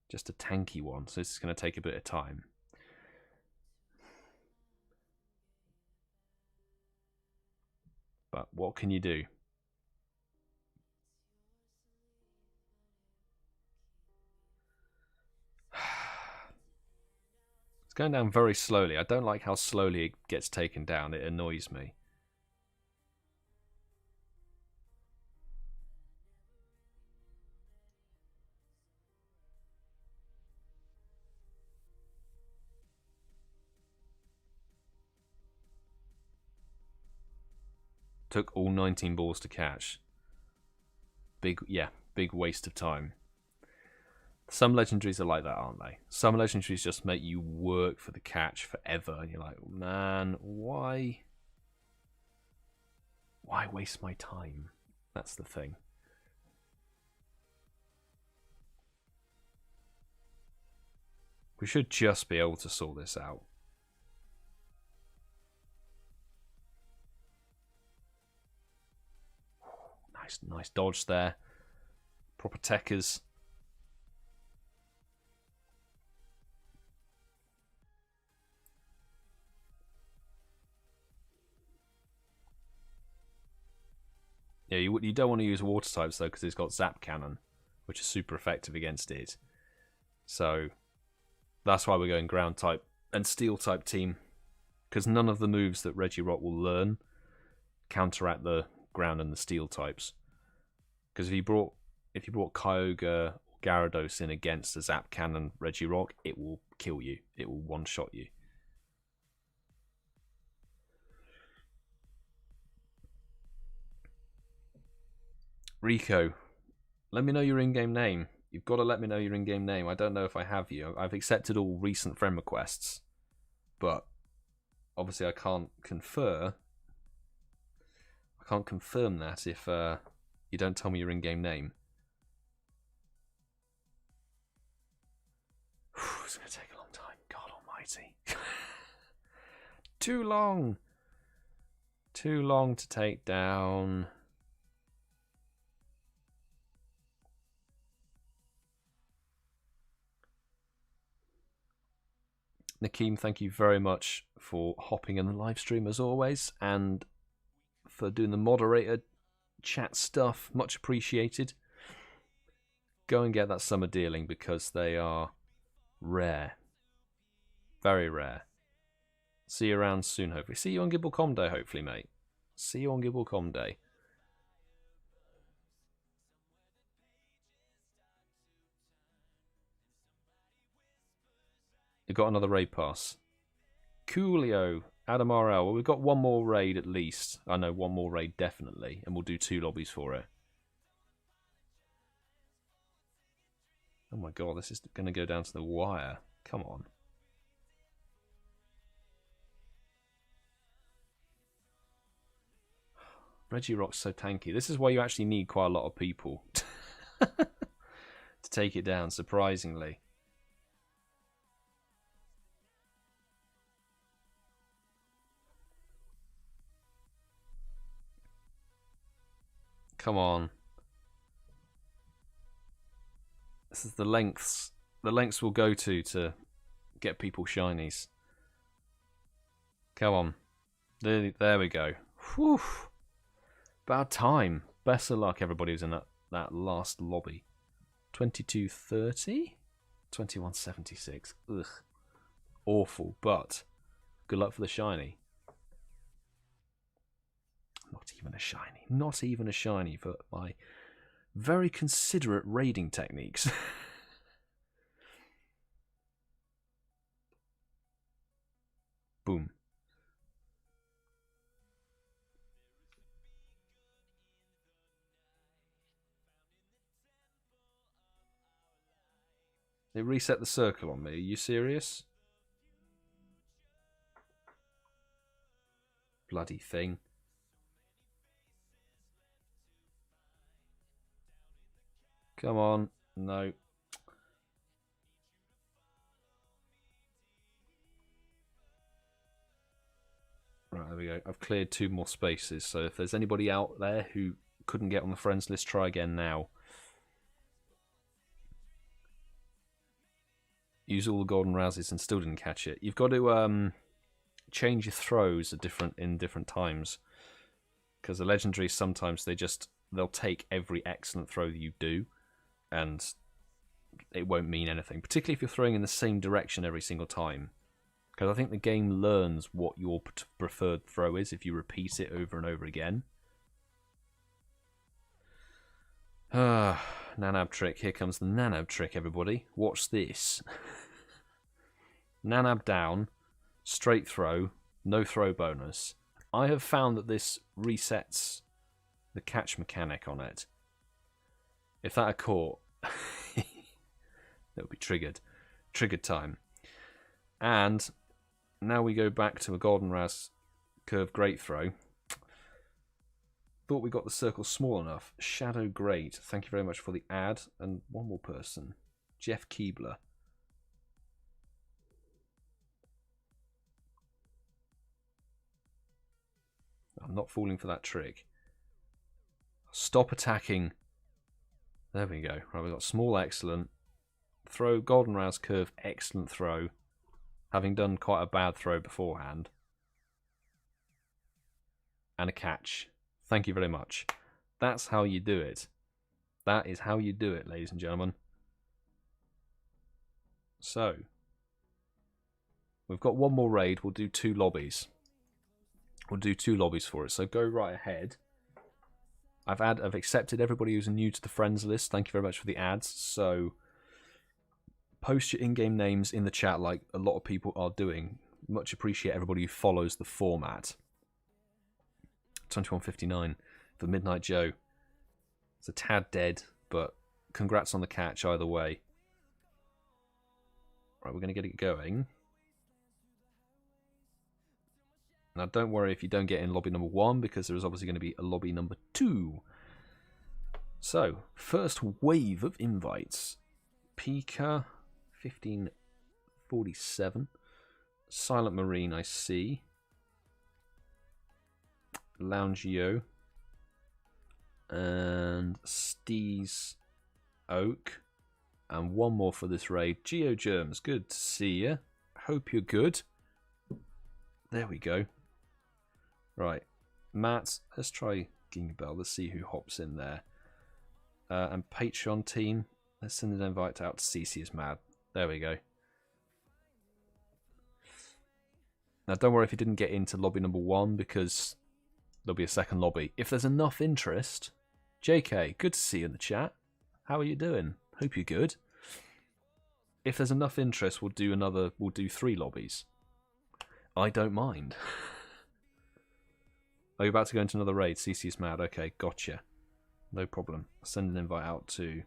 Just a tanky one, so this is going to take a bit of time. But what can you do? It's going down very slowly. I don't like how slowly it gets taken down. It annoys me. Took all 19 balls to catch. Big waste of time. Some legendaries are like that, aren't they? Some legendaries just make you work for the catch forever, and you're like, man, why waste my time? That's the thing. We should just be able to sort this out. Nice dodge there. Proper techers. Yeah, you don't want to use water types though, because it's got Zap Cannon, which is super effective against it. So that's why we're going ground type and steel type team, because none of the moves that RegiRock will learn counteract the ground and the steel types. Because if you brought Kyogre or Gyarados in against a Zap Cannon RegiRock, it will kill you. It will one-shot you. Rico, let me know your in-game name. You've got to let me know your in-game name. I don't know if I have you. I've accepted all recent friend requests, but obviously I can't confirm that if you don't tell me your in-game name. It's going to take a long time. God almighty. Too long. Too long to take down. Nakeem, thank you very much for hopping in the live stream as always, and for doing the moderator chat stuff. Much appreciated. Go and get that summer dealing because they are rare. Very rare. See you around soon, hopefully. See you on Gibblecom Day, hopefully, mate. See you on Gibblecom Day. You've got another raid pass. Coolio, Adam RL. Well, we've got one more raid at least. I know, one more raid definitely, and we'll do 2 lobbies for it. Oh my god, this is going to go down to the wire. Come on. RegiRock's so tanky. This is why you actually need quite a lot of people to take it down, surprisingly. Come on. This is the lengths we'll go to Get people shinies. Come on. There we go. Whew. Bad time. Best of luck, everybody who's in that last lobby. 2230? 2176. Ugh. Awful, but good luck for the shiny. Not even a shiny. Not even a shiny for my very considerate raiding techniques. Boom. They reset the circle on me. Are you serious? Bloody thing. Come on. No. Right, there we go. I've cleared 2 more spaces, so if there's anybody out there who couldn't get on the friends list, try again now. Use all the golden rouses and still didn't catch it. You've got to change your throws in different times, because the legendaries sometimes they'll take every excellent throw that you do, and it won't mean anything. Particularly if you're throwing in the same direction every single time, because I think the game learns what your preferred throw is if you repeat it over and over again. Nanab trick. Here comes the Nanab trick, everybody. Watch this. Nanab down, straight throw, no throw bonus. I have found that this resets the catch mechanic on it. If that had caught, that would be triggered. Triggered time. And now we go back to a golden ras curve great throw. Thought we got the circle small enough. Shadow Great. Thank you very much for the ad. And one more person. Jeff Keebler. I'm not falling for that trick. Stop attacking. There we go. Right, we've got small excellent. Throw golden ras curve excellent throw. Having done quite a bad throw beforehand. And a catch. Thank you very much. That's how you do it. That is how you do it, ladies and gentlemen. So, we've got one more raid. We'll do 2 lobbies. We'll do 2 lobbies for it. So go right ahead. I've accepted everybody who's new to the friends list. Thank you very much for the ads. So, post your in-game names in the chat like a lot of people are doing. Much appreciate everybody who follows the format. 2159 for Midnight Joe. It's a tad dead, but congrats on the catch either way. Right, we're going to get it going. Now, don't worry if you don't get in lobby number 1, because there is obviously going to be a lobby number 2. So, first wave of invites. Pika, 1547. Silent Marine, I see. Loungeo and Steez Oak, and one more for this raid. GeoGerms, good to see you. Hope you're good. There we go. Right, Matt, let's try Gingbell. Let's see who hops in there. And Patreon team, let's send an invite out to CeeCeeismad. There we go. Now, don't worry if you didn't get into lobby number 1, because there'll be a second lobby. If there's enough interest, JK, good to see you in the chat. How are you doing? Hope you're good. If there's enough interest, we'll do 3 lobbies. I don't mind. Are you about to go into another raid? CeeCeeismad. Okay, gotcha. No problem. I'll send an invite out to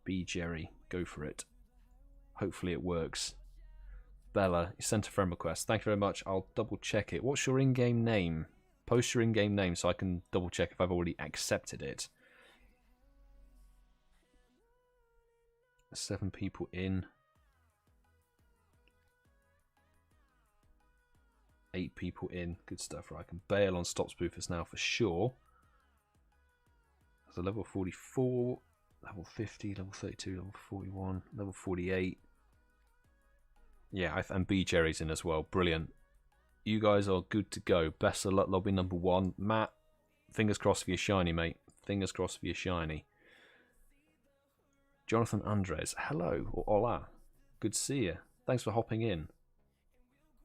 BGerry. Go for it. Hopefully it works. Bella, you sent a friend request. Thank you very much. I'll double check it. What's your in-game name? Post your in-game name so I can double check if I've already accepted it. 7 people in. 8 people in. Good stuff. Right, I can bail on stop spoofers now for sure. So level 44, level 50, level 32, level 41, level 48. Yeah, and BGerry's in as well. Brilliant. You guys are good to go. Best of luck, lobby number 1. Matt, fingers crossed for your shiny, mate. Fingers crossed for your shiny. Jonathan Andres, hello, or hola. Good to see you. Thanks for hopping in.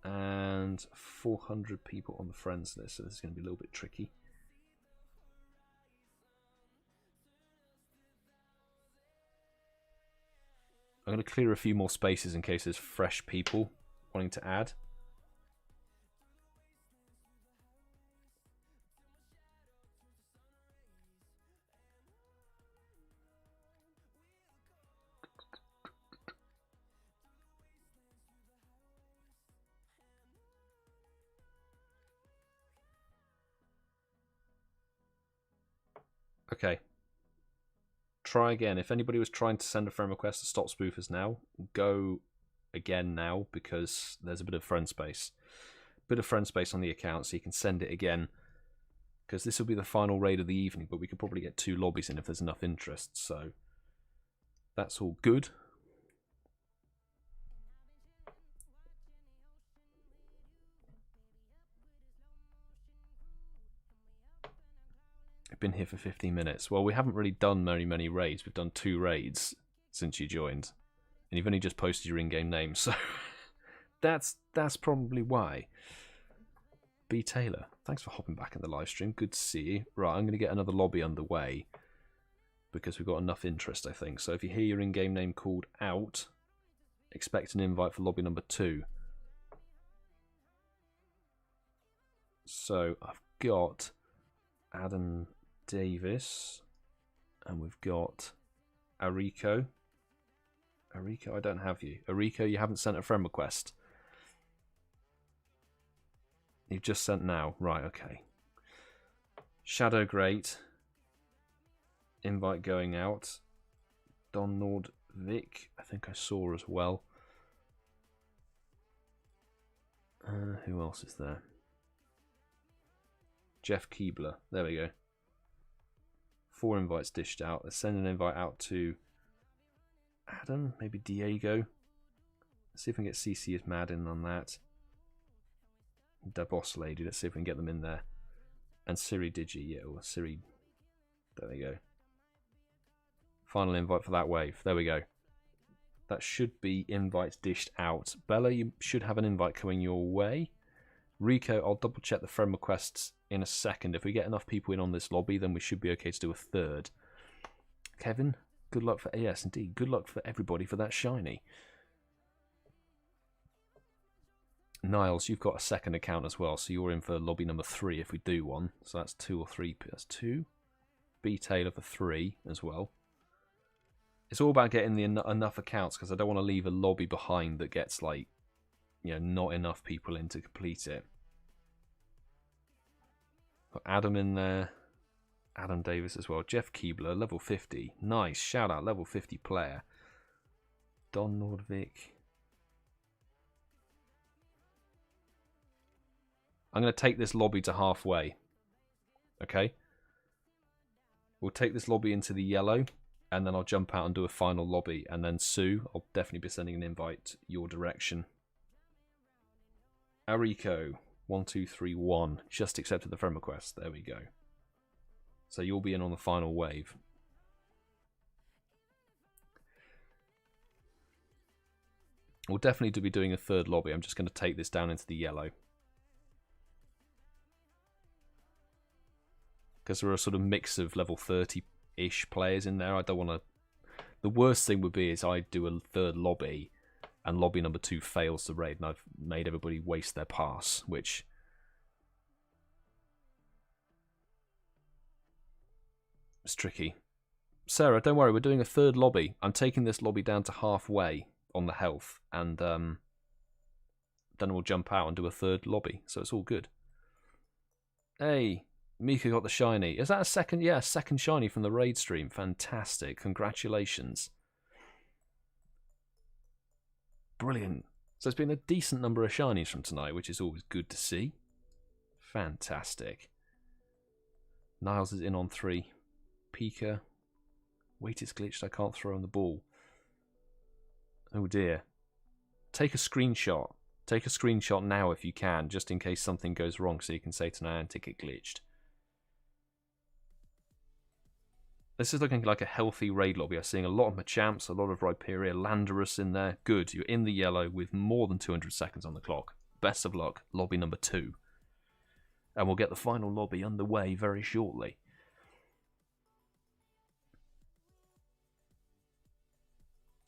And 400 people on the friends list, so this is going to be a little bit tricky. I'm going to clear a few more spaces in case there's fresh people wanting to add. Okay. Try again. If anybody was trying to send a friend request to stop spoofers now, go again now because there's a bit of friend space. Bit of friend space on the account so you can send it again because this will be the final raid of the evening, but we could probably get 2 lobbies in if there's enough interest, so that's all good. I've been here for 15 minutes. Well, we haven't really done many raids. We've done 2 raids since you joined. And you've only just posted your in-game name, so that's probably why. B. Taylor, thanks for hopping back in the live stream. Good to see you. Right, I'm going to get another lobby underway because we've got enough interest, I think. So if you hear your in-game name called out, expect an invite for lobby number 2. So I've got Adam Davis, and we've got Ariko. Ariko, I don't have you. Ariko, you haven't sent a friend request. You've just sent now. Right, okay. Shadow Great. Invite going out. Don Nordvik, I think I saw as well. Who else is there? Jeff Keebler. There we go. 4 invites dished out. Let's send an invite out to Adam, maybe Diego. Let's see if we can get CeeCeeismad in on that. The boss lady. Let's see if we can get them in there. And Siri Digi, yeah, or Siri. There we go. Final invite for that wave. There we go. That should be invites dished out. Bella, you should have an invite coming your way. Rico, I'll double check the friend requests in a second. If we get enough people in on this lobby, then we should be okay to do a 3rd. Kevin, good luck for yes, indeed. Good luck for everybody for that shiny. Niles, you've got a 2nd account as well, so you're in for lobby number 3 if we do one. So that's 2 or 3. That's 2. B Taylor for 3 as well. It's all about getting the enough accounts because I don't want to leave a lobby behind that gets like, you know, not enough people in to complete it. Got Adam in there. Adam Davis as well. Jeff Keebler, level 50. Nice. Shout out, level 50 player. Don Nordvik. I'm going to take this lobby to halfway. Okay? We'll take this lobby into the yellow, and then I'll jump out and do a final lobby. And then Sue, I'll definitely be sending an invite your direction. Ariko, 1231, just accepted the friend request. There we go. So you'll be in on the final wave. We'll definitely be doing a 3rd lobby. I'm just going to take this down into the yellow. Because there are a sort of mix of level 30-ish players in there. I don't want to... The worst thing would be is I do a 3rd lobby and lobby number 2 fails the raid, and I've made everybody waste their pass, which... It's tricky. Sarah, don't worry, we're doing a 3rd lobby. I'm taking this lobby down to halfway on the health, and then we'll jump out and do a 3rd lobby, so it's all good. Hey, Mika got the shiny. Is that a 2nd? Yeah, a 2nd shiny from the raid stream. Fantastic. Congratulations. Brilliant. So it's been a decent number of shinies from tonight, which is always good to see. Fantastic. Niles is in on 3. Pika. Wait, it's glitched. I can't throw on the ball. Oh dear. take a screenshot. Take a screenshot now if you can, just in case something goes wrong, so you can say to Niantic it glitched. This is looking like a healthy raid lobby. I'm seeing a lot of Machamps, a lot of Rhyperior, Landorus in there. Good, you're in the yellow with more than 200 seconds on the clock. Best of luck, lobby number 2. And we'll get the final lobby underway very shortly.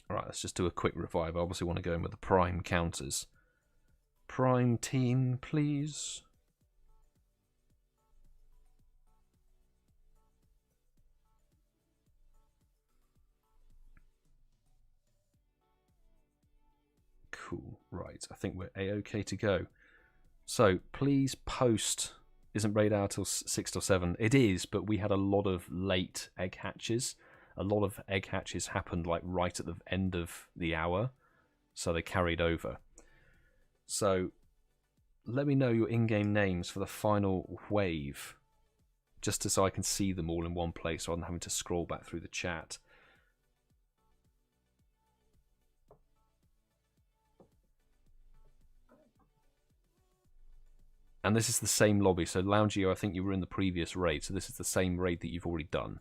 Alright, let's just do a quick revive. I obviously want to go in with the prime counters. Prime team, please. Cool, right, I think we're A-OK to go. So, please post, isn't raid hour till 6 or 7? It is, but we had a lot of late egg hatches. A lot of egg hatches happened like right at the end of the hour, so they carried over. So, let me know your in-game names for the final wave, just so I can see them all in one place rather than having to scroll back through the chat. And this is the same lobby, so Loungeo, I think you were in the previous raid, so this is the same raid that you've already done.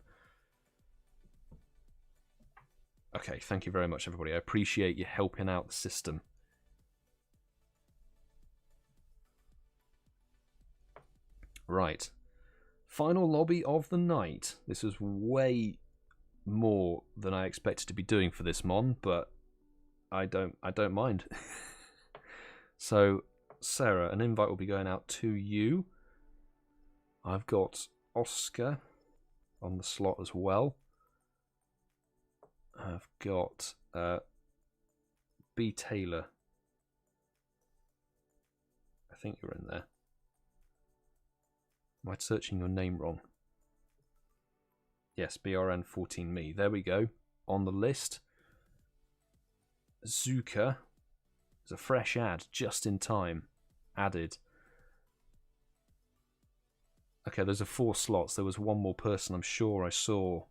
Okay, thank you very much, everybody. I appreciate you helping out the system. Right. Final lobby of the night. This is way more than I expected to be doing for this mon, but I don't mind. So, Sarah, an invite will be going out to you. I've got Oscar on the slot as well. I've got B. Taylor. I think you're in there. Am I searching your name wrong? Yes, BRN14me. There we go. On the list. Zuka. It's a fresh ad, just in time. Added. Okay, those are 4 slots. There was one more person I'm sure I saw.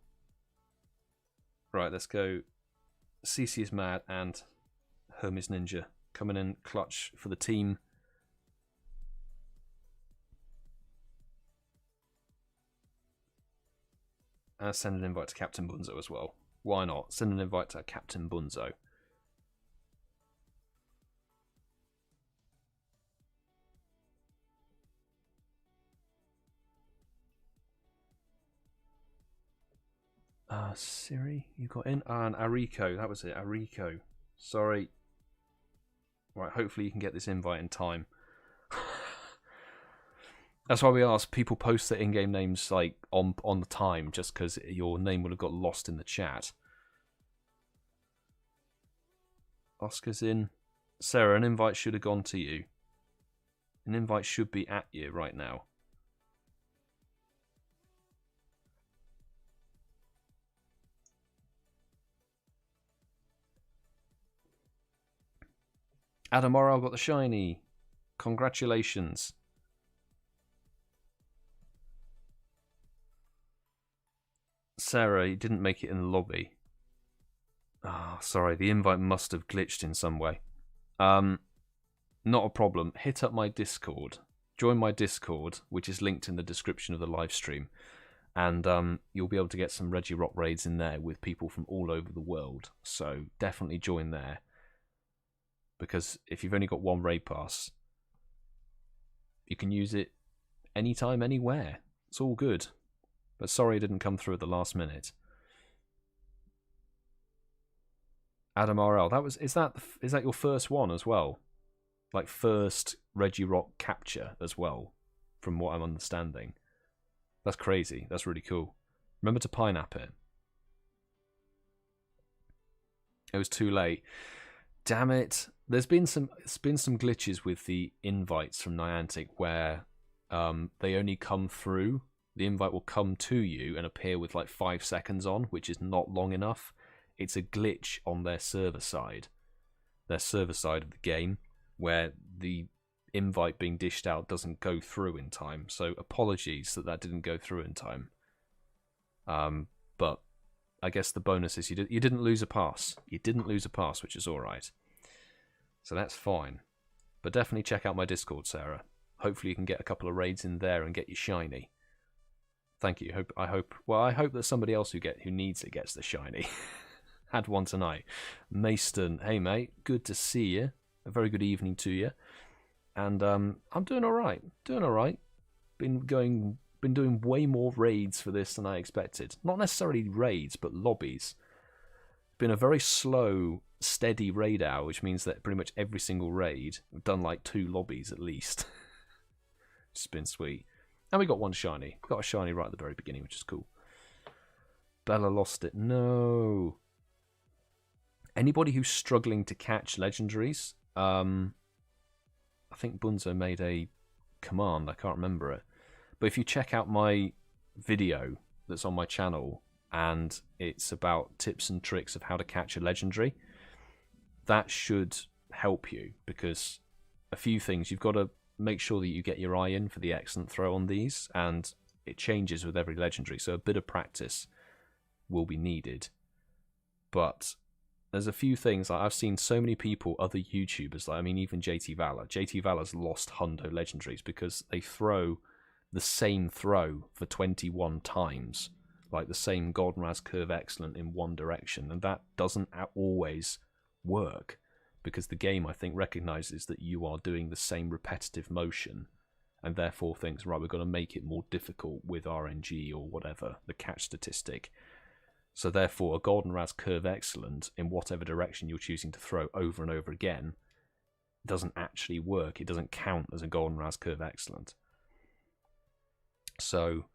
Right, let's go. CeeCeeismad and HermesNinja coming in clutch for the team. And send an invite to Captbunzo as well. Why not? Send an invite to Captbunzo. Siri, you got in? And Ariko, that was it, Ariko. Sorry. Right, hopefully you can get this invite in time. That's why we ask people post their in-game names like on the time, just because your name would have got lost in the chat. Oscar's in. Sarah, an invite should have gone to you. An invite should be at you right now. Adam Morrow got the shiny. Congratulations. Sarah, you didn't make it in the lobby. Ah, sorry, the invite must have glitched in some way. Not a problem. Hit up my Discord. Join my Discord, which is linked in the description of the live stream. And you'll be able to get some RegiRock raids in there with people from all over the world. So definitely join there. Because if you've only got one raid pass, you can use it anytime, anywhere. It's all good. But sorry it didn't come through at the last minute. Adam RL, is that your first one as well? Like first RegiRock capture as well, from what I'm understanding. That's crazy. That's really cool. Remember to pineapp it. It was too late. Damn it. There's been some glitches with the invites from Niantic where they only come through. The invite will come to you and appear with like 5 seconds on, which is not long enough. It's a glitch on their server side of the game, where the invite being dished out doesn't go through in time. So apologies that didn't go through in time. But I guess the bonus is you didn't lose a pass. You didn't lose a pass, which is all right. So that's fine. But definitely check out my Discord, Sarah. Hopefully you can get a couple of raids in there and get you shiny. Thank you. I hope that somebody else who needs it gets the shiny. Had one tonight. Maston, hey mate, good to see you. A very good evening to you. And I'm doing alright. Doing alright. Been doing way more raids for this than I expected. Not necessarily raids, but lobbies. Been a very slow, steady raid hour, which means that pretty much every single raid, I've done like 2 lobbies at least. It's been sweet. And we got one shiny. Got a shiny right at the very beginning, which is cool. Bella lost it. No. Anybody who's struggling to catch legendaries, I think Bunzo made a command. I can't remember it. But if you check out my video that's on my channel, and it's about tips and tricks of how to catch a legendary, that should help you, because a few things, you've got to make sure that you get your eye in for the excellent throw on these, and it changes with every legendary, so a bit of practice will be needed. But there's a few things, like I've seen so many people, other YouTubers, like, I mean even JT Valor. JT Valor's lost hundo legendaries because they throw the same throw for 21 times, like the same Golden Raz Curve Excellent in one direction, and that doesn't always work, because the game, I think, recognizes that you are doing the same repetitive motion, and therefore thinks, right, we're going to make it more difficult with RNG or whatever, the catch statistic. So therefore, a Golden Raz Curve Excellent in whatever direction you're choosing to throw over and over again doesn't actually work. It doesn't count as a Golden Raz Curve Excellent. So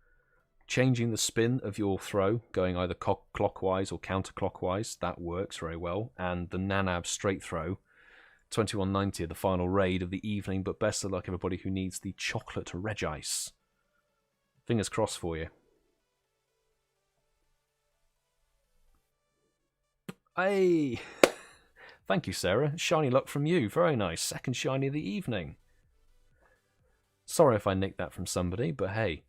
changing the spin of your throw, going either clockwise or counterclockwise, that works very well. And the Nanab straight throw, 2190, the final raid of the evening. But best of luck, everybody who needs the chocolate Regice. Fingers crossed for you. Hey! Thank you, Sarah. Shiny luck from you. Very nice. Second shiny of the evening. Sorry if I nicked that from somebody, but hey.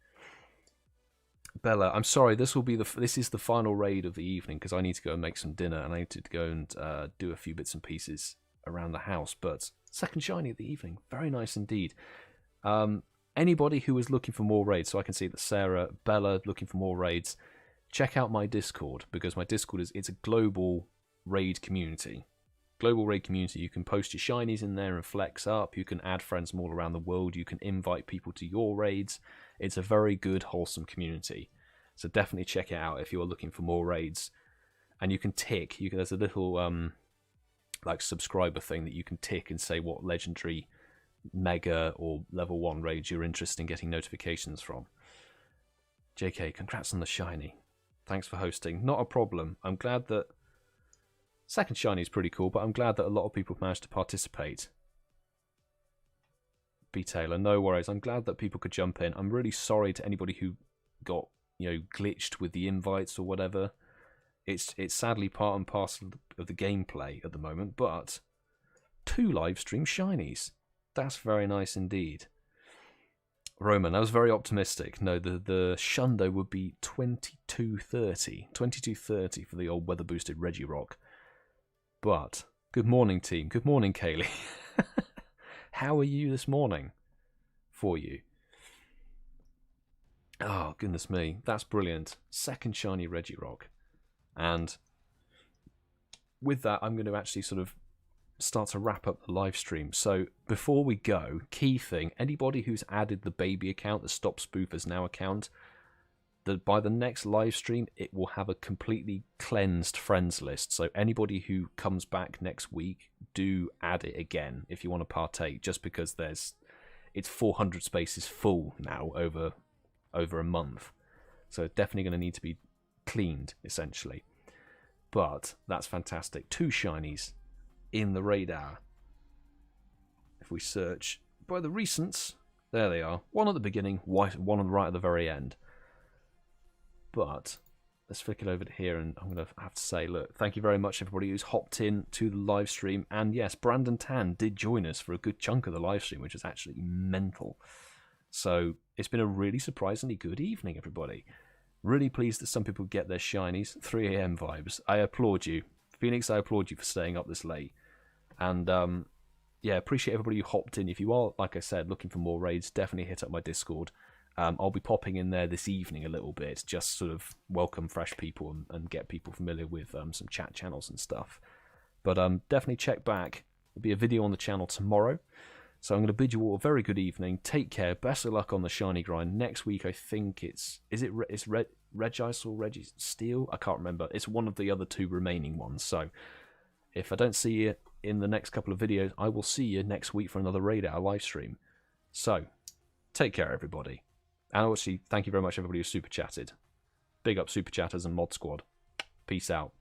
Bella, I'm sorry. This is the final raid of the evening, because I need to go and make some dinner, and I need to go and do a few bits and pieces around the house. But second shiny of the evening. Very nice indeed. Anybody who is looking for more raids, so I can see that Sarah, Bella, looking for more raids, check out my Discord, because my Discord it's a global raid community. Global raid community. You can post your shinies in there and flex up. You can add friends from all around the world. You can invite people to your raids. It's a very good, wholesome community. So definitely check it out if you're looking for more raids. And you can tick. There's a little like subscriber thing that you can tick and say what legendary, mega, or level 1 raids you're interested in getting notifications from. JK, congrats on the shiny. Thanks for hosting. Not a problem. I'm glad that... Second shiny is pretty cool, but I'm glad that a lot of people managed to participate. B. Taylor, no worries. I'm glad that people could jump in. I'm really sorry to anybody who got, glitched with the invites or whatever. It's sadly part and parcel of the gameplay at the moment, but 2 live stream shinies. That's very nice indeed. Roman, I was very optimistic. No, the Shundo would be 2230. 2230 for the old weather-boosted RegiRock. But, good morning, team. Good morning, Kayleigh. How are you this morning? For you. Oh, goodness me. That's brilliant. Second shiny RegiRock. And with that, I'm going to actually sort of start to wrap up the live stream. So before we go, key thing, anybody who's added the baby account, the Stop Spoofers Now account, that by the next live stream it will have a completely cleansed friends list. So anybody who comes back next week, do add it again if you want to partake, just because it's 400 spaces full now over a month. So it's definitely going to need to be cleaned essentially. But that's fantastic. 2 shinies in the radar. If we search by the recents, there they are. One at the beginning, one on the right at the very end. But let's flick it over to here, and I'm going to have to say, look, thank you very much everybody who's hopped in to the live stream. And yes, Brandon Tan did join us for a good chunk of the live stream, which is actually mental. So it's been a really surprisingly good evening, everybody. Really pleased that some people get their shinies. 3 AM vibes. I applaud you. Phoenix, I applaud you for staying up this late. And yeah, appreciate everybody who hopped in. If you are, like I said, looking for more raids, definitely hit up my Discord. I'll be popping in there this evening a little bit, just sort of welcome fresh people and get people familiar with some chat channels and stuff. But definitely check back. There'll be a video on the channel tomorrow. So I'm going to bid you all a very good evening. Take care. Best of luck on the shiny grind. Next week, I think it's Regis or Regi Steel? I can't remember. It's one of the other 2 remaining ones. So if I don't see you in the next couple of videos, I will see you next week for another raid hour live stream. So take care, everybody. And obviously, thank you very much, everybody who super chatted. Big up super chatters and mod squad. Peace out.